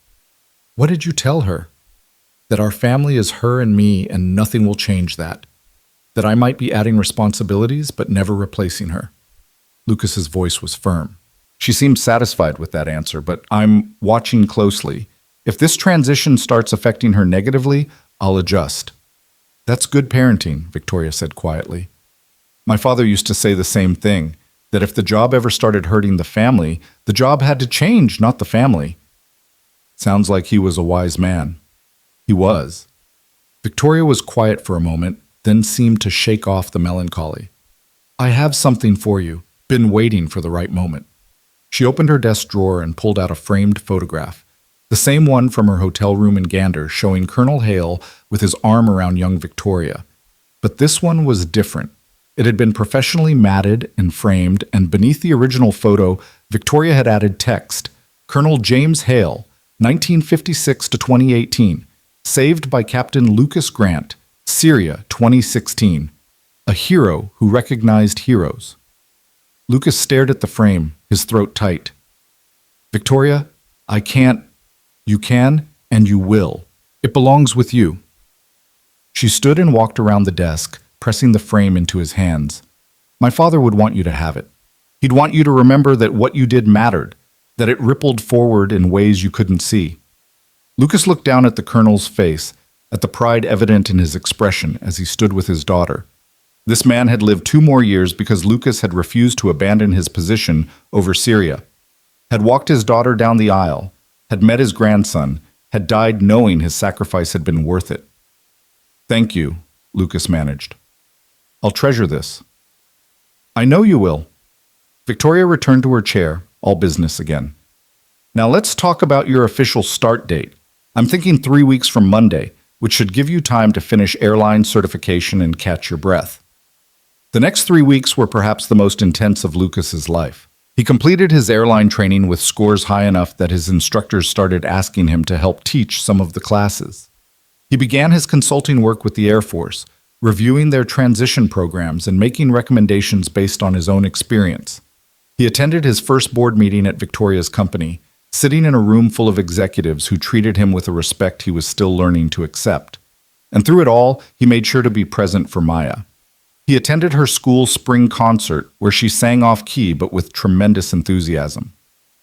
What did you tell her? That our family is her and me and nothing will change that. That I might be adding responsibilities but never replacing her. Lucas's voice was firm. She seemed satisfied with that answer, but I'm watching closely. If this transition starts affecting her negatively, I'll adjust. That's good parenting, Victoria said quietly. My father used to say the same thing, that if the job ever started hurting the family, the job had to change, not the family. Sounds like he was a wise man. He was. Victoria was quiet for a moment, then seemed to shake off the melancholy. I have something for you. Been waiting for the right moment. She opened her desk drawer and pulled out a framed photograph, the same one from her hotel room in Gander, showing Colonel Hale with his arm around young Victoria. But this one was different. It had been professionally matted and framed, and beneath the original photo, Victoria had added text, Colonel James Hale, 1956 to 2018, saved by Captain Lucas Grant, Syria, 2016, a hero who recognized heroes. Lucas stared at the frame, his throat tight. Victoria, I can't. You can, and you will. It belongs with you. She stood and walked around the desk, pressing the frame into his hands. My father would want you to have it. He'd want you to remember that what you did mattered, that it rippled forward in ways you couldn't see. Lucas looked down at the colonel's face, at the pride evident in his expression as he stood with his daughter. This man had lived 2 more years because Lucas had refused to abandon his position over Syria, had walked his daughter down the aisle, had met his grandson, had died knowing his sacrifice had been worth it. Thank you, Lucas managed. I'll treasure this. I know you will. Victoria returned to her chair, all business again. Now let's talk about your official start date. I'm thinking 3 weeks from Monday, which should give you time to finish airline certification and catch your breath. The next 3 weeks were perhaps the most intense of Lucas's life. He completed his airline training with scores high enough that his instructors started asking him to help teach some of the classes. He began his consulting work with the Air Force, reviewing their transition programs and making recommendations based on his own experience. He attended his first board meeting at Victoria's company, sitting in a room full of executives who treated him with a respect he was still learning to accept. And through it all, he made sure to be present for Maya. He attended her school's spring concert, where she sang off-key but with tremendous enthusiasm.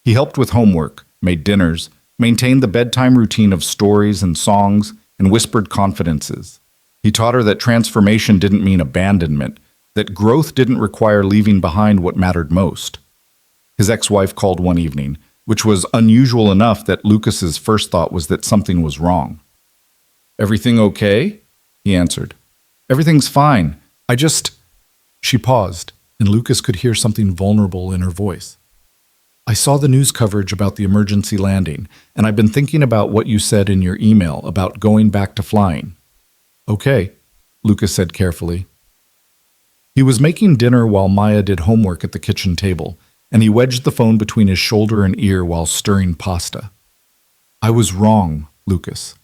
He helped with homework, made dinners, maintained the bedtime routine of stories and songs, and whispered confidences. He taught her that transformation didn't mean abandonment, that growth didn't require leaving behind what mattered most. His ex-wife called one evening, which was unusual enough that Lucas's first thought was that something was wrong. "Everything okay?" he answered. "Everything's fine. I just—" She paused, and Lucas could hear something vulnerable in her voice. "I saw the news coverage about the emergency landing, and I've been thinking about what you said in your email about going back to flying." "Okay," Lucas said carefully. He was making dinner while Maya did homework at the kitchen table, and he wedged the phone between his shoulder and ear while stirring pasta. "I was wrong, Lucas,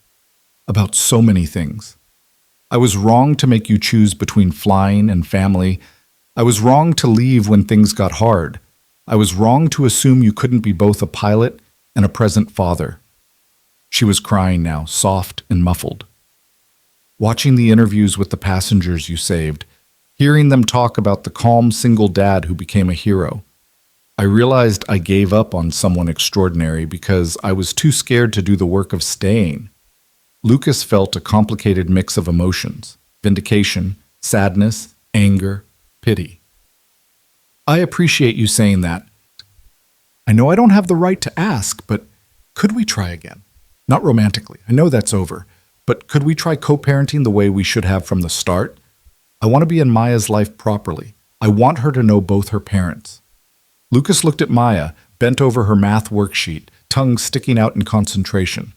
about so many things. I was wrong to make you choose between flying and family. I was wrong to leave when things got hard. I was wrong to assume you couldn't be both a pilot and a present father." She was crying now, soft and muffled. "Watching the interviews with the passengers you saved, hearing them talk about the calm single dad who became a hero, I realized I gave up on someone extraordinary because I was too scared to do the work of staying." Lucas felt a complicated mix of emotions: vindication, sadness, anger, pity. "I appreciate you saying that. I know I don't have the right to ask, but could we try again? Not romantically, I know that's over, but could we try co-parenting the way we should have from the start? I want to be in Maya's life properly. I want her to know both her parents." Lucas looked at Maya, bent over her math worksheet, tongue sticking out in concentration.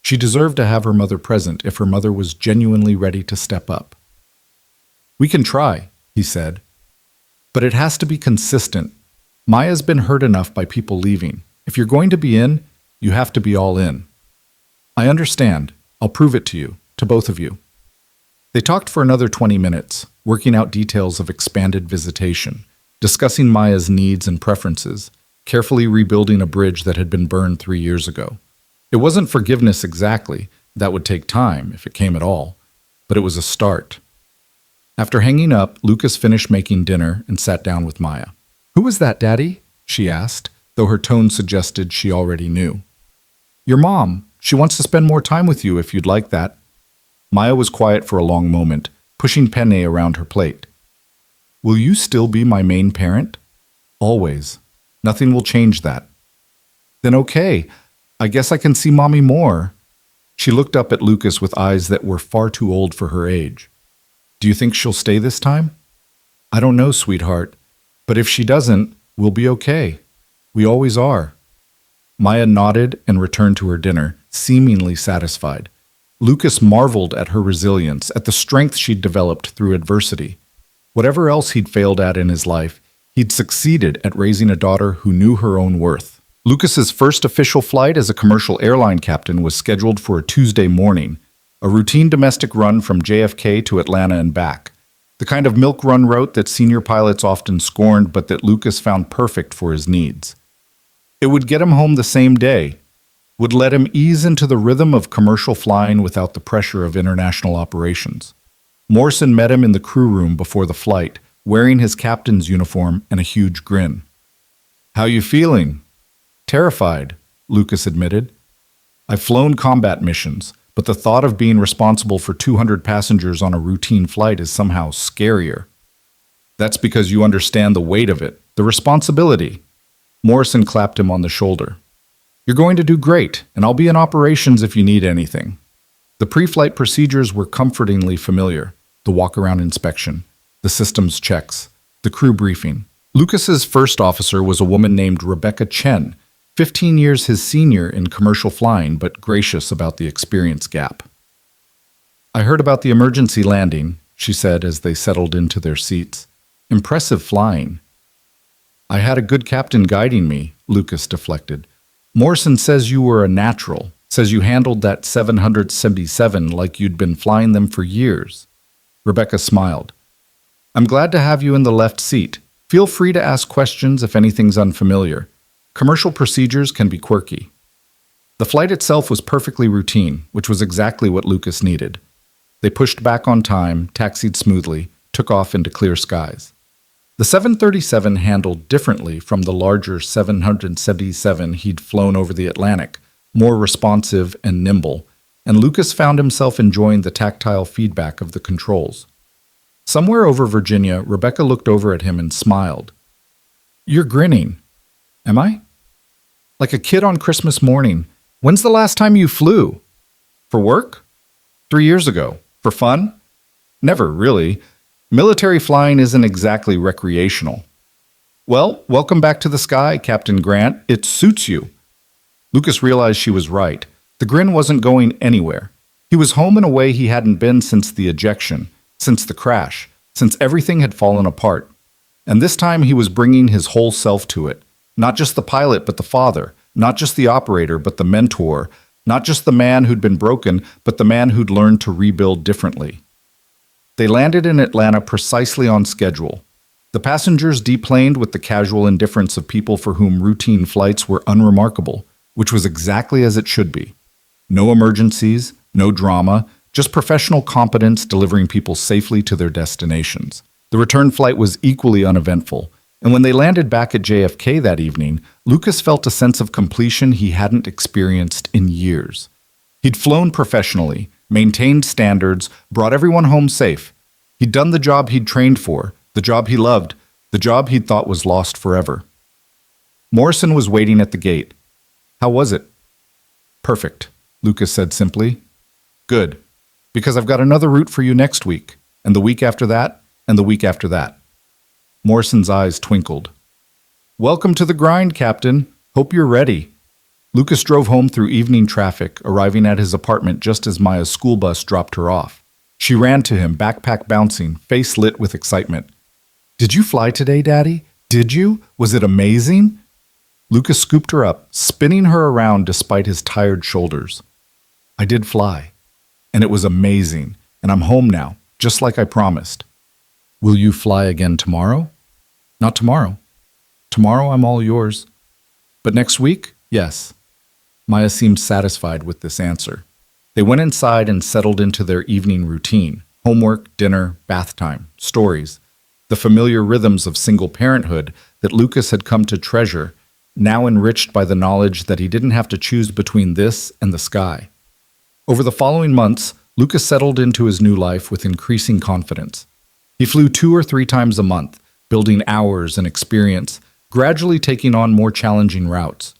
She deserved to have her mother present if her mother was genuinely ready to step up. "We can try," he said. "But it has to be consistent. Maya's been hurt enough by people leaving. If you're going to be in, you have to be all in." "I understand. I'll prove it to you, to both of you." They talked for another 20 minutes, working out details of expanded visitation, discussing Maya's needs and preferences, carefully rebuilding a bridge that had been burned 3 years ago. It wasn't forgiveness exactly. That would take time, if it came at all. But it was a start. After hanging up, Lucas finished making dinner and sat down with Maya. "Who was that, Daddy?" she asked, though her tone suggested she already knew. "Your mom. She wants to spend more time with you if you'd like that." Maya was quiet for a long moment, pushing penne around her plate. "Will you still be my main parent?" "Always. Nothing will change that." "Then okay. I guess I can see Mommy more." She looked up at Lucas with eyes that were far too old for her age. "Do you think she'll stay this time?" "I don't know, sweetheart. But if she doesn't, we'll be okay. We always are." Maya nodded and returned to her dinner, seemingly satisfied. Lucas marveled at her resilience, at the strength she'd developed through adversity. Whatever else he'd failed at in his life, he'd succeeded at raising a daughter who knew her own worth. Lucas's first official flight as a commercial airline captain was scheduled for a Tuesday morning, a routine domestic run from JFK to Atlanta and back. The kind of milk run route that senior pilots often scorned, but that Lucas found perfect for his needs. It would get him home the same day, would let him ease into the rhythm of commercial flying without the pressure of international operations. Morrison met him in the crew room before the flight, wearing his captain's uniform and a huge grin. "How you feeling?" "Terrified," Lucas admitted. "I've flown combat missions, but the thought of being responsible for 200 passengers on a routine flight is somehow scarier." "That's because you understand the weight of it, the responsibility." Morrison clapped him on the shoulder. "You're going to do great, and I'll be in operations if you need anything." The pre-flight procedures were comfortingly familiar: the walk-around inspection, the systems checks, the crew briefing. Lucas's first officer was a woman named Rebecca Chen, 15 years his senior in commercial flying, but gracious about the experience gap. "I heard about the emergency landing," she said as they settled into their seats. "Impressive flying." "I had a good captain guiding me," Lucas deflected. "Morrison says you were a natural, says you handled that 777 like you'd been flying them for years." Rebecca smiled. "I'm glad to have you in the left seat. Feel free to ask questions if anything's unfamiliar. Commercial procedures can be quirky." The flight itself was perfectly routine, which was exactly what Lucas needed. They pushed back on time, taxied smoothly, took off into clear skies. The 737 handled differently from the larger 777 he'd flown over the Atlantic, more responsive and nimble, and Lucas found himself enjoying the tactile feedback of the controls. Somewhere over Virginia, Rebecca looked over at him and smiled. You're grinning. Am I? Like a kid on Christmas morning. When's the last time you flew? For work? 3 years ago. For fun? Never, really. Military flying isn't exactly recreational. Well, welcome back to the sky, Captain Grant. It suits you. Lucas realized she was right. The grin wasn't going anywhere. He was home in a way he hadn't been since the ejection, since the crash, since everything had fallen apart. And this time he was bringing his whole self to it. Not just the pilot, but the father. Not just the operator, but the mentor. Not just the man who'd been broken, but the man who'd learned to rebuild differently. They landed in Atlanta precisely on schedule. The passengers deplaned with the casual indifference of people for whom routine flights were unremarkable, which was exactly as it should be. No emergencies, no drama, just professional competence delivering people safely to their destinations. The return flight was equally uneventful, and when they landed back at JFK that evening, Lucas felt a sense of completion he hadn't experienced in years. He'd flown professionally, maintained standards, brought everyone home safe. He'd done the job he'd trained for, the job he loved, the job he'd thought was lost forever. Morrison was waiting at the gate. How was it? Perfect, Lucas said simply. Good, because I've got another route for you next week, and the week after that, and the week after that. Morrison's eyes twinkled. Welcome to the grind, Captain. Hope you're ready. Lucas drove home through evening traffic, arriving at his apartment just as Maya's school bus dropped her off. She ran to him, backpack bouncing, face lit with excitement. Did you fly today, Daddy? Did you? Was it amazing? Lucas scooped her up, spinning her around despite his tired shoulders. I did fly, and it was amazing, and I'm home now, just like I promised. Will you fly again tomorrow? Not tomorrow. Tomorrow I'm all yours. But next week? Yes. Maya seemed satisfied with this answer. They went inside and settled into their evening routine. Homework, dinner, bath time, stories. The familiar rhythms of single parenthood that Lucas had come to treasure, now enriched by the knowledge that he didn't have to choose between this and the sky. Over the following months, Lucas settled into his new life with increasing confidence. He flew 2 or 3 times a month, building hours and experience, gradually taking on more challenging routes.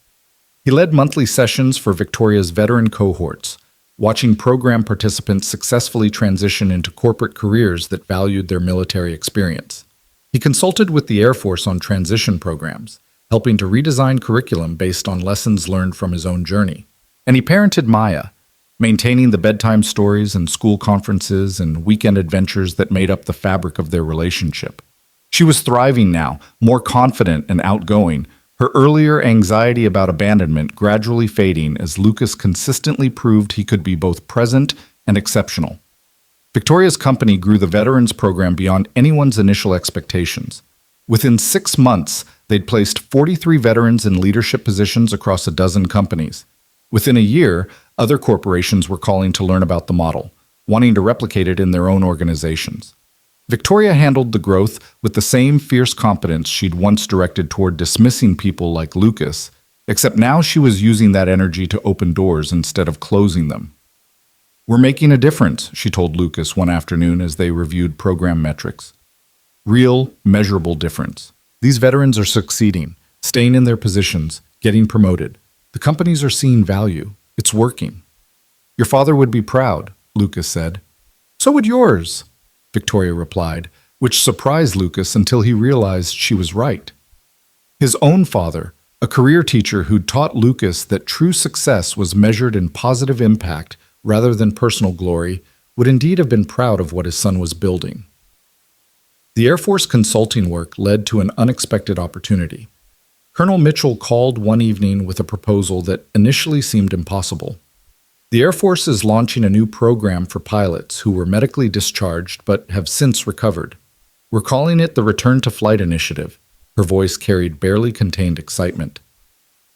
He led monthly sessions for Victoria's veteran cohorts, watching program participants successfully transition into corporate careers that valued their military experience. He consulted with the Air Force on transition programs, helping to redesign curriculum based on lessons learned from his own journey. And he parented Maya, maintaining the bedtime stories and school conferences and weekend adventures that made up the fabric of their relationship. She was thriving now, more confident and outgoing, her earlier anxiety about abandonment gradually fading as Lucas consistently proved he could be both present and exceptional. Victoria's company grew the veterans program beyond anyone's initial expectations. Within 6 months, they'd placed 43 veterans in leadership positions across a dozen companies. Within a year, other corporations were calling to learn about the model, wanting to replicate it in their own organizations. Victoria handled the growth with the same fierce competence she'd once directed toward dismissing people like Lucas, except now she was using that energy to open doors instead of closing them. We're making a difference, she told Lucas one afternoon as they reviewed program metrics. Real, measurable difference. These veterans are succeeding, staying in their positions, getting promoted. The companies are seeing value. It's working. Your father would be proud, Lucas said. So would yours, Victoria replied, which surprised Lucas until he realized she was right. His own father, a career teacher who'd taught Lucas that true success was measured in positive impact rather than personal glory, would indeed have been proud of what his son was building. The Air Force consulting work led to an unexpected opportunity. Colonel Mitchell called one evening with a proposal that initially seemed impossible. The Air Force is launching a new program for pilots who were medically discharged but have since recovered. We're calling it the Return to Flight Initiative. Her voice carried barely contained excitement.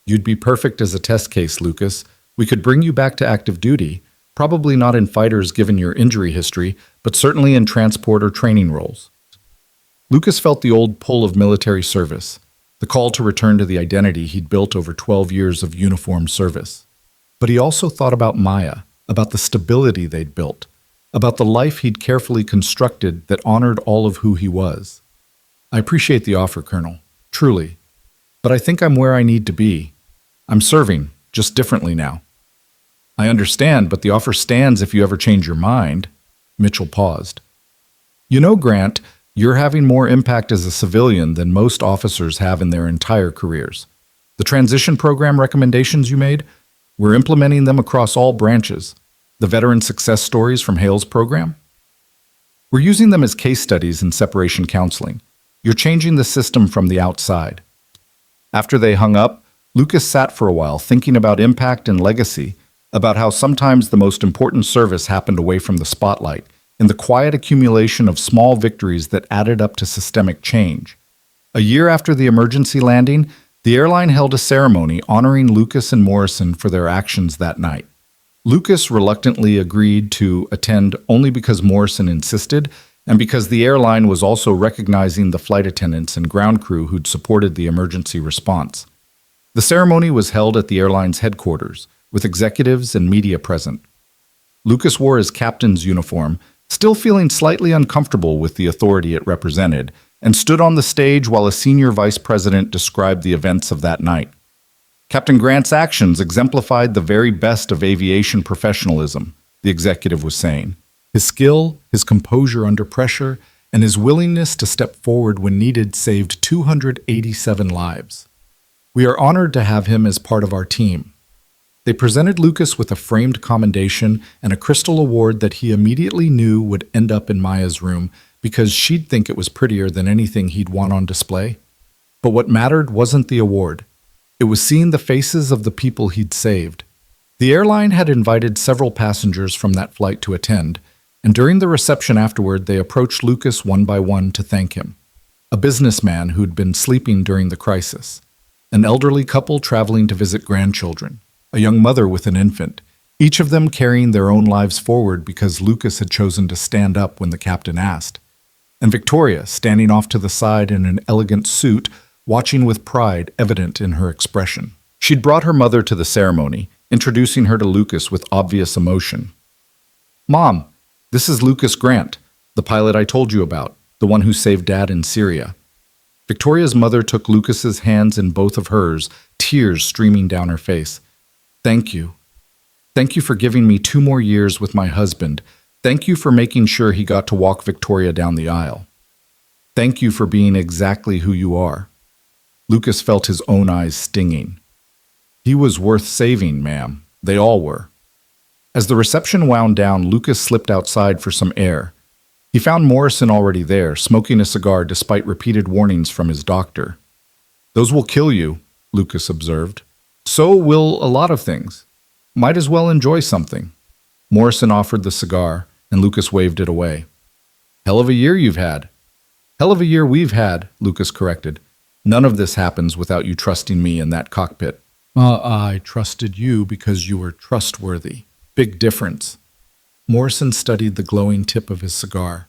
You'd be perfect as a test case, Lucas. We could bring you back to active duty, probably not in fighters given your injury history, but certainly in transport or training roles. Lucas felt the old pull of military service, the call to return to the identity he'd built over 12 years of uniformed service. But he also thought about Maya, about the stability they'd built. about the life he'd carefully constructed that honored all of who he was. I appreciate the offer, Colonel, truly, but I think I'm where I need to be. I'm serving, just differently now. I understand, but the offer stands if you ever change your mind. Mitchell paused. You know, Grant, you're having more impact as a civilian than most officers have in their entire careers. The transition program recommendations you made, we're implementing them across all branches. The veteran success stories from Hale's program? We're using them as case studies in separation counseling. You're changing the system from the outside. After they hung up, Lucas sat for a while thinking about impact and legacy, about how sometimes the most important service happened away from the spotlight, in the quiet accumulation of small victories that added up to systemic change. A year after the emergency landing, the airline held a ceremony honoring Lucas and Morrison for their actions that night. Lucas reluctantly agreed to attend only because Morrison insisted, and because the airline was also recognizing the flight attendants and ground crew who'd supported the emergency response. The ceremony was held at the airline's headquarters, with executives and media present. Lucas wore his captain's uniform, still feeling slightly uncomfortable with the authority it represented, and stood on the stage while a senior vice president described the events of that night. Captain Grant's actions exemplified the very best of aviation professionalism, the executive was saying. His skill, his composure under pressure, and his willingness to step forward when needed saved 287 lives. We are honored to have him as part of our team. They presented Lucas with a framed commendation and a crystal award that he immediately knew would end up in Maya's room because she'd think it was prettier than anything he'd want on display. But what mattered wasn't the award. It was seeing the faces of the people he'd saved. The airline had invited several passengers from that flight to attend, and during the reception afterward, they approached Lucas one by one to thank him. A businessman who'd been sleeping during the crisis, an elderly couple traveling to visit grandchildren, a young mother with an infant, each of them carrying their own lives forward because Lucas had chosen to stand up when the captain asked, and Victoria standing off to the side in an elegant suit, watching with pride evident in her expression. She'd brought her mother to the ceremony, introducing her to Lucas with obvious emotion. "Mom, this is Lucas Grant, the pilot I told you about, the one who saved Dad in Syria." Victoria's mother took Lucas's hands in both of hers, tears streaming down her face. "Thank you. Thank you for giving me 2 more years with my husband. Thank you for making sure he got to walk Victoria down the aisle. Thank you for being exactly who you are." Lucas felt his own eyes stinging. He was worth saving, ma'am. They all were. As the reception wound down, Lucas slipped outside for some air. He found Morrison already there, smoking a cigar despite repeated warnings from his doctor. "Those will kill you," Lucas observed. "So will a lot of things. Might as well enjoy something." Morrison offered the cigar, and Lucas waved it away. "Hell of a year you've had." "Hell of a year we've had," Lucas corrected. "None of this happens without you trusting me in that cockpit." I trusted you because you were trustworthy. Big difference." Morrison studied the glowing tip of his cigar.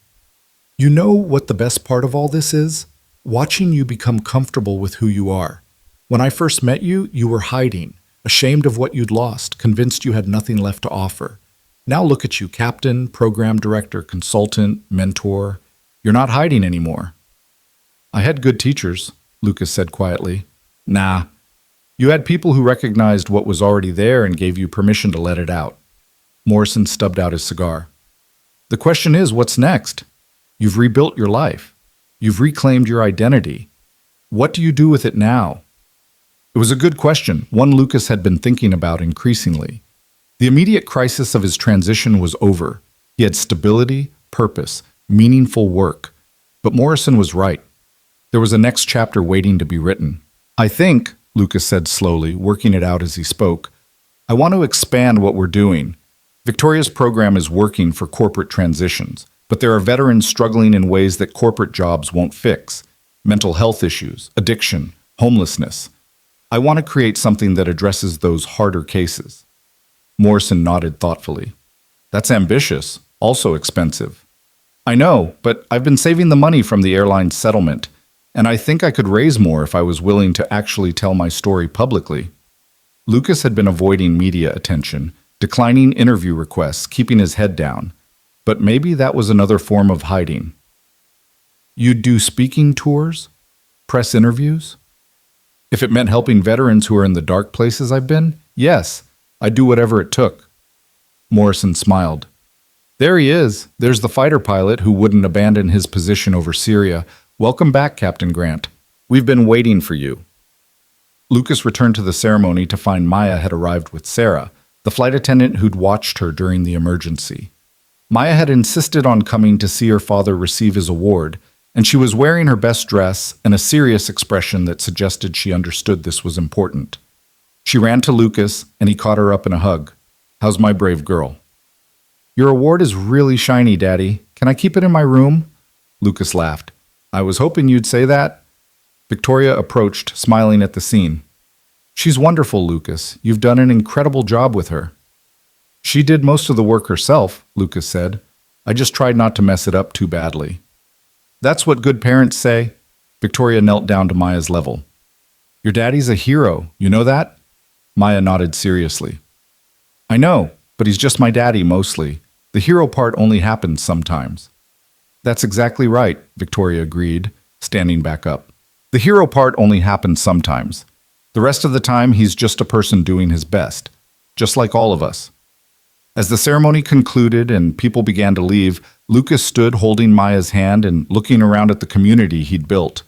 "You know what the best part of all this is? Watching you become comfortable with who you are. When I first met you, you were hiding, ashamed of what you'd lost, convinced you had nothing left to offer. Now look at you, captain, program director, consultant, mentor. You're not hiding anymore." "I had good teachers," Lucas said quietly. "Nah. You had people who recognized what was already there and gave you permission to let it out." Morrison stubbed out his cigar. "The question is, what's next? You've rebuilt your life. You've reclaimed your identity. What do you do with it now?" It was a good question, one Lucas had been thinking about increasingly. The immediate crisis of his transition was over. He had stability, purpose, meaningful work. But Morrison was right. There was a next chapter waiting to be written. "I think," Lucas said slowly, working it out as he spoke, "I want to expand what we're doing. Victoria's program is working for corporate transitions, but there are veterans struggling in ways that corporate jobs won't fix. Mental health issues, addiction, homelessness. I want to create something that addresses those harder cases." Morrison nodded thoughtfully. "That's ambitious, also expensive." "I know, but I've been saving the money from the airline settlement, and I think I could raise more if I was willing to actually tell my story publicly." Lucas had been avoiding media attention, declining interview requests, keeping his head down. But maybe that was another form of hiding. You'd do speaking tours? Press interviews? If it meant helping veterans who are in the dark places I've been, yes, I'd do whatever it took. Morrison smiled. There he is. There's the fighter pilot who wouldn't abandon his position over Syria. Welcome back, Captain Grant. We've been waiting for you. Lucas returned to the ceremony to find Maya had arrived with Sarah, the flight attendant who'd watched her during the emergency. Maya had insisted on coming to see her father receive his award, and she was wearing her best dress and a serious expression that suggested she understood this was important. She ran to Lucas, and he caught her up in a hug. How's my brave girl? Your award is really shiny, Daddy. Can I keep it in my room? Lucas laughed. I was hoping you'd say that. Victoria approached, smiling at the scene. She's wonderful, Lucas. You've done an incredible job with her. She did most of the work herself, Lucas said. I just tried not to mess it up too badly. That's what good parents say. Victoria knelt down to Maya's level. Your daddy's a hero, you know that? Maya nodded seriously. I know, but he's just my daddy mostly. The hero part only happens sometimes. That's exactly right, Victoria agreed, standing back up. The hero part only happens sometimes. The rest of the time, he's just a person doing his best, just like all of us. As the ceremony concluded and people began to leave, Lucas stood holding Maya's hand and looking around at the community he'd built.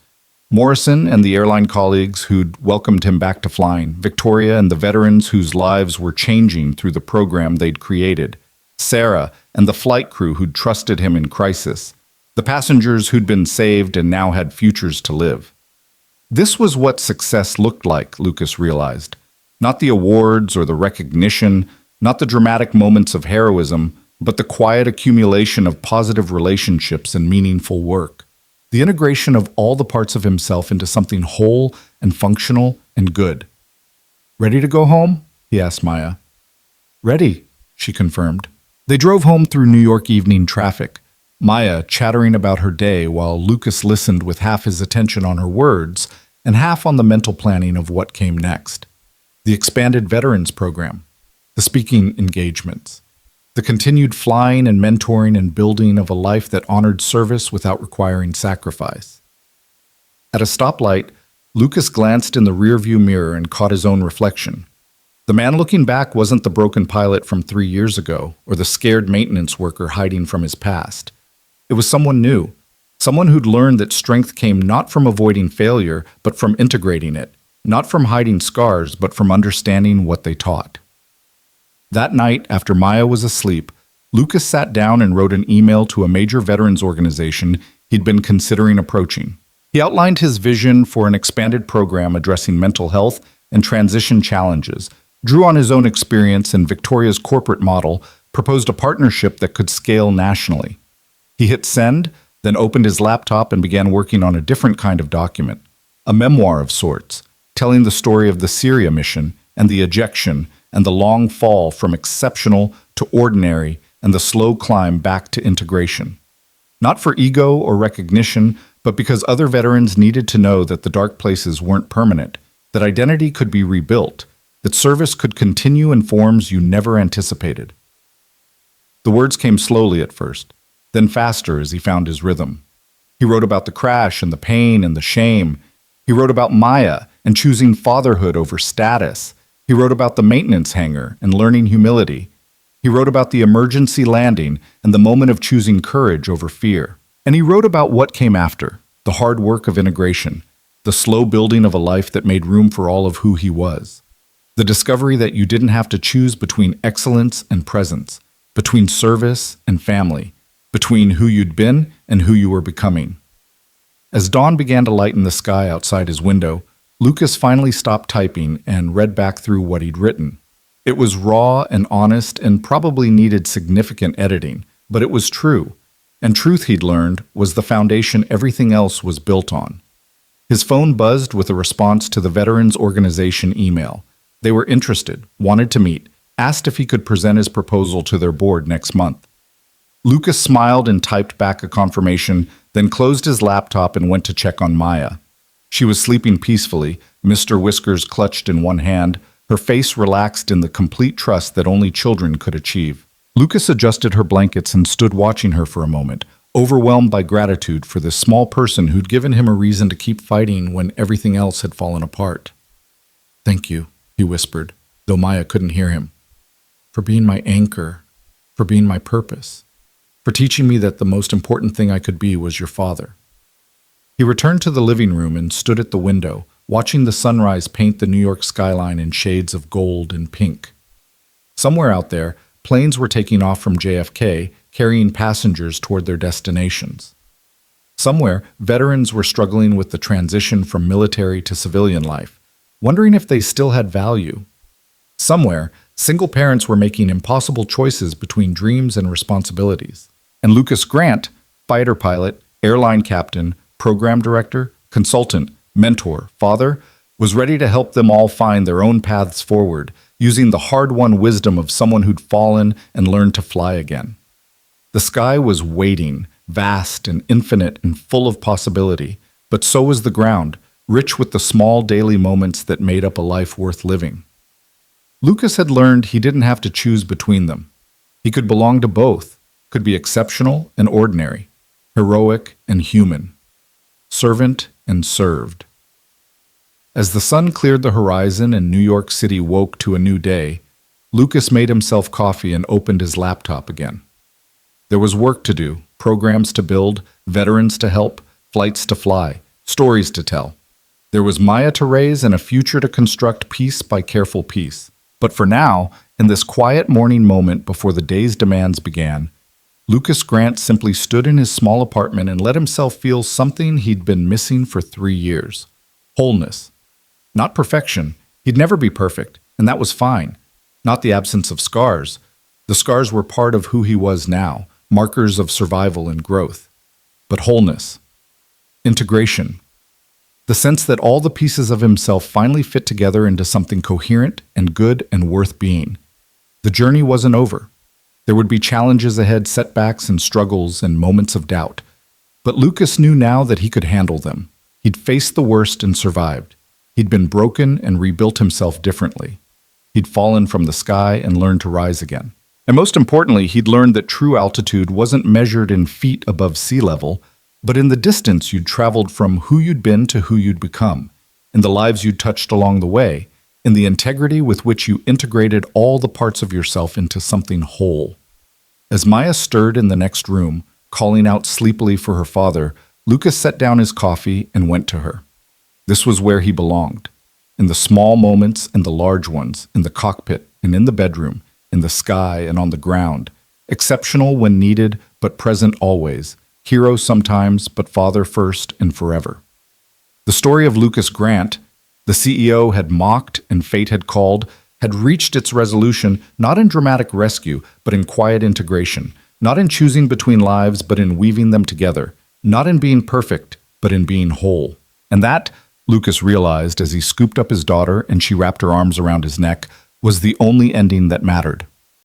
Morrison and the airline colleagues who'd welcomed him back to flying, Victoria and the veterans whose lives were changing through the program they'd created, Sarah and the flight crew who'd trusted him in crisis, the passengers who'd been saved and now had futures to live. This was what success looked like, Lucas realized. Not the awards or the recognition, not the dramatic moments of heroism, but the quiet accumulation of positive relationships and meaningful work. The integration of all the parts of himself into something whole and functional and good. Ready to go home? He asked Maya. Ready, she confirmed. They drove home through New York evening traffic, Maya chattering about her day while Lucas listened with half his attention on her words and half on the mental planning of what came next. The expanded veterans program, the speaking engagements, the continued flying and mentoring and building of a life that honored service without requiring sacrifice. At a stoplight, Lucas glanced in the rearview mirror and caught his own reflection. The man looking back wasn't the broken pilot from 3 years ago or the scared maintenance worker hiding from his past. It was someone new, someone who'd learned that strength came not from avoiding failure, but from integrating it, not from hiding scars, but from understanding what they taught. That night, after Maya was asleep, Lucas sat down and wrote an email to a major veterans organization he'd been considering approaching. He outlined his vision for an expanded program addressing mental health and transition challenges, drew on his own experience and Victoria's corporate model, proposed a partnership that could scale nationally. He hit send, then opened his laptop and began working on a different kind of document, a memoir of sorts, telling the story of the Syria mission and the ejection and the long fall from exceptional to ordinary and the slow climb back to integration. Not for ego or recognition, but because other veterans needed to know that the dark places weren't permanent, that identity could be rebuilt, that service could continue in forms you never anticipated. The words came slowly at first, then faster as he found his rhythm. He wrote about the crash and the pain and the shame. He wrote about Maya and choosing fatherhood over status. He wrote about the maintenance hangar and learning humility. He wrote about the emergency landing and the moment of choosing courage over fear. And he wrote about what came after, the hard work of integration, the slow building of a life that made room for all of who he was. The discovery that you didn't have to choose between excellence and presence, between service and family, between who you'd been and who you were becoming. As dawn began to lighten the sky outside his window, Lucas finally stopped typing and read back through what he'd written. It was raw and honest and probably needed significant editing, but it was true. And truth, he'd learned, was the foundation everything else was built on. His phone buzzed with a response to the Veterans Organization email. They were interested, wanted to meet, asked if he could present his proposal to their board next month. Lucas smiled and typed back a confirmation, then closed his laptop and went to check on Maya. She was sleeping peacefully, Mr. Whiskers clutched in one hand, her face relaxed in the complete trust that only children could achieve. Lucas adjusted her blankets and stood watching her for a moment, overwhelmed by gratitude for this small person who'd given him a reason to keep fighting when everything else had fallen apart. "Thank you," he whispered, though Maya couldn't hear him. "For being my anchor, for being my purpose, for teaching me that the most important thing I could be was your father." He returned to the living room and stood at the window, watching the sunrise paint the New York skyline in shades of gold and pink. Somewhere out there, planes were taking off from JFK, carrying passengers toward their destinations. Somewhere, veterans were struggling with the transition from military to civilian life, wondering if they still had value. Somewhere, single parents were making impossible choices between dreams and responsibilities. And Lucas Grant, fighter pilot, airline captain, program director, consultant, mentor, father, was ready to help them all find their own paths forward, using the hard-won wisdom of someone who'd fallen and learned to fly again. The sky was waiting, vast and infinite and full of possibility, but so was the ground, rich with the small daily moments that made up a life worth living. Lucas had learned he didn't have to choose between them. He could belong to both, could be exceptional and ordinary, heroic and human, servant and served. As the sun cleared the horizon and New York City woke to a new day, Lucas made himself coffee and opened his laptop again. There was work to do, programs to build, veterans to help, flights to fly, stories to tell. There was Maya to raise and a future to construct piece by careful piece. But for now, in this quiet morning moment before the day's demands began, Lucas Grant simply stood in his small apartment and let himself feel something he'd been missing for 3 years. Wholeness. Not perfection. He'd never be perfect, and that was fine. Not the absence of scars. The scars were part of who he was now, markers of survival and growth. But wholeness. Integration. The sense that all the pieces of himself finally fit together into something coherent and good and worth being. The journey wasn't over. There would be challenges ahead, setbacks and struggles and moments of doubt. But Lucas knew now that he could handle them. He'd faced the worst and survived. He'd been broken and rebuilt himself differently. He'd fallen from the sky and learned to rise again. And most importantly, he'd learned that true altitude wasn't measured in feet above sea level, but in the distance you'd traveled from who you'd been to who you'd become, in the lives you'd touched along the way, in the integrity with which you integrated all the parts of yourself into something whole. As Maya stirred in the next room, calling out sleepily for her father, Lucas set down his coffee and went to her. This was where he belonged, in the small moments and the large ones, in the cockpit and in the bedroom, in the sky and on the ground, exceptional when needed, but present always, hero sometimes, but father first and forever. The story of Lucas Grant, the CEO had mocked and fate had called, had reached its resolution not in dramatic rescue, but in quiet integration, not in choosing between lives, but in weaving them together, not in being perfect, but in being whole. And that, Lucas realized as he scooped up his daughter and she wrapped her arms around his neck, was the only ending that mattered.